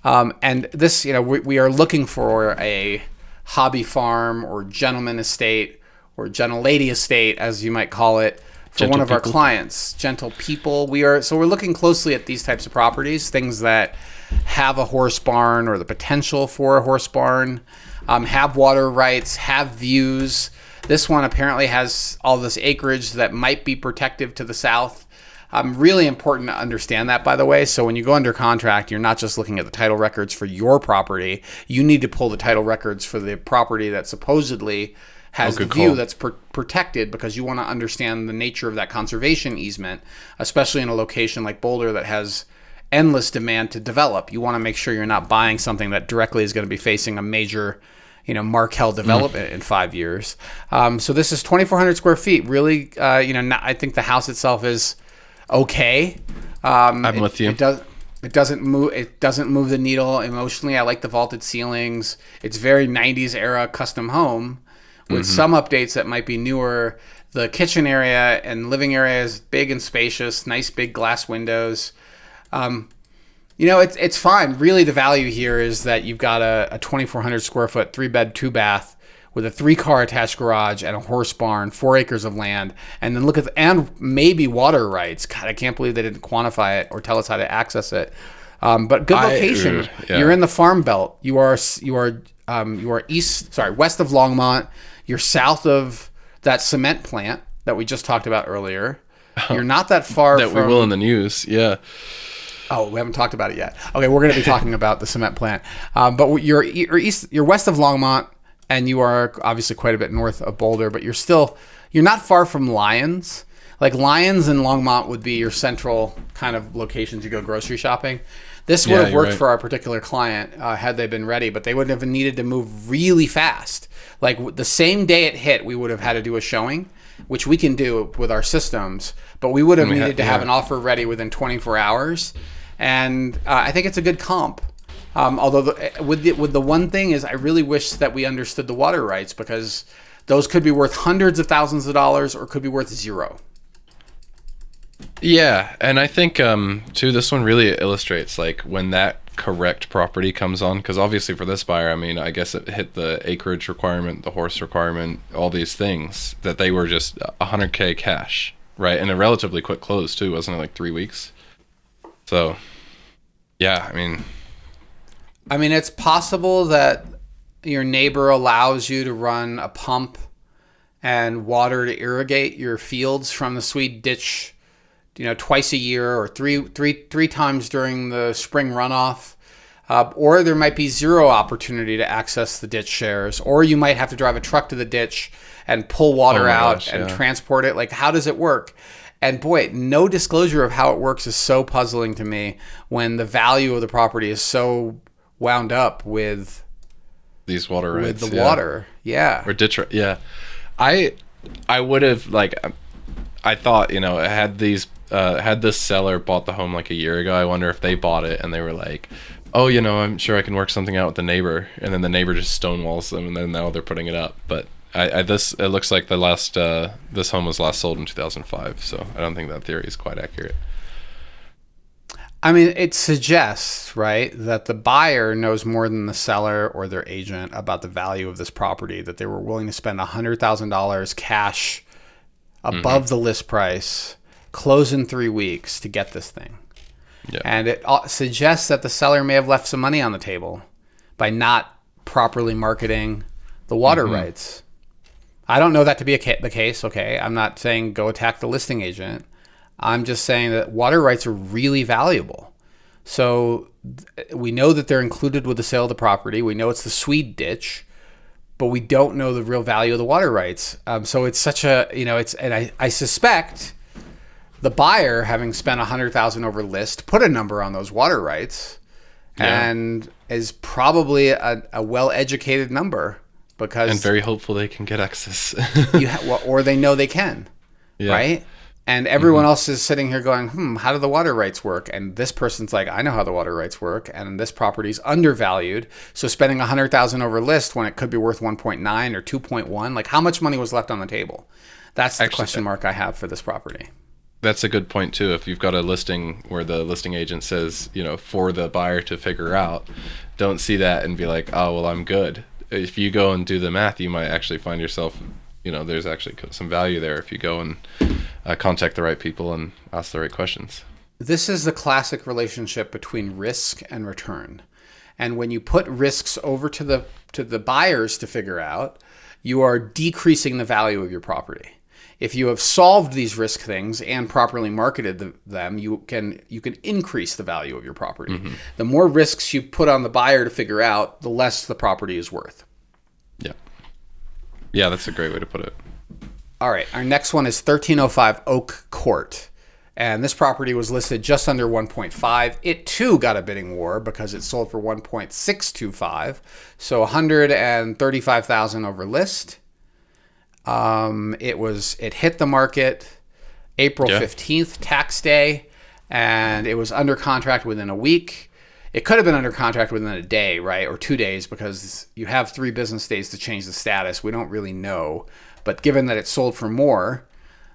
And this, we are looking for a hobby farm or gentleman estate or gentle lady estate, as you might call it, for gentle one of people. Our clients. Gentle people. We're looking closely at these types of properties, things that have a horse barn or the potential for a horse barn, have water rights, have views. This one apparently has all this acreage that might be protective to the south. Really important to understand that, by the way. So when you go under contract, you're not just looking at the title records for your property. You need to pull the title records for the property that supposedly has the view that's protected, because you want to understand the nature of that conservation easement, especially in a location like Boulder that has endless demand to develop. You want to make sure you're not buying something that directly is going to be facing a major Markel development in 5 years. So this is 2,400 square feet. Really, I think the house itself is okay. I'm with you. It doesn't move the needle emotionally. I like the vaulted ceilings. It's very 90s era custom home with some updates that might be newer. The kitchen area and living area is big and spacious. Nice big glass windows. It's fine. Really, the value here is that you've got a 2,400 square foot, 3-bed, 2-bath with a 3-car attached garage and a horse barn, 4 acres of land, and then and maybe water rights. God, I can't believe they didn't quantify it or tell us how to access it. But good location. You're in the farm belt. You are west of Longmont. You're south of that cement plant that we just talked about earlier. You're not that far that from... we will in the news. Yeah. Oh, we haven't talked about it yet. Okay, we're going to be talking about the cement plant. But you're west of Longmont, and you are obviously quite a bit north of Boulder, but you're not far from Lyons. Like Lyons and Longmont would be your central kind of locations you go grocery shopping. This would have worked for our particular client had they been ready, but they would have needed to move really fast. Like the same day it hit, we would have had to do a showing, which we can do with our systems, but we would have needed to have an offer ready within 24 hours. And I think it's a good comp. Although with the one thing is, I really wish that we understood the water rights, because those could be worth hundreds of thousands of dollars or could be worth zero. Yeah, and I think too, this one really illustrates like when that correct property comes on, because obviously for this buyer, I mean, I guess it hit the acreage requirement, the horse requirement, all these things, that they were just $100K cash, right? And a relatively quick close too, wasn't it, like 3 weeks? So yeah, I mean, it's possible that your neighbor allows you to run a pump and water to irrigate your fields from the Swede ditch, twice a year or three times during the spring runoff. Or there might be zero opportunity to access the ditch shares, or you might have to drive a truck to the ditch and pull water out and transport it. Like, how does it work? And boy, no disclosure of how it works is so puzzling to me when the value of the property is so wound up with these water rights. With the water. Yeah. Or ditch, yeah. I would have, like, I thought, had this seller bought the home like a year ago, I wonder if they bought it and they were like, oh, I'm sure I can work something out with the neighbor, and then the neighbor just stonewalls them, and then now they're putting it up. But it looks like this home was last sold in 2005, so I don't think that theory is quite accurate. It suggests, right, that the buyer knows more than the seller or their agent about the value of this property, that they were willing to spend $100,000 cash above the list price, close in 3 weeks to get this thing. Yeah. And it suggests that the seller may have left some money on the table by not properly marketing the water rights. I don't know that to be the case, okay? I'm not saying go attack the listing agent. I'm just saying that water rights are really valuable. So we know that they're included with the sale of the property. We know it's the Swede ditch, but we don't know the real value of the water rights. So it's such a, and I suspect the buyer, having spent $100,000 over list, put a number on those water rights, and is probably a well-educated number, because and very hopeful they can get access. Or they know they can, right? And everyone else is sitting here going, how do the water rights work? And this person's like, I know how the water rights work, and this property's undervalued. So spending $100,000 over list when it could be worth 1.9 or 2.1, like, how much money was left on the table? That's the question mark I have for this property. That's a good point too. If you've got a listing where the listing agent says, for the buyer to figure out, don't see that and be like, oh, well, I'm good. If you go and do the math, you might actually find yourself, there's actually some value there if you go and contact the right people and ask the right questions. This is the classic relationship between risk and return. And when you put risks over to the buyers to figure out, you are decreasing the value of your property. If you have solved these risk things and properly marketed them, you can increase the value of your property. The more risks you put on the buyer to figure out, the less the property is worth. Yeah, that's a great way to put it. All right, our next one is 1305 Oak Court. And this property was listed just under 1.5. It too got a bidding war because it sold for 1.625. So $135,000 over list. It hit the market April 15th, tax day, and it was under contract within a week. It could have been under contract within a day, right? Or 2 days, because you have 3 business days to change the status. We don't really know. But given that it sold for more,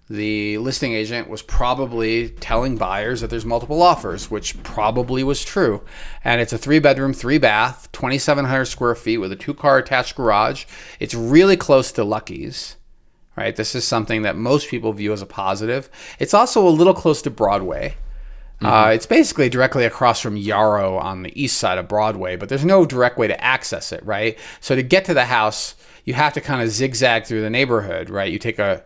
the listing agent was probably telling buyers that there's multiple offers, which probably was true. And it's a 3-bedroom, 3-bath, 2,700 square feet with a 2-car attached garage. It's really close to Lucky's, right? This is something that most people view as a positive. It's also a little close to Broadway. It's basically directly across from Yarrow on the east side of Broadway, but there's no direct way to access it, right? So to get to the house, you have to kind of zigzag through the neighborhood, right? You take a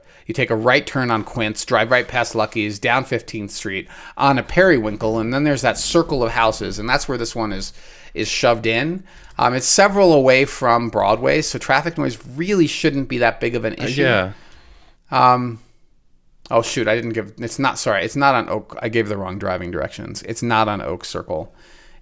right turn on Quince, drive right past Lucky's, down 15th Street, on a periwinkle, and then there's that circle of houses, and that's where this one is shoved in. It's several away from Broadway, so traffic noise really shouldn't be that big of an issue. Oh shoot, it's not on Oak. I gave the wrong driving directions. It's not on Oak Circle.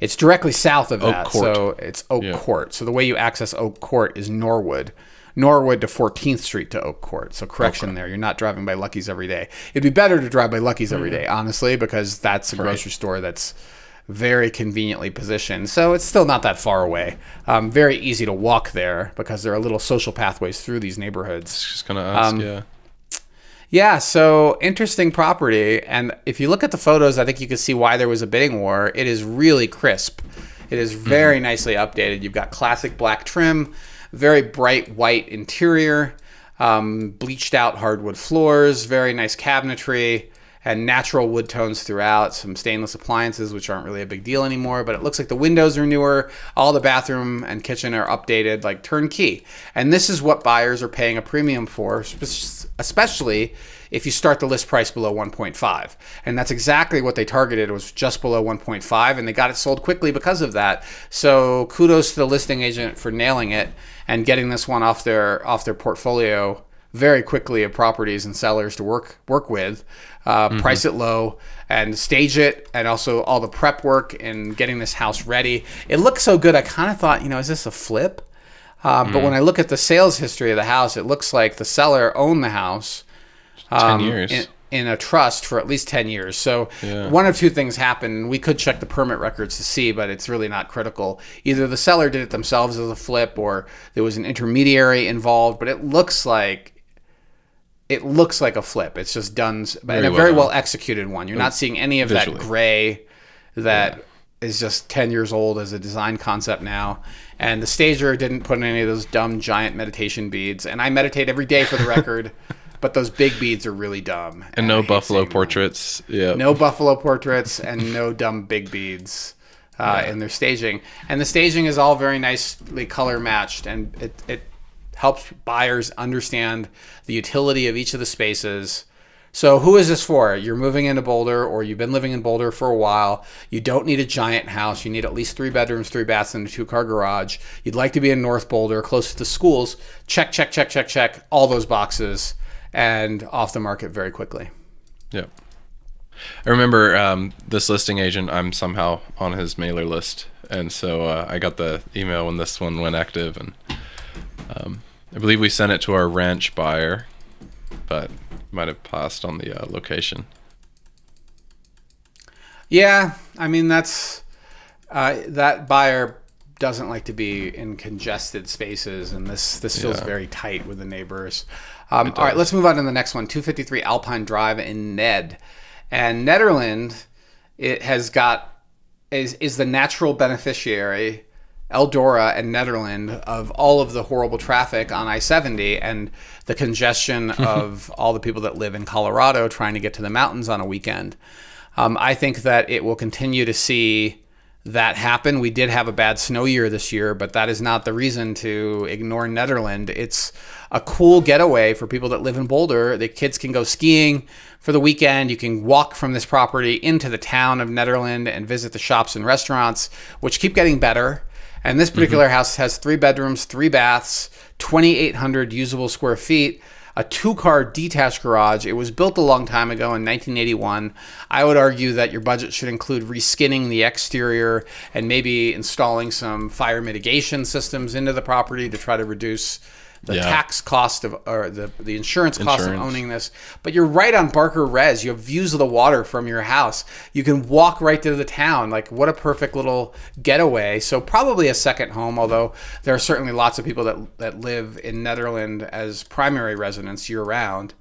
It's directly south of that. Court. So it's Oak Court. So the way you access Oak Court is Norwood to 14th Street to Oak Court. So correction there. You're not driving by Lucky's every day. It'd be better to drive by Lucky's every day, honestly, because that's a grocery store that's very conveniently positioned. So it's still not that far away. Very easy to walk there because there are little social pathways through these neighborhoods. Just gonna ask, yeah. Yeah, so interesting property. And if you look at the photos, I think you can see why there was a bidding war. It is really crisp. It is very nicely updated. You've got classic black trim, very bright white interior, bleached out hardwood floors, very nice cabinetry, and natural wood tones throughout, some stainless appliances, which aren't really a big deal anymore, but it looks like the windows are newer, all the bathroom and kitchen are updated, like turnkey. And this is what buyers are paying a premium for, especially if you start the list price below 1.5. And that's exactly what they targeted, was just below 1.5, and they got it sold quickly because of that. So kudos to the listing agent for nailing it and getting this one off their portfolio very quickly of properties and sellers to work with, price it low and stage it, and also all the prep work and getting this house ready. It looks so good. I kind of thought, is this a flip? But when I look at the sales history of the house, it looks like the seller owned the house 10 years. In a trust for at least 10 years. So one of two things happened. We could check the permit records to see, but it's really not critical. Either the seller did it themselves as a flip, or there was an intermediary involved, but it looks like a flip. It's just done, and a very well executed one. You're not seeing any of that gray that is just 10 years old as a design concept now. And the stager didn't put in any of those dumb giant meditation beads. And I meditate every day, for the record, but those big beads are really dumb. And no buffalo portraits. Yeah. No buffalo portraits and no dumb big beads in their staging. And the staging is all very nicely color matched, and it helps buyers understand the utility of each of the spaces. So who is this for? You're moving into Boulder, or you've been living in Boulder for a while. You don't need a giant house. You need at least 3 bedrooms, 3 baths, and a 2-car garage. You'd like to be in North Boulder, close to the schools. Check, check, check, check, check. All those boxes, and off the market very quickly. Yep. I remember this listing agent, I'm somehow on his mailer list. And so I got the email when this one went active, and I believe we sent it to our ranch buyer, but might have passed on the location. Yeah, I mean, that's that buyer doesn't like to be in congested spaces, and this feels very tight with the neighbors. All right, let's move on to the next one. 253 Alpine Drive in Ned, and Nederland, it has got is the natural beneficiary, Eldorado and Nederland, of all of the horrible traffic on I-70 and the congestion of all the people that live in Colorado trying to get to the mountains on a weekend. I think that it will continue to see that happen. We did have a bad snow year this year, but that is not the reason to ignore Nederland. It's a cool getaway for people that live in Boulder. The kids can go skiing for the weekend. You can walk from this property into the town of Nederland and visit the shops and restaurants, which keep getting better. And this particular house has 3 bedrooms, 3 baths, 2,800 usable square feet, a 2-car detached garage. It was built a long time ago in 1981. I would argue that your budget should include reskinning the exterior and maybe installing some fire mitigation systems into the property to try to reduce the tax cost of, or the insurance cost of owning this. But you're right on Barker Res. You have views of the water from your house. You can walk right to the town. Like, what a perfect little getaway. So probably a second home, although there are certainly lots of people that live in Nederland as primary residents year round.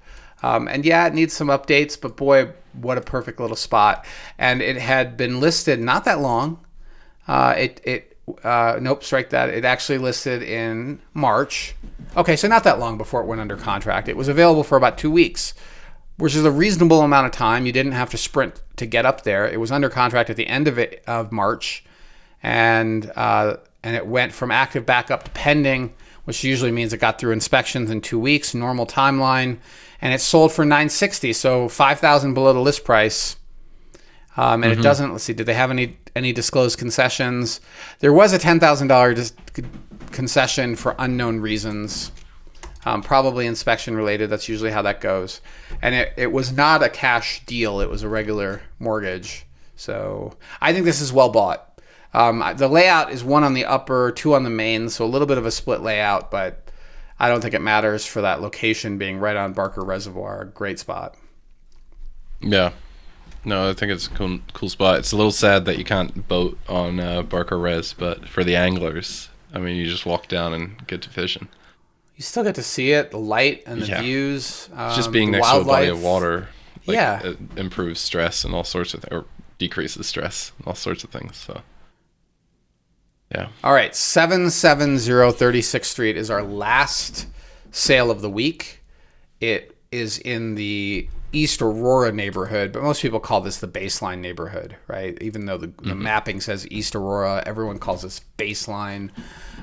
And yeah, it needs some updates, but boy, what a perfect little spot. And it had been listed not that long. Nope, strike that. It actually listed in March. Okay, so not that long before it went under contract. It was available for about 2 weeks, which is a reasonable amount of time. You didn't have to sprint to get up there. It was under contract at the end of March, and it went from active back up to pending, which usually means it got through inspections in 2 weeks, normal timeline, and it sold for $960, so $5,000 below the list price. And it doesn't, let's see, did they have any disclosed concessions? There was a $10,000 concession for unknown reasons, probably inspection related. That's usually how that goes. And it was not a cash deal. It was a regular mortgage. So I think this is well bought. The layout is 1 on the upper, 2 on the main, so a little bit of a split layout, but I don't think it matters for that location being right on Barker Reservoir. Great spot. Yeah. No, I think it's a cool spot. It's a little sad that you can't boat on Barker Res, but for the anglers, I mean, you just walk down and get to fishing. You still get to see it, the light and the Yeah. views. Just being the next to a body of wildlife. water, like, Yeah. it improves stress and all sorts of or decreases stress and all sorts of things. So, yeah. All right, 770 36th Street is our last sale of the week. It is in the East Aurora neighborhood, but most people call this the Baseline neighborhood, right? Even though the mapping says East Aurora, everyone calls this Baseline.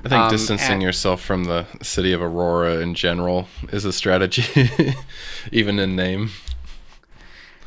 I think distancing yourself from the city of Aurora in general is a strategy, even in name.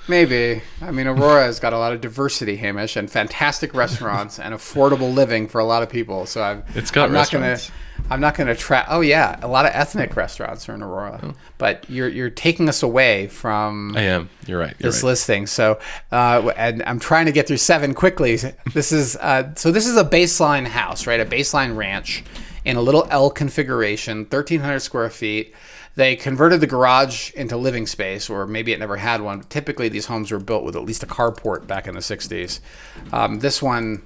Maybe. I mean, Aurora has got a lot of diversity, Hamish, and fantastic restaurants and affordable living for a lot of people. So It's got restaurants. I'm not gonna try. Oh yeah, a lot of ethnic restaurants are in Aurora. Oh. But you're taking us away from. I am. You're right. This listing. So, and I'm trying to get through 7 quickly. This is a Baseline house, right? A Baseline ranch in a little L configuration, 1,300 square feet. They converted the garage into living space, or maybe it never had one. Typically, these homes were built with at least a carport back in the 60s. This one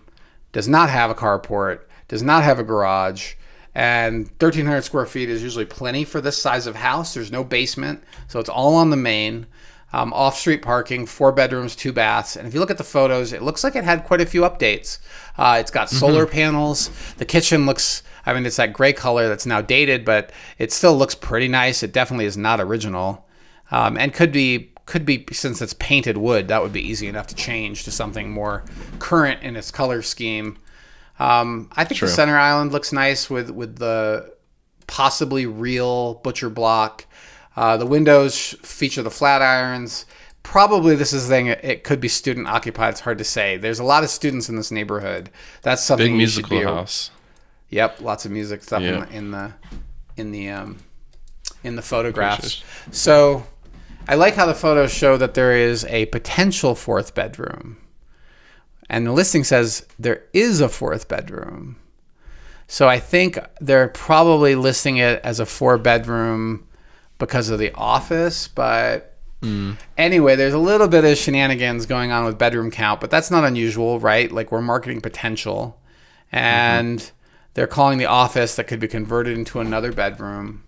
does not have a carport, does not have a garage, and 1,300 square feet is usually plenty for this size of house. There's no basement, so it's all on the main. Off-street parking, 4 bedrooms, 2 baths. And if you look at the photos, it looks like it had quite a few updates. It's got solar panels. The kitchen looks, I mean, it's that gray color that's now dated, but it still looks pretty nice. It definitely is not original. And could be, since it's painted wood, that would be easy enough to change to something more current in its color scheme. I think the center island looks nice with the possibly real butcher block. The windows feature the flat irons. Probably this is the thing. It could be student occupied. It's hard to say. There's a lot of students in this neighborhood. That's something. Big musical house. Yep, lots of music stuff in the photographs. So I like how the photos show that there is a potential 4th bedroom, and the listing says there is a 4th bedroom. So I think they're probably listing it as a 4-bedroom because of the office, but anyway, there's a little bit of shenanigans going on with bedroom count, but that's not unusual, right? Like, we're marketing potential, and they're calling the office that could be converted into another bedroom.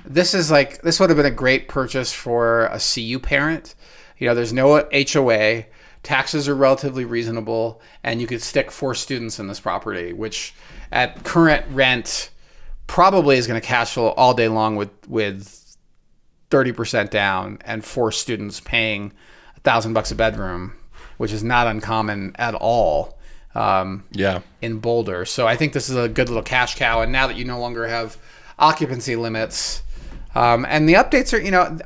This would have been a great purchase for a CU parent. You know, there's no HOA, taxes are relatively reasonable, and you could stick 4 students in this property, which at current rent probably is going to cash flow all day long with 30% down and 4 students paying $1,000 a bedroom, which is not uncommon at all. In Boulder. So I think this is a good little cash cow. And now that you no longer have occupancy limits, and the updates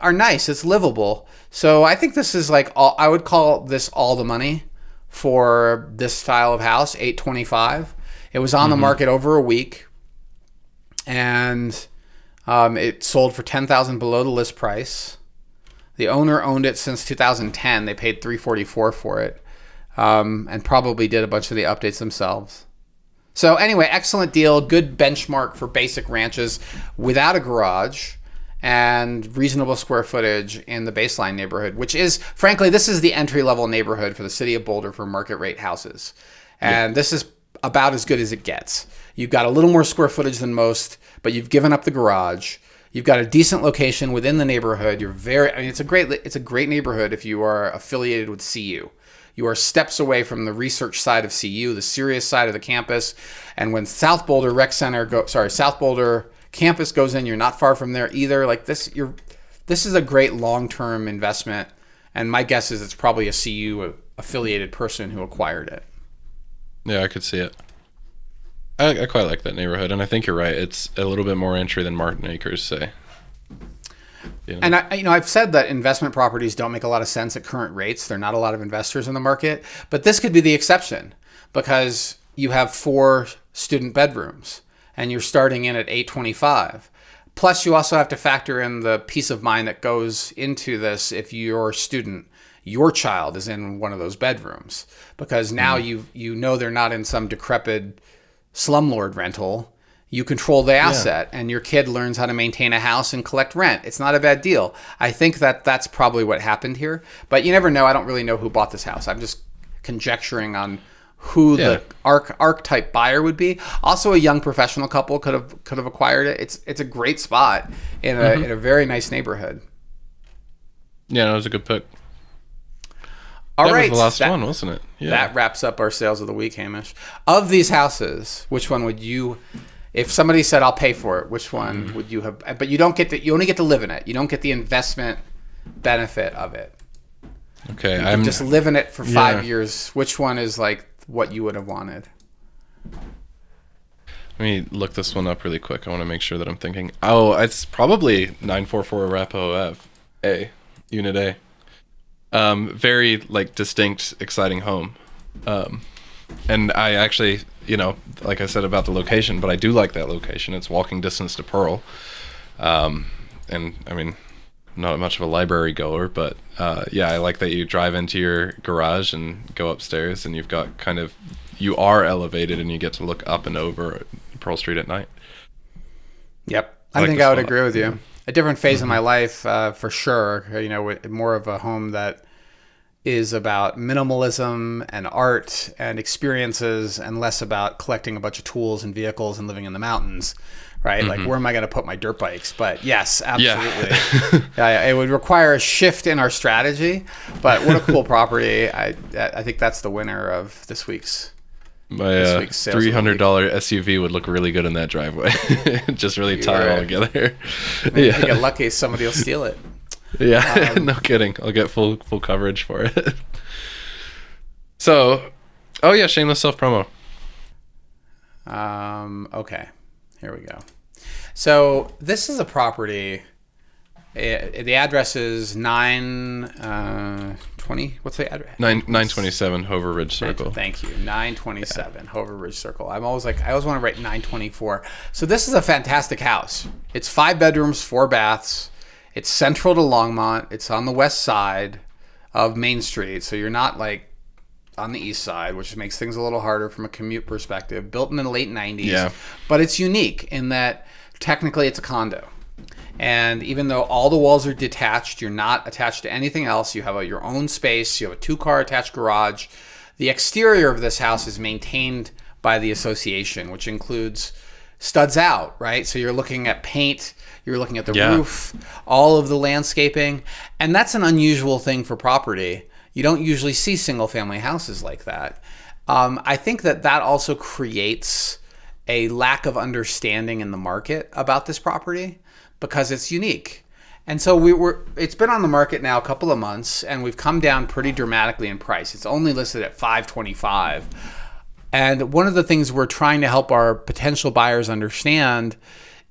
are nice, it's livable. So I think this is I would call this all the money for this style of house, $825. It was on the market over a week, and it sold for $10,000 below the list price. The owner owned it since 2010. They paid $344 for it, and probably did a bunch of the updates themselves. So anyway, excellent deal, good benchmark for basic ranches without a garage and reasonable square footage in the Baseline neighborhood, which is, frankly, this is the entry-level neighborhood for the city of Boulder for market rate houses. And this is about as good as it gets. You've got a little more square footage than most, but you've given up the garage. You've got a decent location within the neighborhood. It's a great neighborhood if you are affiliated with CU. You are steps away from the research side of CU, the serious side of the campus. And when South Boulder campus goes in, you're not far from there either. This is a great long-term investment. And my guess is it's probably a CU affiliated person who acquired it. Yeah, I could see it. I quite like that neighborhood, and I think you're right. It's a little bit more entry than Martin Acres, say. You know? And I've said that investment properties don't make a lot of sense at current rates. There are not a lot of investors in the market, but this could be the exception because you have 4 student bedrooms and you're starting in at $825. Plus, you also have to factor in the peace of mind that goes into this if your child is in one of those bedrooms, because now you know they're not in some decrepit slumlord rental. you control the asset, and your kid learns how to maintain a house and collect rent. It's not a bad deal. I think that that's probably what happened here, but you never know. I don't really know who bought this house. I'm just conjecturing on who the archetype buyer would be. Also, a young professional couple could have acquired it. It's a great spot in a very nice neighborhood. Yeah, that was a good pick. All right, was the last one, wasn't it? Yeah. That wraps up our sales of the week, Hamish. Of these houses, which one would you, if somebody said I'll pay for it, which one would you have? But you don't get to, you only get to live in it. You don't get the investment benefit of it. Okay, you can just live in it for 5 years. Which one is like what you would have wanted? Let me look this one up really quick. I want to make sure that I'm thinking. Oh, it's probably 944 Arapahoe Ave, A, Unit A. Very like distinct, exciting home. And I actually, like I said about the location, but I do like that location. It's walking distance to Pearl. And I mean, not much of a library goer, but I like that you drive into your garage and go upstairs, and you are elevated, and you get to look up and over Pearl Street at night. Yep. I think I would agree with you. A different phase of my life, for sure. More of a home that is about minimalism and art and experiences, and less about collecting a bunch of tools and vehicles and living in the mountains, right? Like, where am I going to put my dirt bikes? But yes, absolutely. Yeah. It would require a shift in our strategy, but what a cool property. I think that's the winner of this week's. My $300 SUV would look really good in that driveway. Just really tie it all together. Maybe if you get lucky, somebody will steal it. Yeah, no kidding. I'll get full coverage for it. So, shameless self-promo. Okay, here we go. So this is a property. The address is 920. What's the address? 927 Hover Ridge Circle. Thank you. 927 Hover Ridge Circle. I always want to write 924. So this is a fantastic house. It's 5 bedrooms, 4 baths. It's central to Longmont. It's on the west side of Main Street, so you're not like on the east side, which makes things a little harder from a commute perspective. Built in the late 90s, but it's unique in that technically it's a condo. And even though all the walls are detached, you're not attached to anything else. You have your own space. You have a 2-car attached garage. The exterior of this house is maintained by the association, which includes studs out, right? So you're looking at paint, you're looking at the roof, all of the landscaping, and that's an unusual thing for property. You don't usually see single-family houses like that. I think that also creates a lack of understanding in the market about this property because it's unique. And so it's been on the market now a couple of months, and we've come down pretty dramatically in price. It's only listed at $525. And one of the things we're trying to help our potential buyers understand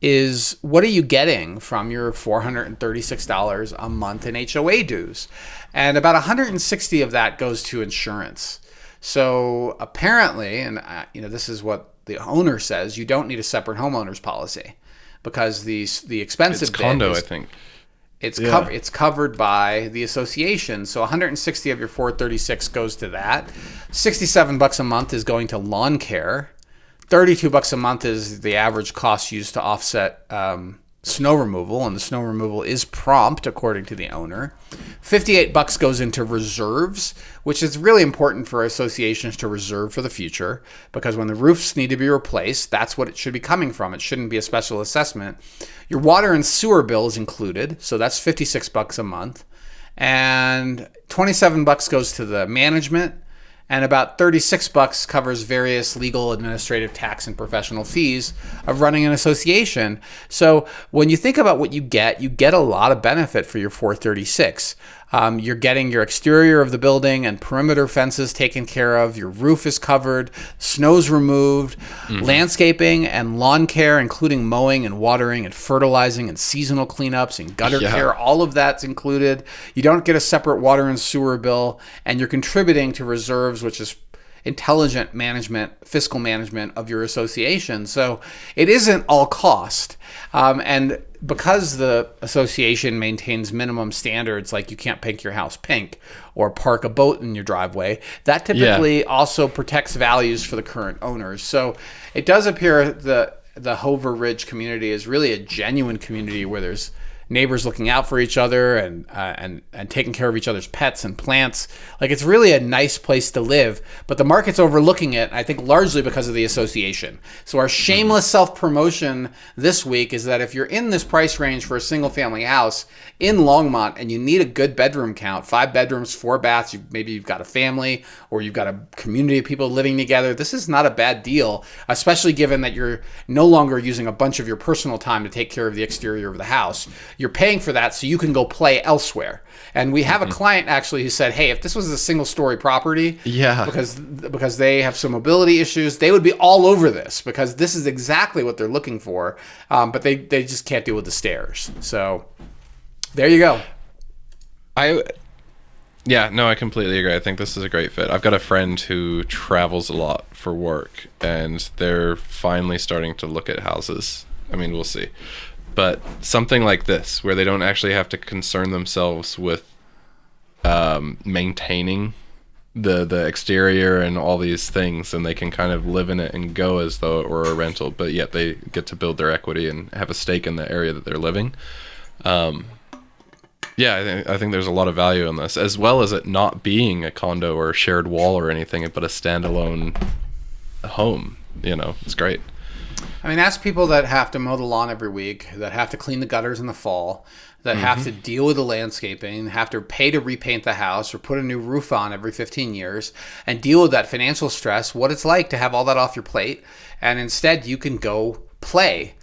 is, what are you getting from your $436 a month in HOA dues? And about $160 of that goes to insurance. So apparently, and this is what the owner says, you don't need a separate homeowner's policy because the expensive it's condo, bit I think. It's covered by the association. So $160 of your $436 goes to that. $67 a month is going to lawn care. $32 a month is the average cost used to offset snow removal, and the snow removal is prompt according to the owner. $58 goes into reserves, which is really important for associations to reserve for the future, because when the roofs need to be replaced, that's what it should be coming from. It shouldn't be a special assessment. Your water and sewer bill is included, so that's $56 a month. And $27 goes to the management, and about $36 covers various legal, administrative, tax, and professional fees of running an association. So when you think about what you get a lot of benefit for your $436. You're getting your exterior of the building and perimeter fences taken care of. Your roof is covered, snow's removed, landscaping and lawn care, including mowing and watering and fertilizing and seasonal cleanups and gutter care. All of that's included. You don't get a separate water and sewer bill, and you're contributing to reserves, which is intelligent management, fiscal management of your association. So it isn't all cost. And because the association maintains minimum standards, like you can't paint your house pink or park a boat in your driveway, that typically also protects values for the current owners. So it does appear that the Hover Ridge community is really a genuine community where there's neighbors looking out for each other and taking care of each other's pets and plants. Like, it's really a nice place to live, but the market's overlooking it, I think, largely because of the association. So our shameless self-promotion this week is that if you're in this price range for a single-family house in Longmont and you need a good bedroom count, 5 bedrooms, 4 baths, maybe you've got a family or you've got a community of people living together, this is not a bad deal, especially given that you're no longer using a bunch of your personal time to take care of the exterior of the house. You're paying for that so you can go play elsewhere. And we have a client actually who said, hey, if this was a single story property, because they have some mobility issues, they would be all over this because this is exactly what they're looking for. But they just can't deal with the stairs. So there you go. I completely agree. I think this is a great fit. I've got a friend who travels a lot for work, and they're finally starting to look at houses. I mean, we'll see. But something like this, where they don't actually have to concern themselves with maintaining the exterior and all these things, and they can kind of live in it and go as though it were a rental, but yet they get to build their equity and have a stake in the area that they're living. I think there's a lot of value in this, as well as it not being a condo or a shared wall or anything, but a standalone home. It's great. I mean, ask people that have to mow the lawn every week, that have to clean the gutters in the fall, that have to deal with the landscaping, have to pay to repaint the house or put a new roof on every 15 years and deal with that financial stress, what it's like to have all that off your plate. And instead, you can go play,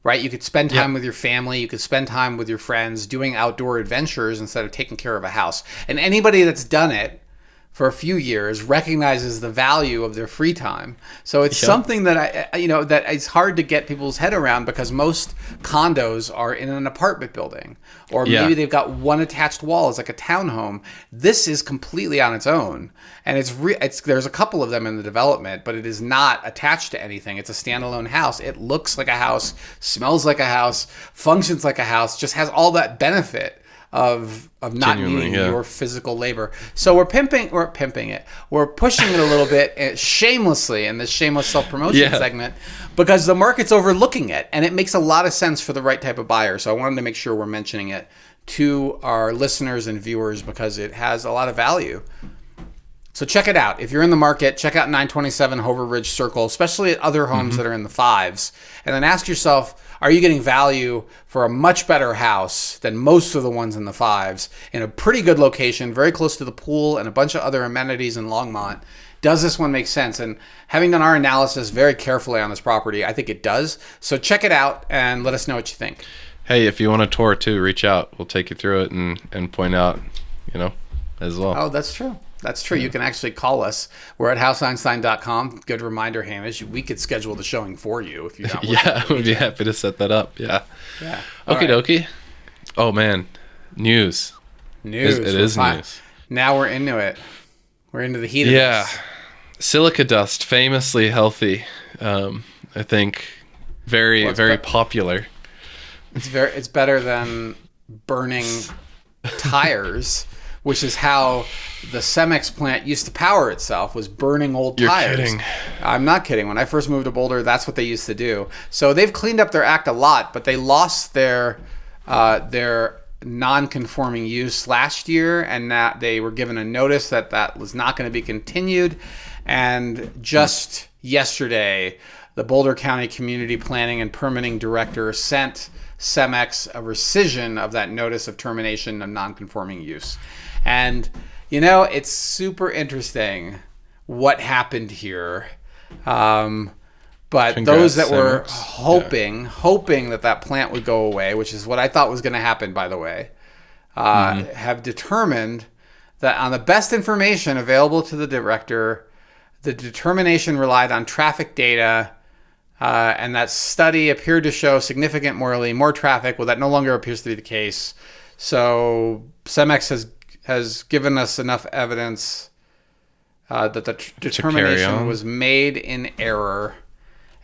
right? You could spend time with your family. You could spend time with your friends doing outdoor adventures instead of taking care of a house. And anybody that's done it for a few years recognizes the value of their free time. So it's something that that it's hard to get people's head around because most condos are in an apartment building, or maybe they've got one attached wall as like a townhome. This is completely on its own, and there's a couple of them in the development, but it is not attached to anything. It's a standalone house. It looks like a house, smells like a house, functions like a house, just has all that benefit of not needing your physical labor. So we're pimping it. We're pushing it a little bit shamelessly in this shameless self-promotion segment because the market's overlooking it, and it makes a lot of sense for the right type of buyer. So I wanted to make sure we're mentioning it to our listeners and viewers because it has a lot of value. So check it out. If you're in the market, check out 927 Hover Ridge Circle, especially at other homes that are in the 5s. And then ask yourself, are you getting value for a much better house than most of the ones in the 5s in a pretty good location, very close to the pool and a bunch of other amenities in Longmont? Does this one make sense? And having done our analysis very carefully on this property, I think it does. So check it out and let us know what you think. Hey, if you want a tour too, reach out. We'll take you through it and point out, as well. Oh, that's true. That's true. You can actually call us. We're at houseeinstein.com. Good reminder, Hamish. We could schedule the showing for you if you're not we'd be happy to set that up. Yeah. Okie dokie. Oh, man. News. It is news. Now we're into it. We're into the heat of this. Yeah. Silica dust, famously healthy. I think very popular. It's better than burning tires, which is how the Cemex plant used to power itself, was burning old tires. You're kidding. I'm not kidding. When I first moved to Boulder, that's what they used to do. So they've cleaned up their act a lot, but they lost their non-conforming use last year, and that they were given a notice that was not going to be continued. And just yesterday, the Boulder County Community Planning and Permitting Director sent Cemex a rescission of that notice of termination of non-conforming use. And, it's super interesting what happened here. But Congrats, those that were Cemex. hoping that plant would go away, which is what I thought was going to happen, by the way, have determined that on the best information available to the director, the determination relied on traffic data, and that study appeared to show significantly more traffic. Well, that no longer appears to be the case. So Cemex has given us enough evidence that the determination was made in error.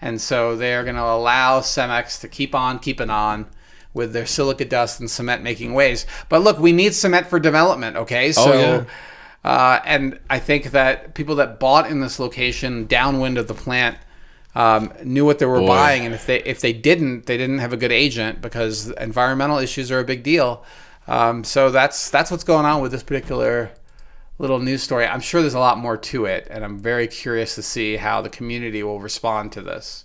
And so they are going to allow Cemex to keep on keeping on with their silica dust and cement making ways. But look, we need cement for development, okay? So, and I think that people that bought in this location downwind of the plant knew what they were Boy. buying, and if they didn't have a good agent, because environmental issues are a big deal. So that's what's going on with this particular little news story. I'm sure there's a lot more to it, and I'm very curious to see how the community will respond to this.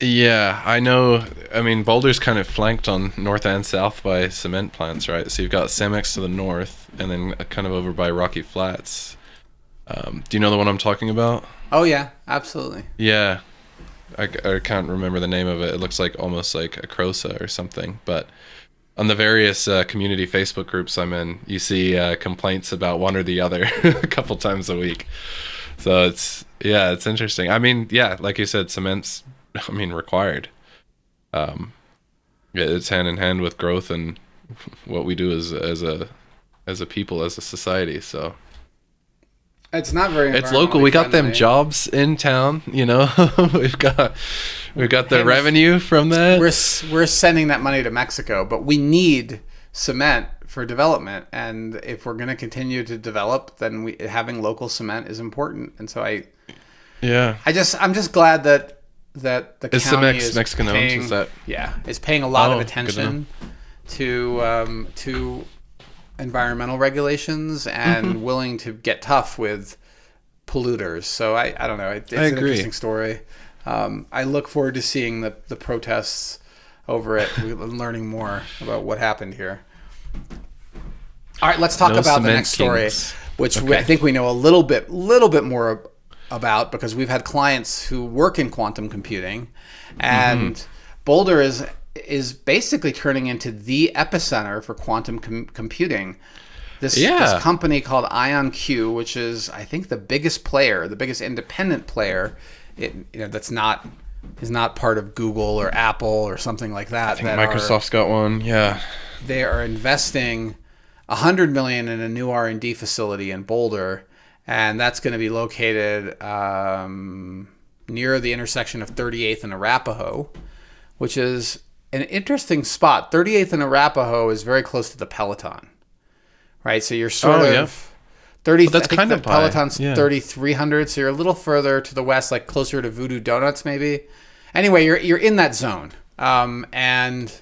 Yeah, I know. I mean, Boulder's kind of flanked on north and south by cement plants, right? So you've got Cemex to the north, and then kind of over by Rocky Flats. Do you know the one I'm talking about? Oh yeah, absolutely. Yeah, I can't remember the name of it. It looks like almost like a Crosa or something. But on the various community Facebook groups I'm in, you see complaints about one or the other a couple times a week. So it's interesting. I mean, yeah, like you said, cement's required. It's hand in hand with growth and what we do as a people, as a society. So it's not very. It's local. We got them jobs in town. we've got the revenue from that. We're sending that money to Mexico, but we need cement for development, and if we're going to continue to develop, then having local cement is important. And so I'm just glad that the is county Cemex is Mexican paying, owned? Is that is paying a lot of attention to environmental regulations and willing to get tough with polluters. So I don't know. It's an interesting story. I look forward to seeing the protests over it and learning more about what happened here. All right, let's talk about the next story, which I think we know a little bit more about, because we've had clients who work in quantum computing, and Boulder is basically turning into the epicenter for quantum computing. This company called IonQ, which is, I think, the biggest independent player, that's not part of Google or Apple or something like that. I think Microsoft's got one. Yeah, they are investing $100 million in a new R&D facility in Boulder, and that's going to be located near the intersection of 38th and Arapahoe, which is an interesting spot. 38th and Arapahoe is very close to the Peloton, right? So you're sort of 30. But that's kind of Peloton's 3,300, so you're a little further to the west, like closer to Voodoo Donuts, maybe. Anyway, you're in that zone, and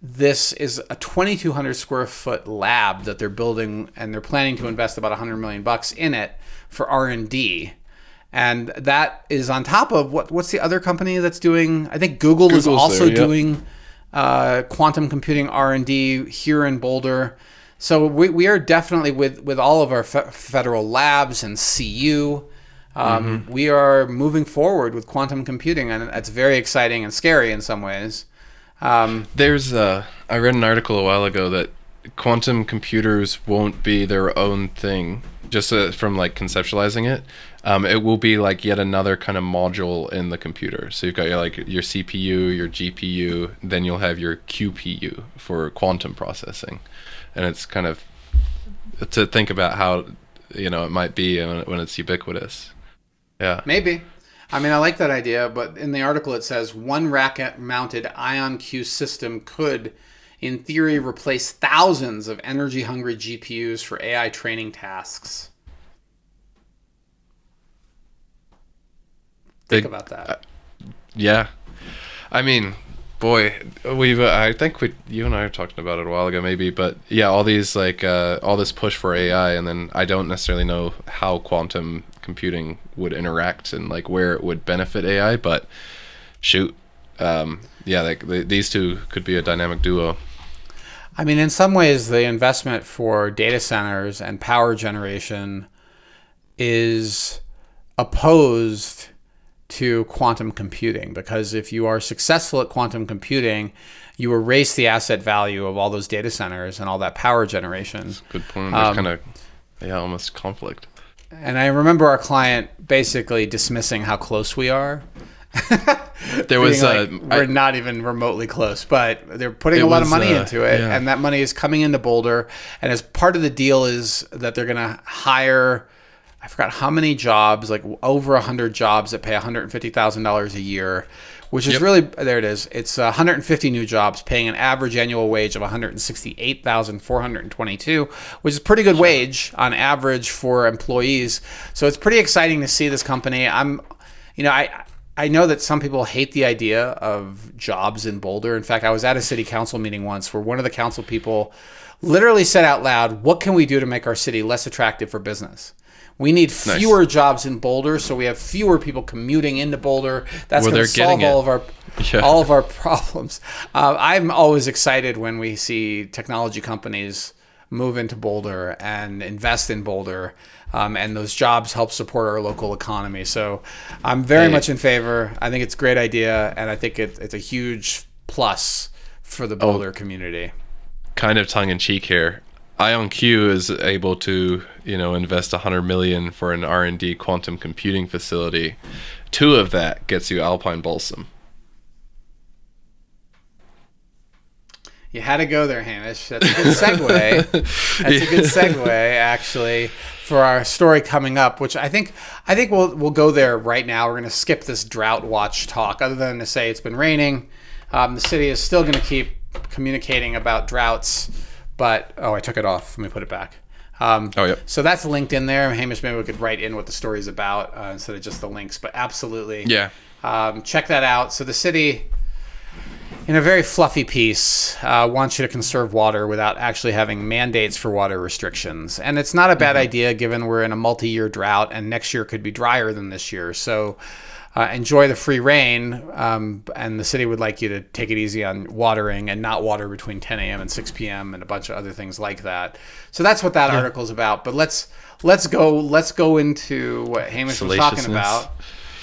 this is a 2,200 square foot lab that they're building, and they're planning to invest about $100 million in it for R&D. And that is on top of what's the other company that's doing? I think Google's is also doing quantum computing R&D here in Boulder. So we are definitely with all of our federal labs and CU. We are moving forward with quantum computing, and it's very exciting and scary in some ways. I read an article a while ago that quantum computers won't be their own thing, just from like conceptualizing it. It will be like yet another kind of module in the computer. So you've got your CPU, your GPU, then you'll have your QPU for quantum processing. And it's kind of to think about how it might be when it's ubiquitous. Yeah, maybe. I mean, I like that idea, but in the article it says one rack-mounted IonQ system could, in theory, replace thousands of energy-hungry GPUs for AI training tasks. Think about that. Yeah. I mean, boy, I think you and I were talking about it a while ago, maybe, but yeah, all these all this push for AI, and then I don't necessarily know how quantum computing would interact and like where it would benefit AI, but shoot, these two could be a dynamic duo. I mean, in some ways, the investment for data centers and power generation is opposed to quantum computing, because if you are successful at quantum computing, you erase the asset value of all those data centers and all that power generation. That's a good point. There's kind of almost conflict. And I remember our client basically dismissing how close we are. There was we're not even remotely close, but they're putting a lot of money into it, and that money is coming into Boulder. And as part of the deal is that they're going to hire, I forgot how many jobs, like over 100 jobs that pay $150,000 a year, which is really, there it is. It's 150 new jobs paying an average annual wage of $168,422, which is a pretty good wage on average for employees. So it's pretty exciting to see this company. I know that some people hate the idea of jobs in Boulder. In fact, I was at a city council meeting once where one of the council people literally said out loud, what can we do to make our city less attractive for business? We need fewer jobs in Boulder, so we have fewer people commuting into Boulder. That's going to solve all of our problems. I'm always excited when we see technology companies move into Boulder and invest in Boulder, and those jobs help support our local economy. So I'm very much in favor. I think it's a great idea, and I think it's a huge plus for the Boulder community. Kind of tongue-in-cheek here. IonQ is able to, invest $100 million for an R&D quantum computing facility. 2 of that gets you Alpine balsam. You had to go there, Hamish. That's a good segue. That's a good segue, actually, for our story coming up, which I think we'll go there right now. We're going to skip this drought watch talk, other than to say it's been raining. The city is still going to keep communicating about droughts. But, I took it off. Let me put it back. Yep. So that's linked in there. Hamish, maybe we could write in what the story's about instead of just the links. But absolutely. Yeah. Check that out. So the city, in a very fluffy piece, wants you to conserve water without actually having mandates for water restrictions. And it's not a bad idea given we're in a multi-year drought and next year could be drier than this year. So enjoy the free rain, and the city would like you to take it easy on watering and not water between 10 a.m. and 6 p.m. and a bunch of other things like that. So that's what that article is about. But let's go into what Hamish was talking about,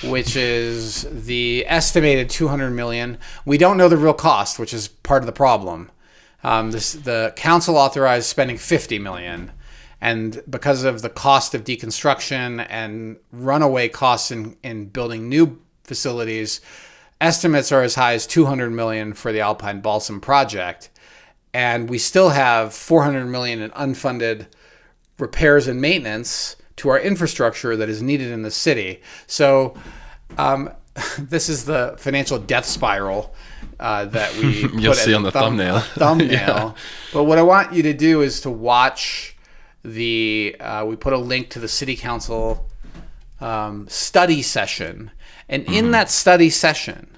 which is the estimated $200 million. We don't know the real cost, which is part of the problem. The council authorized spending $50 million. And because of the cost of deconstruction and runaway costs in building new facilities, estimates are as high as $200 million for the Alpine Balsam project. And we still have $400 million in unfunded repairs and maintenance to our infrastructure that is needed in the city. So this is the financial death spiral that we You'll see on the thumbnail. Yeah. But what I want you to do is to watch we put a link to the city council study session, and in that study session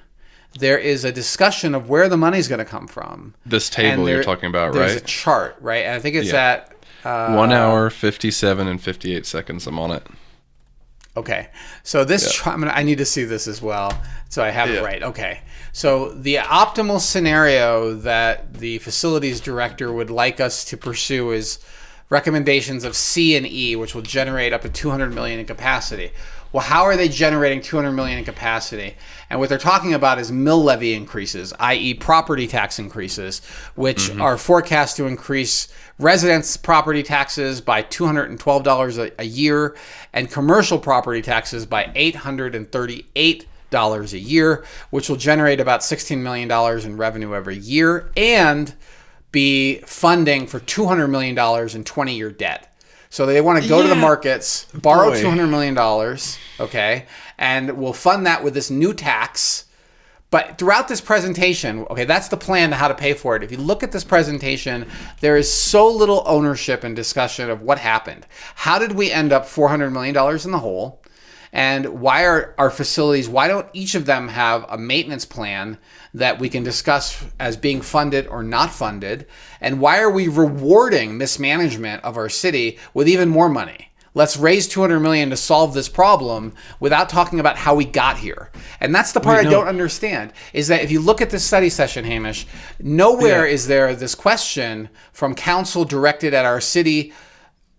there is a discussion of where the money's going to come from. This table you're talking about, there's right? There's a chart, right? And I think it's at 1 hour 57 and 58 seconds. I'm on it. Okay, so this I need to see this as well, so I have it right. Okay, so the optimal scenario that the facilities director would like us to pursue is recommendations of C and E, which will generate up to $200 million in capacity. Well, how are they generating $200 million in capacity? And what they're talking about is mill levy increases, i.e. property tax increases, which are forecast to increase residents' property taxes by $212 a year and commercial property taxes by $838 a year, which will generate about $16 million in revenue every year and be funding for $200 million in 20-year debt. So they want to go to the markets, borrow $200 million, okay, and we'll fund that with this new tax. But throughout this presentation, okay, that's the plan to how to pay for it. If you look at this presentation, there is so little ownership and discussion of what happened. How did we end up $400 million in the hole? And why are our facilities, why don't each of them have a maintenance plan that we can discuss as being funded or not funded? And why are we rewarding mismanagement of our city with even more money? Let's raise $200 million to solve this problem without talking about how we got here. And that's the part I don't understand, is that if you look at this study session, Hamish, nowhere is there this question from council directed at our city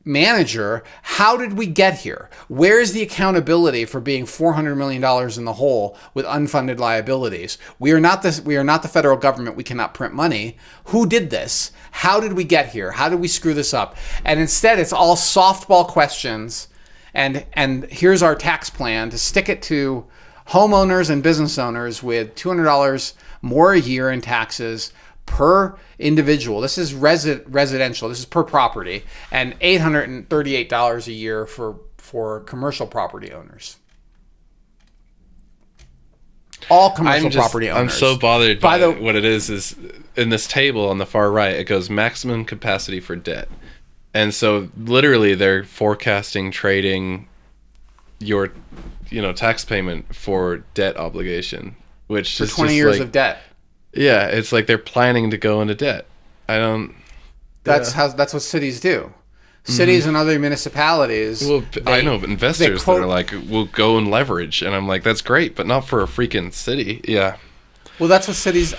manager, how did we get here? Where is the accountability for being $400 million in the hole with unfunded liabilities? We are not the federal government. We cannot print money. Who did this? How did we get here? How did we screw this up? And instead, it's all softball questions. And here's our tax plan to stick it to homeowners and business owners with $200 more a year in taxes per individual. This is residential. This is per property, and $838 a year for commercial property owners. All commercial property owners. I'm so bothered by what it is in this table on the far right, it goes maximum capacity for debt. And so literally they're forecasting trading your tax payment for debt obligation, which For is 20 just years like, of debt. yeah, it's like they're planning to go into debt. I don't. That's what cities do. Cities and other municipalities. Well, I know investors quote, that are like, we'll go and leverage, and I'm like, that's great, but not for a freaking city. Yeah. Well, that's what cities.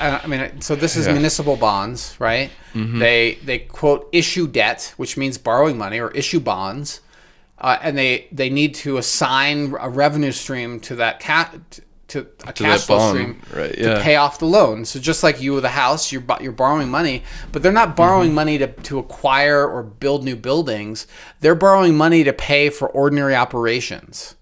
So this is municipal bonds, right? They quote issue debt, which means borrowing money, or issue bonds, and they need to assign a revenue stream to that to a cash flow stream, right? To pay off the loan. So just like you with a house, you're borrowing money, but they're not borrowing money to acquire or build new buildings. They're borrowing money to pay for ordinary operations,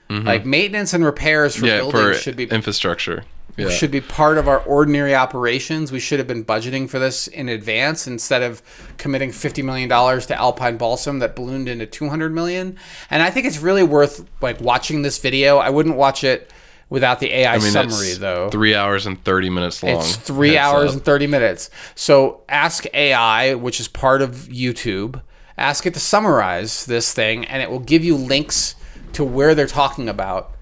like maintenance and repairs for buildings should be infrastructure. Yeah. Should be part of our ordinary operations. We should have been budgeting for this in advance instead of committing $50 million to Alpine balsam that ballooned into $200 million. And I think it's really worth like watching this video. I wouldn't watch it without the AI summary, though. 3 hours and 30 minutes long. It's 3 hours and 30 minutes. So ask AI, which is part of YouTube, ask it to summarize this thing, and it will give you links to where they're talking about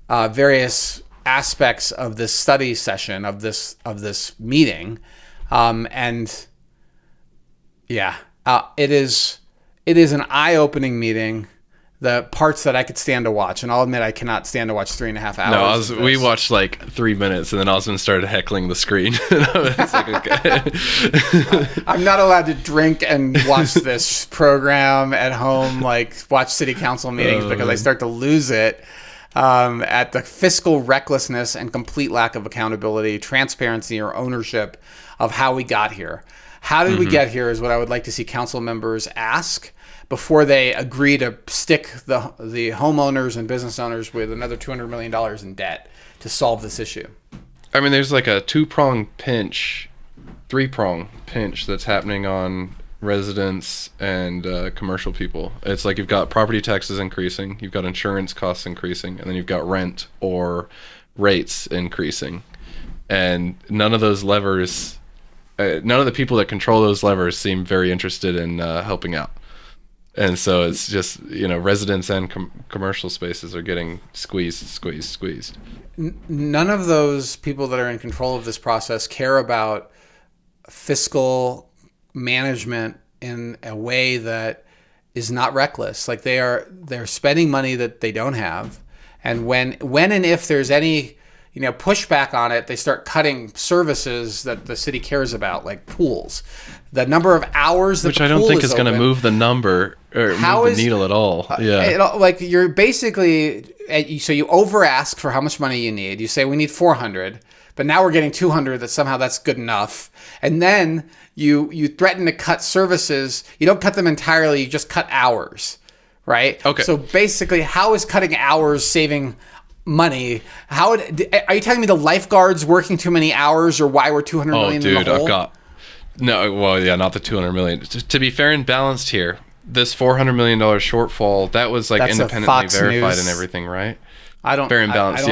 various aspects of this study session, of this meeting. It is an eye-opening meeting. The parts that I could stand to watch, and I'll admit I cannot stand to watch 3.5 hours. No, we watched like 3 minutes, and then Osman started heckling the screen. It's like, okay. I'm not allowed to drink and watch this program at home, like watch city council meetings, because I start to lose it at the fiscal recklessness and complete lack of accountability, transparency, or ownership of how we got here. How did we get here is what I would like to see council members ask before they agree to stick the homeowners and business owners with another $200 million in debt to solve this issue. I mean, there's like a 3-prong pinch that's happening on residents and commercial people. It's like you've got property taxes increasing, you've got insurance costs increasing, and then you've got rent or rates increasing. And none of those levers, none of the people that control those levers seem very interested in helping out. And so it's just, residents and commercial spaces are getting squeezed. None of those people that are in control of this process care about fiscal management in a way that is not reckless. Like they're spending money that they don't have. And when and if there's any pushback on it, they start cutting services that the city cares about, like pools. The number of hours that which I don't think is going to move the number or move the needle at all. Like you're basically, so you over ask for how much money you need. You say we need 400, but now we're getting 200. That somehow that's good enough. And then you threaten to cut services. You don't cut them entirely. You just cut hours, right? Okay. So basically, how is cutting hours saving money? Are you telling me the lifeguards working too many hours, or why we're $200 million in the hole? Not the 200 million. To be fair and balanced here, this $400 million shortfall, that was like That's independently verified and everything, right? Fair and balanced,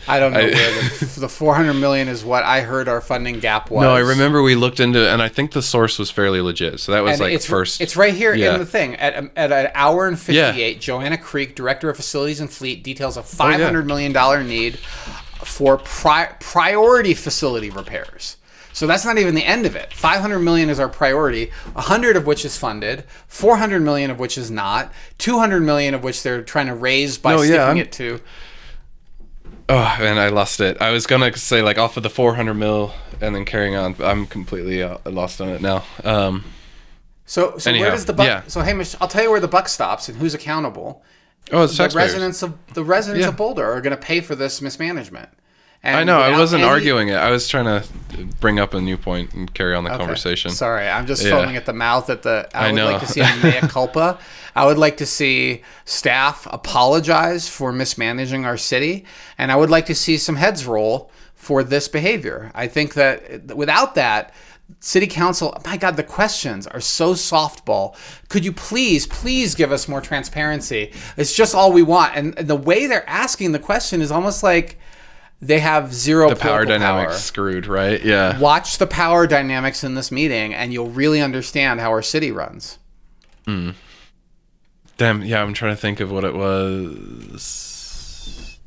I don't know where the 400 million is. What I heard our funding gap was. No, I remember we looked into it, and I think the source was fairly legit. So that was first. It's right here in the thing. At an hour and 58, Joanna Creek, Director of Facilities and Fleet, details a $500 million need for priority facility repairs. So that's not even the end of it. 500 million is our priority, 100 of which is funded, 400 million of which is not, 200 million of which they're trying to raise by sticking it to. Oh, and I lost it. I was gonna say like off of the 400 mil and then carrying on. But I'm completely lost on it now. So anyhow, where does the buck? Yeah. So Hamish, I'll tell you where the buck stops and who's accountable. Oh, it's taxpayers. The residents of Boulder are going to pay for this mismanagement. And I know. I wasn't arguing it. I was trying to bring up a new point and carry on the conversation. Sorry, I'm just foaming at the mouth. I would like to see a mea culpa. I would like to see staff apologize for mismanaging our city, and I would like to see some heads roll for this behavior. I think that without that, City Council, my God, the questions are so softball. Could you please give us more transparency? It's just all we want. And the way they're asking the question is almost like they have zero the power dynamics screwed, right? Yeah. Watch the power dynamics in this meeting, and you'll really understand how our city runs. Damn, yeah, I'm trying to think of what it was.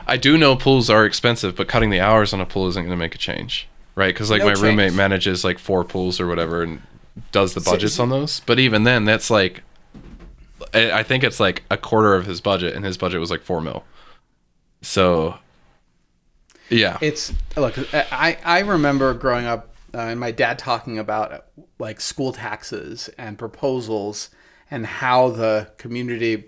I do know pools are expensive, but cutting the hours on a pool isn't going to make a change, right? Because like my roommate manages like 4 pools or whatever and does the budgets on those. But even then, that's like, I think it's like a quarter of his budget, and his budget was like 4 mil. So, yeah. Look, I remember growing up and my dad talking about like school taxes and proposals and how the community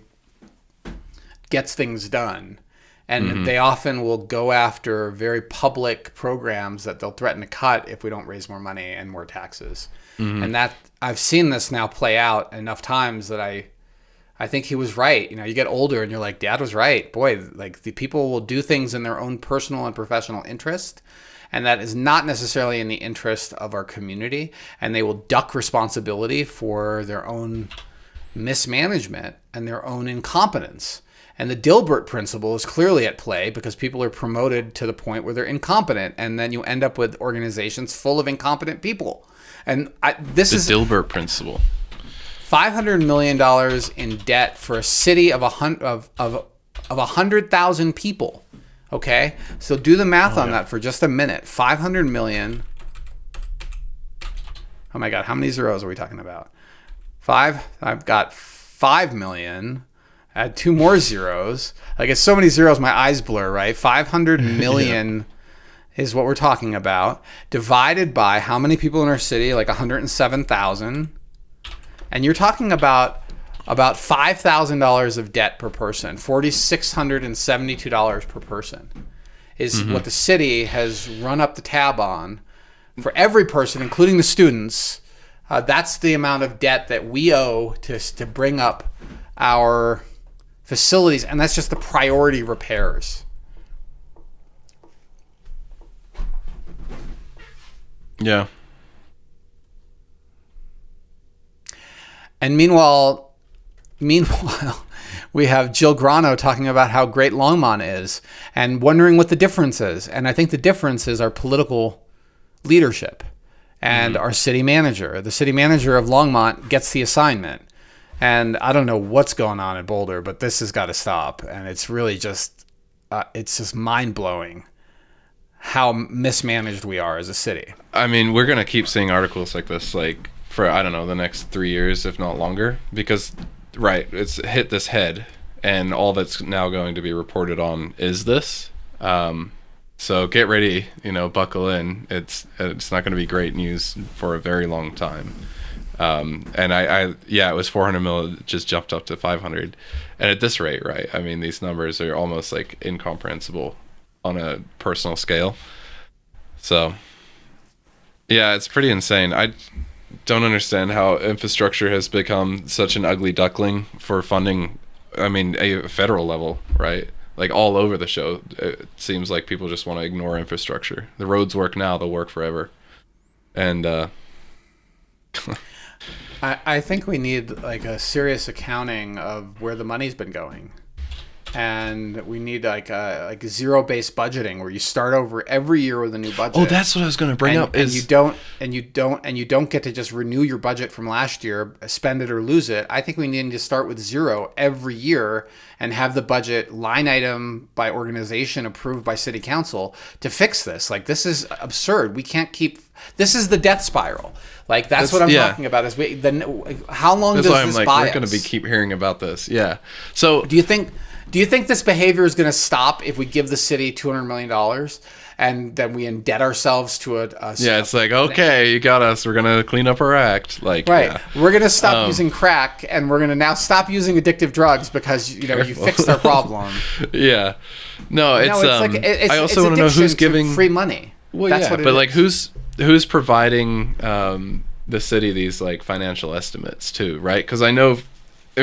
gets things done. And they often will go after very public programs that they'll threaten to cut if we don't raise more money and more taxes. And that I've seen this now play out enough times that I think he was right. You get older and you're like, Dad was right. Boy, like the people will do things in their own personal and professional interest. And that is not necessarily in the interest of our community. And they will duck responsibility for their own mismanagement and their own incompetence. And the Dilbert principle is clearly at play because people are promoted to the point where they're incompetent. And then you end up with organizations full of incompetent people. And this is the Dilbert principle. $500 million in debt for a city of 100,000 people. Okay, so do the math on that for just a minute. 500 million. Oh my God, how many zeros are we talking about? 5. I've got 5 million. Add 2 more zeros. Like it's so many zeros, my eyes blur. Right, 500 million is what we're talking about. Divided by how many people in our city? Like 107,000. And you're talking about $5,000 of debt per person. $4,672 per person is what the city has run up the tab on for every person, including the students. That's the amount of debt that we owe to bring up our facilities, and that's just the priority repairs. Yeah. And meanwhile, we have Jill Grano talking about how great Longmont is and wondering what the difference is. And I think the difference is our political leadership and our city manager. The city manager of Longmont gets the assignment. And I don't know what's going on in Boulder, but this has got to stop. And it's really just, it's just mind-blowing how mismanaged we are as a city. I mean, we're going to keep seeing articles like this, like, for, I don't know, the next 3 years, if not longer, because, right, it's hit this head, and all that's now going to be reported on is this. So get ready, buckle in. It's not going to be great news for a very long time. And it was 400 mil, it just jumped up to 500. And at this rate, right, I mean, these numbers are almost like incomprehensible on a personal scale. So, yeah, it's pretty insane. I don't understand how infrastructure has become such an ugly duckling for funding. I mean, a federal level, right? Like all over the show, it seems like people just want to ignore infrastructure. The roads work now; they'll work forever. And I think we need like a serious accounting of where the money's been going. And we need like zero-based budgeting where you start over every year with a new budget. Oh, that's what I was going to bring up. And you don't get to just renew your budget from last year, spend it or lose it. I think we need to start with zero every year and have the budget line item by organization approved by city council to fix this. Like this is absurd. We can't keep. This is the death spiral. Like that's what I'm talking about. Is how long does this buy us? We're going to keep hearing about this. Yeah. So do you think this behavior is going to stop if we give the city $200 million and then we indebt ourselves to a it's like, okay, you got us. We're going to clean up our act. Like, right. Yeah. We're going to stop using crack and we're going to now stop using addictive drugs because, you fixed our problem. Yeah. No, it's I also want to know who's giving free money. Well, that's what it is. Like who's providing the city these like financial estimates too, right? Because I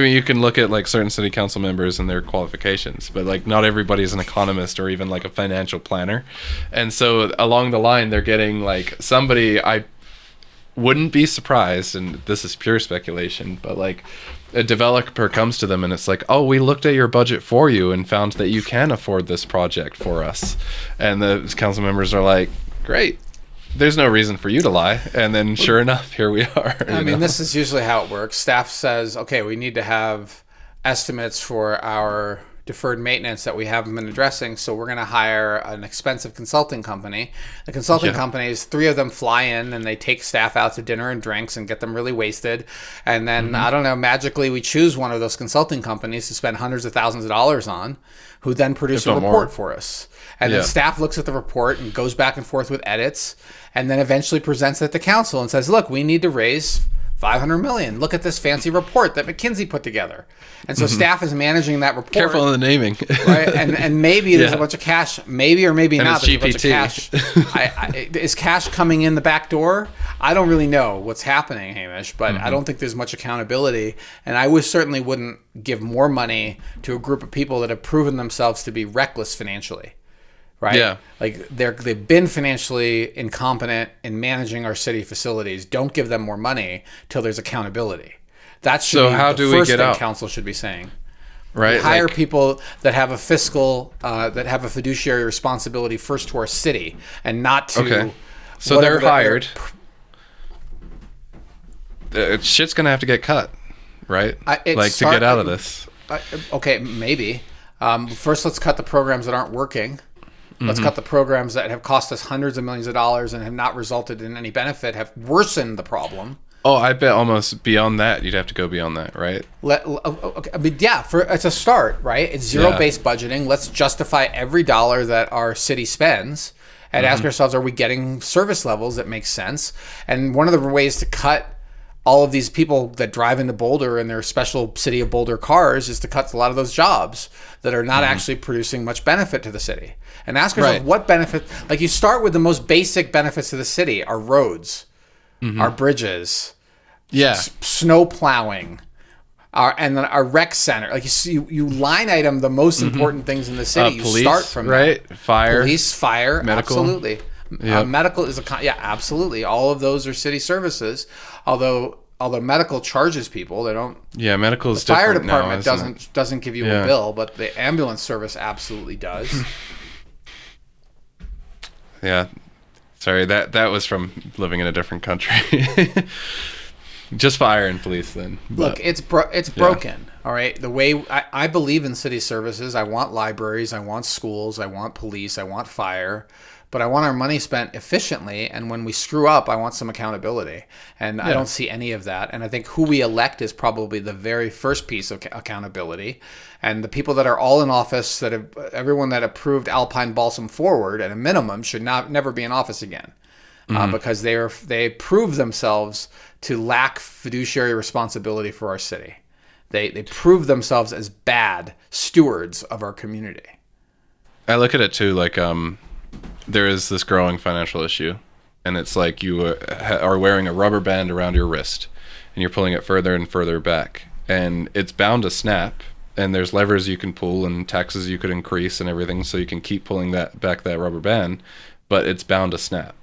mean, you can look at like certain city council members and their qualifications, but like not everybody's an economist or even like a financial planner. And so along the line, they're getting like somebody, I wouldn't be surprised, and this is pure speculation, but like a developer comes to them and it's like, oh, we looked at your budget for you and found that you can afford this project for us. And the council members are like, great. there's no reason for you to lie. And then sure enough, here we are. I mean, this is usually how it works. Staff says, okay, we need to have estimates for our deferred maintenance that we haven't been addressing, so we're going to hire an expensive consulting company. The consulting companies, 3 of them fly in and they take staff out to dinner and drinks and get them really wasted. And then, I don't know, magically we choose one of those consulting companies to spend hundreds of thousands of dollars on, who then produce a report for us. And then staff looks at the report and goes back and forth with edits, and then eventually presents it to council and says, look, we need to raise $500 million. Look at this fancy report that McKinsey put together. And so staff is managing that report. Careful on the naming. Right? And maybe there's a bunch of cash, maybe or maybe and not. It's GPT. There's a bunch of cash. Is cash coming in the back door? I don't really know what's happening, Hamish, but I don't think there's much accountability. And I certainly wouldn't give more money to a group of people that have proven themselves to be reckless financially. Right? Yeah. Like they've been financially incompetent in managing our city facilities. Don't give them more money till there's accountability. That should be the first thing council should be saying. Right. Hire people that have a fiscal, that have a fiduciary responsibility first to our city and not to. Okay. So they're hired. Shit's gonna have to get cut, right? To get out of this. Okay, maybe. First, let's cut the programs that aren't working. Let's cut the programs that have cost us hundreds of millions of dollars and have not resulted in any benefit, have worsened the problem. Oh, I bet almost beyond that. You'd have to go beyond that, right? Okay, I mean, yeah, it's a start, right? It's zero-based budgeting. Let's justify every dollar that our city spends and ask ourselves, are we getting service levels that make sense? And one of the ways to cut all of these people that drive into Boulder in their special City of Boulder cars is to cut a lot of those jobs that are not actually producing much benefit to the city. And ask yourself, what benefit, like you start with the most basic benefits to the city, our roads, our bridges, snow plowing, and then our rec center. Like you line item the most important things in the city. Police, you start from that. Fire. Police, fire, medical. Absolutely. Medical is absolutely. All of those are city services. Although medical charges people, they don't. Yeah, medical is the fire different department now, doesn't give you a bill, but the ambulance service absolutely does. Yeah, sorry, that was from living in a different country. Just fire and police then. Look, it's broken. All right, the way I believe in city services, I want libraries, I want schools, I want police, I want fire. But I want our money spent efficiently, and when we screw up, I want some accountability. And I don't see any of that. And I think who we elect is probably the very first piece of accountability. And the people that are all in office, everyone that approved Alpine Balsam Forward at a minimum should never be in office again, because they prove themselves to lack fiduciary responsibility for our city. They prove themselves as bad stewards of our community. I look at it too like there is this growing financial issue, and it's like you are wearing a rubber band around your wrist and you're pulling it further and further back, and it's bound to snap, and there's levers you can pull and taxes you could increase and everything, so you can keep pulling that rubber band, but it's bound to snap.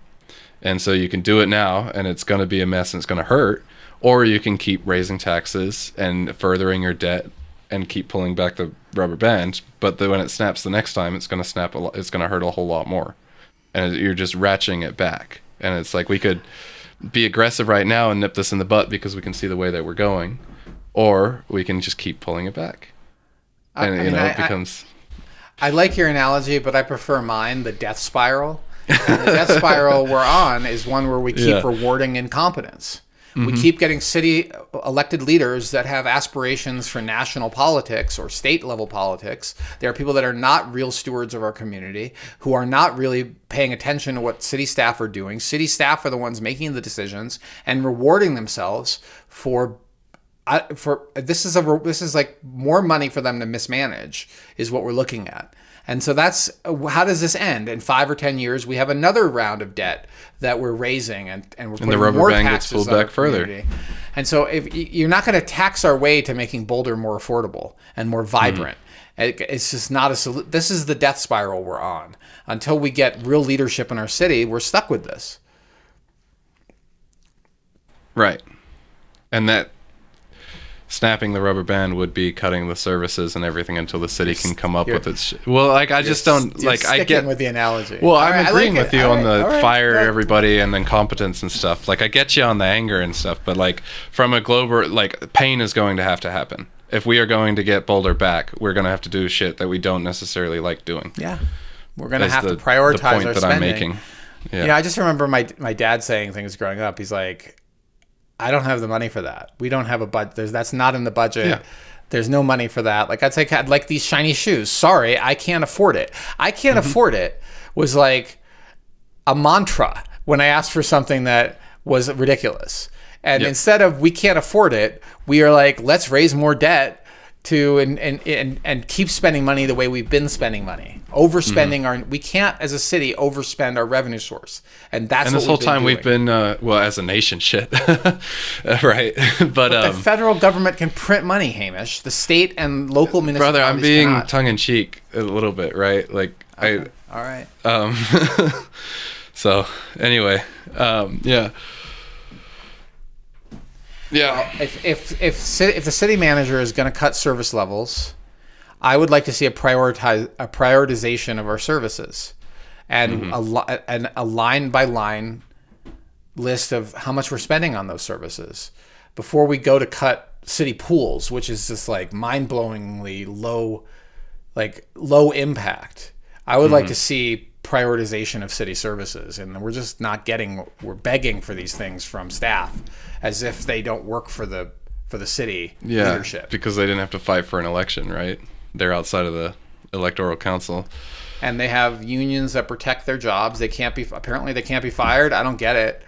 And so you can do it now and it's going to be a mess and it's going to hurt, or you can keep raising taxes and furthering your debt and keep pulling back the rubber band, but when it snaps the next time, it's going to snap it's going to hurt a whole lot more. And you're just ratcheting it back. And it's like we could be aggressive right now and nip this in the butt because we can see the way that we're going, or we can just keep pulling it back. And it becomes. I like your analogy, but I prefer mine, the death spiral. And the death spiral we're on is one where we keep rewarding incompetence. We keep getting city elected leaders that have aspirations for national politics or state level politics. There are people that are not real stewards of our community, who are not really paying attention to what city staff are doing. City staff are the ones making the decisions and rewarding themselves for this is like more money for them to mismanage is what we're looking at. And so that's how does this end? In 5 or 10 years, we have another round of debt that we're raising, and we're putting more taxes on our community. And so if you're not going to tax our way to making Boulder more affordable and more vibrant. It's just not a this is the death spiral we're on. Until we get real leadership in our city, we're stuck with this. Right. And snapping the rubber band would be cutting the services and everything until the city can come up with its well, like I just don't like I get with the analogy. Well, All I'm right, agreeing like with it. you All on the right, fire good. everybody and then competence and stuff. Like I get you on the anger and stuff, but like from a global, like pain is going to happen. If we are going to get Boulder back, we're going to have to do shit that we don't necessarily like doing. Yeah, we're going to That's have to prioritize the point our that spending. I'm making. Yeah, I just remember my dad saying things growing up. He's like, I don't have the money for that. We don't have a budget. That's not in the budget. Yeah. There's no money for that. Like I'd say, I'd like these shiny shoes. Sorry, I can't afford it. I can't afford it was like a mantra when I asked for something that was ridiculous. And instead of we can't afford it, we are like, let's raise more debt to and keep spending money the way we've been spending money. Overspending we can't as a city overspend our revenue source. And that's and what this whole we've been time doing. we've been well as a nation shit. Right. But the federal government can print money, Hamish. The state and local municipalities brother, I'm being cannot. tongue in cheek a little bit, right? Like Okay. All right. So anyway, yeah. If the city manager is going to cut service levels, I would like to see a prioritization of our services, and a line by line list of how much we're spending on those services before we go to cut city pools, which is just like mind-blowingly low impact. I would like to see prioritization of city services, and we're just not getting. We're begging for these things from staff, as if they don't work for the city leadership. Because they didn't have to fight for an election, right? They're outside of the electoral council, and they have unions that protect their jobs. They can't be fired. I don't get it.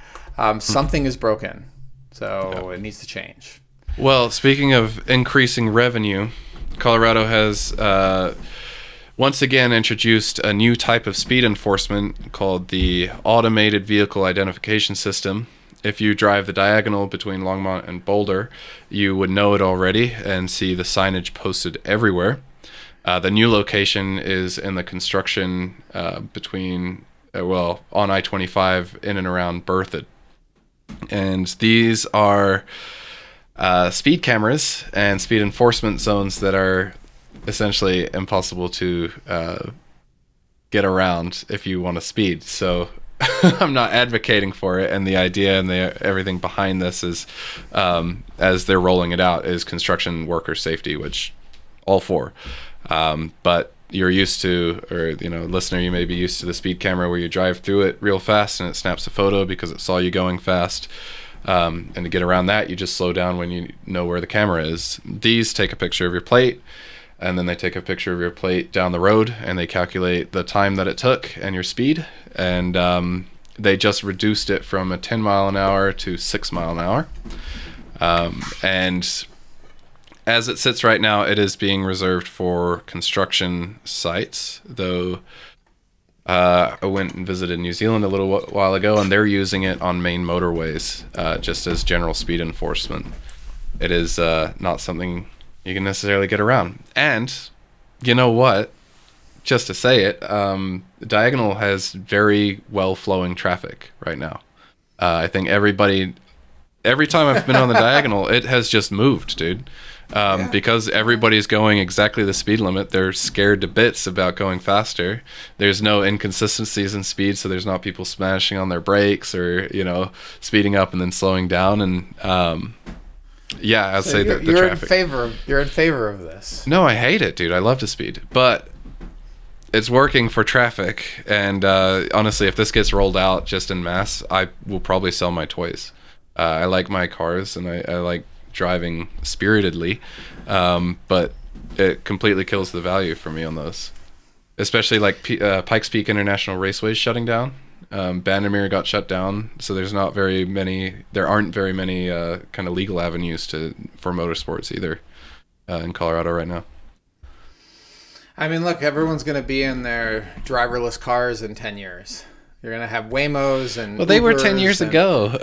Something is broken, so it needs to change. Well, speaking of increasing revenue, Colorado has once again introduced a new type of speed enforcement called the Automated Vehicle Identification System. If you drive the diagonal between Longmont and Boulder, you would know it already and see the signage posted everywhere. The new location is in the construction between, on I-25 in and around Berthoud. And these are speed cameras and speed enforcement zones that are essentially impossible to get around if you want to speed. So I'm not advocating for it, and the idea and everything behind this is, as they're rolling it out, is construction worker safety, which all for. But you're used to, or listener, you may be used to the speed camera where you drive through it real fast and it snaps a photo because it saw you going fast. And to get around that, you just slow down when you know where the camera is. These take a picture of your plate, and then they take a picture of your plate down the road, and they calculate the time that it took and your speed. And they just reduced it from a 10 mile an hour to 6 mile an hour. And as it sits right now, it is being reserved for construction sites, though I went and visited New Zealand a little while ago, and they're using it on main motorways just as general speed enforcement. It is not something you can necessarily get around. And you know what? Just to say it, Diagonal has very well-flowing traffic right now. I think every time I've been on the Diagonal, it has just moved, dude. Because everybody's going exactly the speed limit. They're scared to bits about going faster. There's no inconsistencies in speed, so there's not people smashing on their brakes or, speeding up and then slowing down. And I'd say that the traffic. You're in favor of this. No, I hate it, dude. I love to speed, but it's working for traffic. And honestly, if this gets rolled out just en masse, I will probably sell my toys. I like my cars, and I like driving spiritedly, but it completely kills the value for me on those, especially like Pikes Peak International Raceway shutting down. Bandimere got shut down, so there aren't very many kind of legal avenues for motorsports either in Colorado right now. I mean, look, everyone's going to be in their driverless cars in 10 years. You're going to have Waymos and they were Ubers 10 years ago.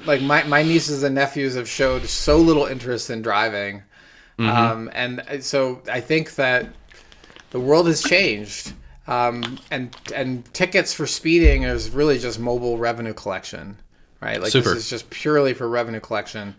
Like my nieces and nephews have showed so little interest in driving. And so I think that the world has changed. And tickets for speeding is really just mobile revenue collection, right? Like This is just purely for revenue collection.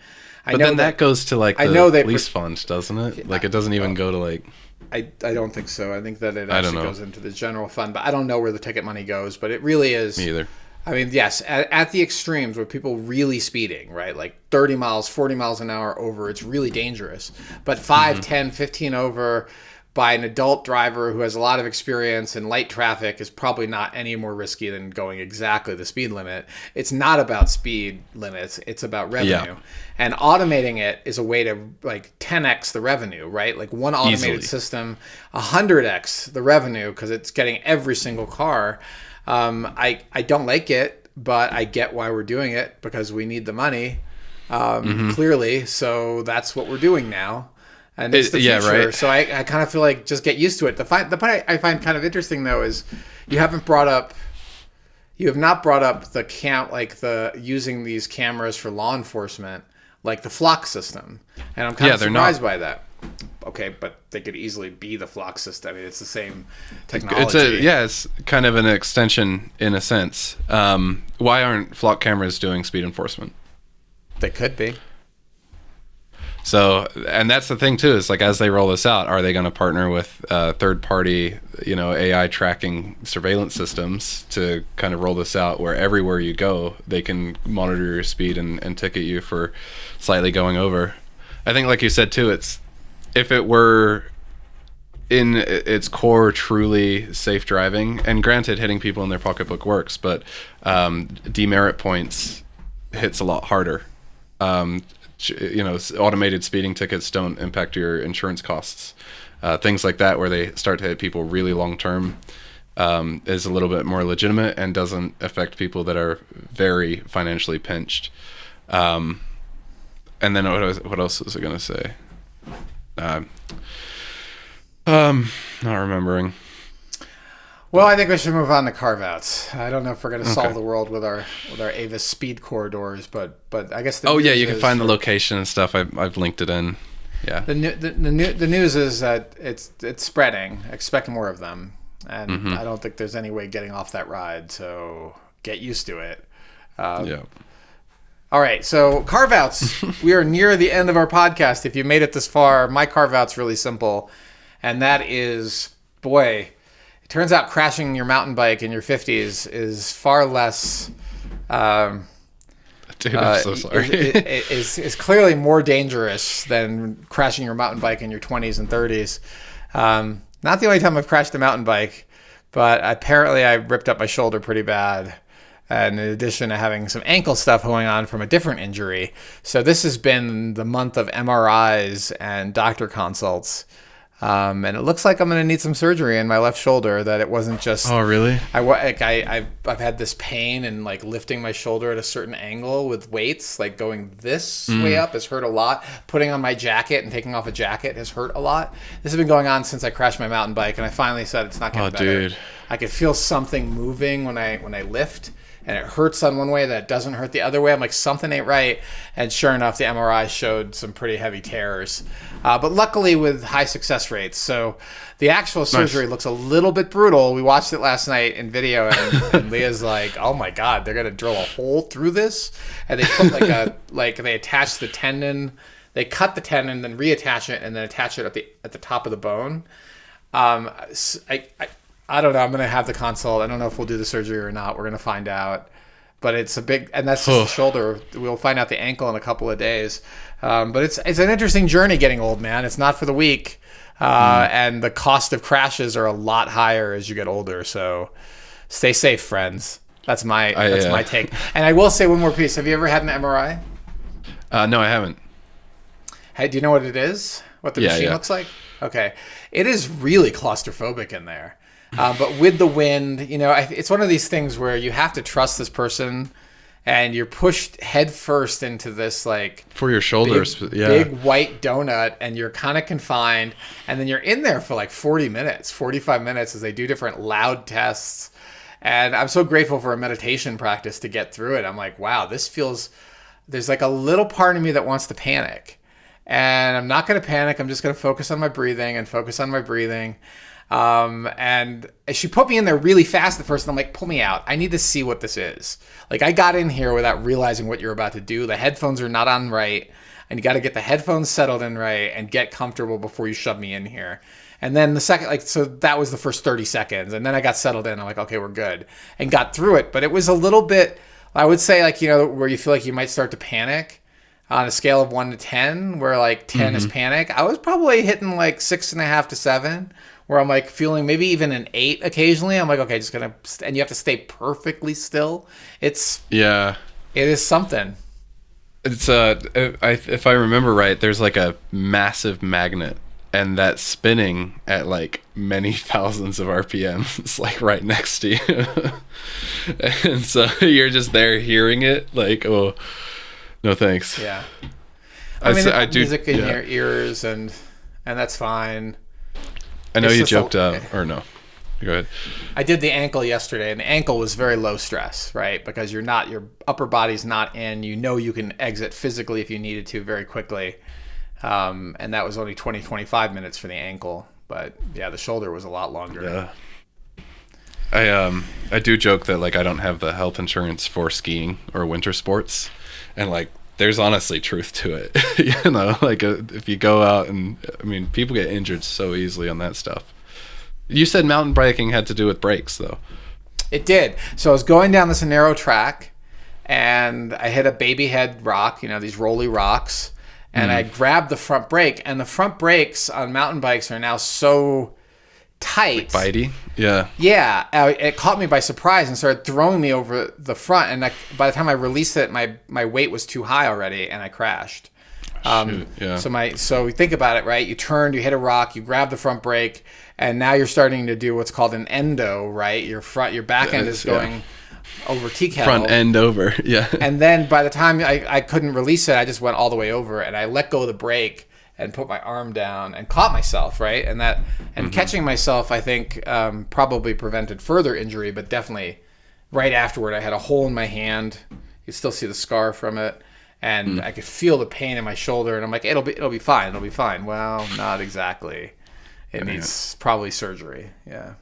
But then that goes to like I know the police fund, doesn't it? Like it doesn't even go to like. I don't think so. I think that it actually goes into the general fund, but I don't know where the ticket money goes. But it really is. Me either. I mean, yes, at the extremes where people really speeding, right? Like 30 miles, 40 miles an hour over, it's really dangerous. But 5, 10, 15 over by an adult driver who has a lot of experience in light traffic is probably not any more risky than going exactly the speed limit. It's not about speed limits. It's about revenue. Yeah. And automating it is a way to like 10x the revenue, right? Like one automated system, 100x the revenue because it's getting every single car. I don't like it, but I get why we're doing it because we need the money, clearly. So that's what we're doing now. And it's the future. Yeah, right. So I kind of feel like just get used to it. The part I find kind of interesting though is you have not brought up the using these cameras for law enforcement, like the flock system. And I'm kind of surprised by that. Okay, but they could easily be the flock system. I mean, it's the same technology. It's kind of an extension in a sense. Why aren't flock cameras doing speed enforcement? They could be. So, and that's the thing too, is like as they roll this out, are they going to partner with third-party, AI tracking surveillance systems to kind of roll this out where everywhere you go, they can monitor your speed and ticket you for slightly going over? I think, like you said too, if it were in its core truly safe driving, and granted, hitting people in their pocketbook works, but demerit points hits a lot harder. Automated speeding tickets don't impact your insurance costs. Things like that, where they start to hit people really long term, is a little bit more legitimate and doesn't affect people that are very financially pinched. And then what else was I going to say? Not remembering. Well, I think we should move on to Carveouts. I don't know if we're going to solve the world with our AVIS speed corridors, but I guess you can find the location and stuff. I've linked it in. Yeah. The news is that it's spreading. Expect more of them, and I don't think there's any way getting off that ride. So get used to it. Yeah. All right, so Carveouts. We are near the end of our podcast. If you made it this far, my Carveout's really simple, and that is, boy. Turns out crashing your mountain bike in your 50s is far less. Dude, I'm so sorry. is clearly more dangerous than crashing your mountain bike in your 20s and 30s. Not the only time I've crashed a mountain bike, but apparently I ripped up my shoulder pretty bad. And in addition to having some ankle stuff going on from a different injury. So this has been the month of MRIs and doctor consults. And it looks like I'm going to need some surgery in my left shoulder. That it wasn't just. Oh, really? I've had this pain and like lifting my shoulder at a certain angle with weights, like going this way up has hurt a lot. Putting on my jacket and taking off a jacket has hurt a lot. This has been going on since I crashed my mountain bike, and I finally said it's not getting better. Dude. I could feel something moving when I lift. And it hurts on one way that doesn't hurt the other way. I'm like, something ain't right. And sure enough, the MRI showed some pretty heavy tears. But luckily with high success rates. So the actual surgery looks a little bit brutal. We watched it last night in video, and Leah's like, oh my God, they're going to drill a hole through this? And they put they attach the tendon. They cut the tendon, then reattach it, and then attach it at the top of the bone. I don't know. I'm going to have the consult. I don't know if we'll do the surgery or not. We're going to find out. But it's a big, and that's just the shoulder. We'll find out the ankle in a couple of days. But it's an interesting journey getting old, man. It's not for the weak. And the cost of crashes are a lot higher as you get older. So stay safe, friends. That's my take. And I will say one more piece. Have you ever had an MRI? No, I haven't. Hey, do you know what it is? What the machine looks like? Okay. It is really claustrophobic in there. But with the wind, it's one of these things where you have to trust this person, and you're pushed head first into this for your shoulders, big white donut, and you're kind of confined, and then you're in there for 45 minutes as they do different loud tests. And I'm so grateful for a meditation practice to get through it. I'm like, wow, there's a little part of me that wants to panic, and I'm not going to panic. I'm just going to focus on my breathing. And she put me in there really fast at first, and I'm like, pull me out. I need to see what this is. I got in here without realizing what you're about to do. The headphones are not on right. and you got to get the headphones settled in right and get comfortable before you shove me in here. And then the second, like, so that was the first 30 seconds. And then I got settled in. I'm like, okay, we're good. And got through it. But it was a little bit, I would say, like, you know, where you feel like you might start to panic on a scale of 1 to 10, where like 10 is panic. I was probably hitting like 6.5 to 7, where I'm like feeling maybe even an 8 occasionally. I'm like, okay, just gonna, and you have to stay perfectly still. It is something. It's if I remember right, there's like a massive magnet, and that's spinning at like many thousands of RPMs. It's like right next to you. And so you're just there hearing it like, oh, no thanks. Yeah. I mean, I do music in yeah. your ears, and that's fine. I know you joked or no. Go ahead. I did the ankle yesterday, and the ankle was very low stress, right? Because your upper body's not in. You know you can exit physically if you needed to very quickly. And that was only 25 minutes for the ankle. But yeah, the shoulder was a lot longer. Yeah. I do joke that like I don't have the health insurance for skiing or winter sports, and like there's honestly truth to it. You know, like if you go out, and I mean, people get injured so easily on that stuff. You said mountain biking had to do with brakes, though. It did. So I was going down this narrow track, and I hit a baby head rock, you know, these rolly rocks, and I grabbed the front brake, and the front brakes on mountain bikes are now so tight. Like bitey? Yeah. Yeah. It caught me by surprise and started throwing me over the front, and by the time I released it, my weight was too high already, and I crashed. Yeah. So you think about it, right? You turned, you hit a rock, you grab the front brake, and now you're starting to do what's called an endo, right? Your back end is going over T-kettle. Front end over, yeah. And then by the time I couldn't release it, I just went all the way over, and I let go of the brake and put my arm down and caught myself, right? And catching myself, I think, probably prevented further injury, but definitely right afterward, I had a hole in my hand. You still see the scar from it. And I could feel the pain in my shoulder, and I'm like, it'll be fine. It'll be fine. Well, not exactly. It needs probably surgery. Yeah.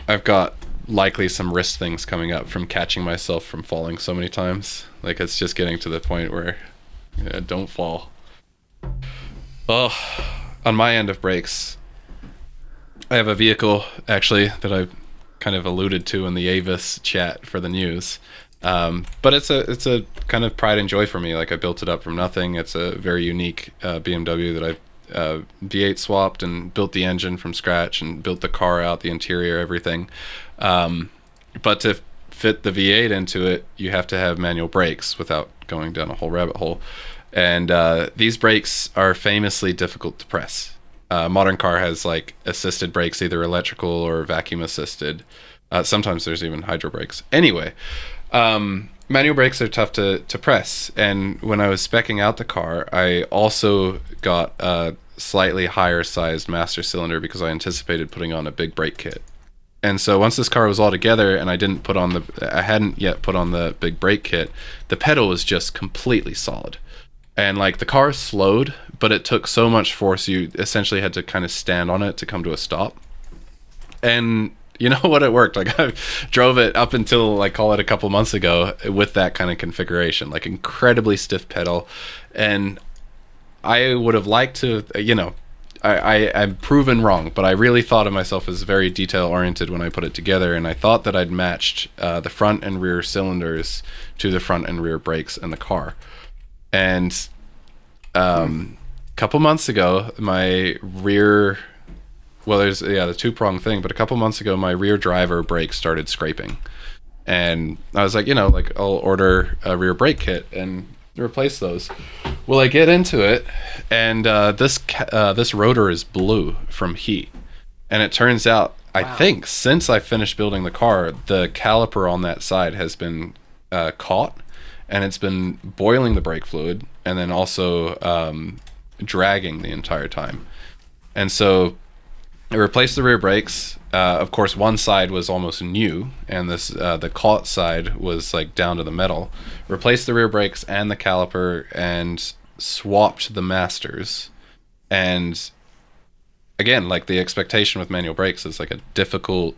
I've got likely some wrist things coming up from catching myself from falling so many times. Like it's just getting to the point where, don't fall. Oh, on my end of brakes, I have a vehicle actually that I kind of alluded to in the AVIS chat for the news. But it's a kind of pride and joy for me. Like I built it up from nothing. It's a very unique BMW that I V8 swapped and built the engine from scratch and built the car out, the interior, everything. But to fit the V8 into it, you have to have manual brakes without going down a whole rabbit hole. And these brakes are famously difficult to press. Modern car has like assisted brakes, either electrical or vacuum assisted. Sometimes there's even hydro brakes. Anyway, manual brakes are tough to press, and when I was speccing out the car, I also got a slightly higher sized master cylinder because I anticipated putting on a big brake kit. And so once this car was all together and I hadn't yet put on the big brake kit, the pedal was just completely solid. And like the car slowed, but it took so much force you essentially had to kind of stand on it to come to a stop. And you know what, it worked. Like I drove it up until like call it a couple months ago with that kind of configuration, like incredibly stiff pedal. And I would have liked to, I'm proven wrong, but I really thought of myself as very detail oriented when I put it together. And I thought that I'd matched the front and rear cylinders to the front and rear brakes in the car. And couple months ago, my rear, well, there's the two-prong thing, but a couple months ago, my rear driver brake started scraping. And I was like, I'll order a rear brake kit and replace those. Well, I get into it, and this rotor is blue from heat. And it turns out, I think, since I finished building the car, the caliper on that side has been caught, and it's been boiling the brake fluid, and then also dragging the entire time. And so I replaced the rear brakes. Of course, one side was almost new, and the caught side was like down to the metal. Replaced the rear brakes and the caliper, and swapped the masters. And again, like the expectation with manual brakes is like a difficult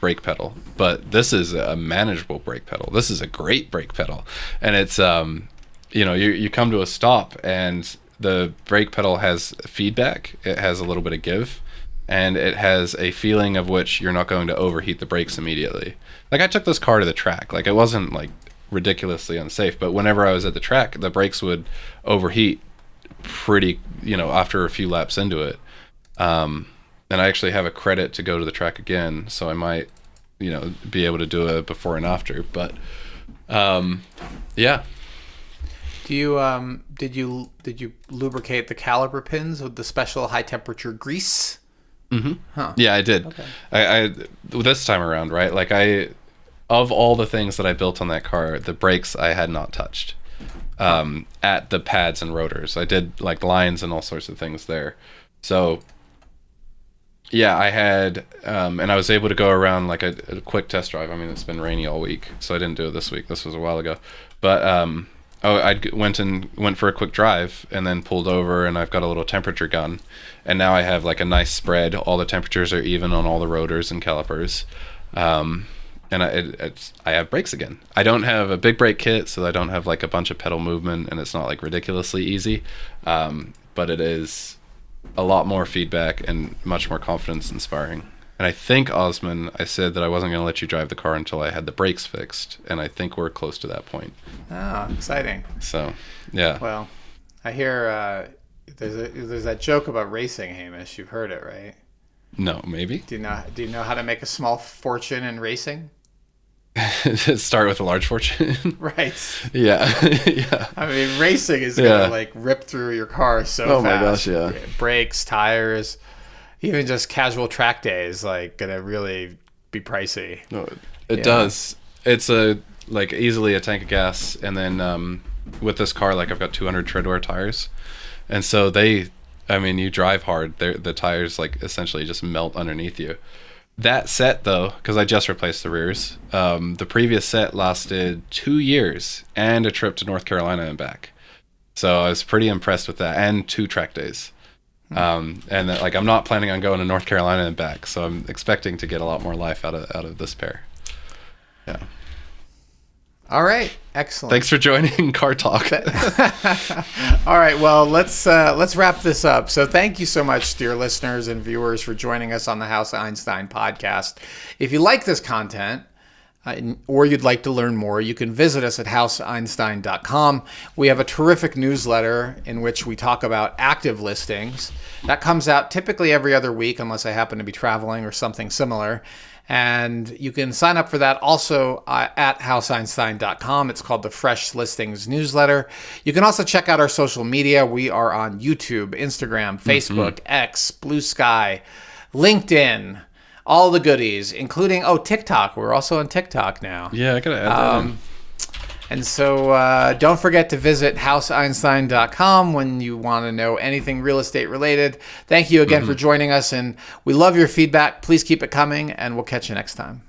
brake pedal, but this is a manageable brake pedal. This is a great brake pedal, and it's you come to a stop, and the brake pedal has feedback. It has a little bit of give, and it has a feeling of which you're not going to overheat the brakes immediately. Like, I took this car to the track. Like, it wasn't like ridiculously unsafe, but whenever I was at the track, the brakes would overheat pretty, after a few laps into it. And I actually have a credit to go to the track again, so I might, be able to do a before and after. But yeah. Do you did you lubricate the caliper pins with the special high temperature grease? Mm-hmm. Huh. Yeah, I did. Okay. I this time around, right? Like, of all the things that I built on that car, the brakes I had not touched. At the pads and rotors, I did like lines and all sorts of things there. So yeah, I had, and I was able to go around like a quick test drive. I mean, it's been rainy all week, so I didn't do it this week. This was a while ago, but I went for a quick drive and then pulled over, and I've got a little temperature gun, and now I have like a nice spread. All the temperatures are even on all the rotors and calipers, and I have brakes again. I don't have a big brake kit, so I don't have like a bunch of pedal movement, and it's not like ridiculously easy, but it is a lot more feedback and much more confidence inspiring. And I think, Osman, I said that I wasn't going to let you drive the car until I had the brakes fixed, and I think we're close to that point. Oh, exciting. So, yeah. Well, I hear there's that joke about racing, Hamish. You've heard it, right? No, maybe. Do you know how to make a small fortune in racing? Start with a large fortune. Right. Yeah. Yeah. I mean, racing is gonna like rip through your car so fast. Oh my gosh, yeah. Brakes, tires, even just casual track days, like, gonna really be pricey. No, it does. It's easily a tank of gas, and then with this car, like, I've got 200 treadwear tires, and so you drive hard. The tires like essentially just melt underneath you. That set, though, because I just replaced the rears, the previous set lasted 2 years and a trip to North Carolina and back. So I was pretty impressed with that, and 2 track days. And I'm not planning on going to North Carolina and back, so I'm expecting to get a lot more life out of this pair. Yeah. All right, excellent. Thanks for joining Car Talk. All right, well, let's wrap this up. So thank you so much, dear listeners and viewers, for joining us on the House Einstein podcast. If you like this content, or you'd like to learn more, you can visit us at houseeinstein.com. We have a terrific newsletter in which we talk about active listings. That comes out typically every other week, unless I happen to be traveling or something similar. And you can sign up for that also at houseeinstein.com. It's called the Fresh Listings Newsletter. You can also check out our social media. We are on YouTube, Instagram, Facebook, X, Blue Sky, LinkedIn, all the goodies, including, TikTok. We're also on TikTok now. Yeah, I got to add that in. And so don't forget to visit houseeinstein.com when you want to know anything real estate related. Thank you again for joining us, and we love your feedback. Please keep it coming, and we'll catch you next time.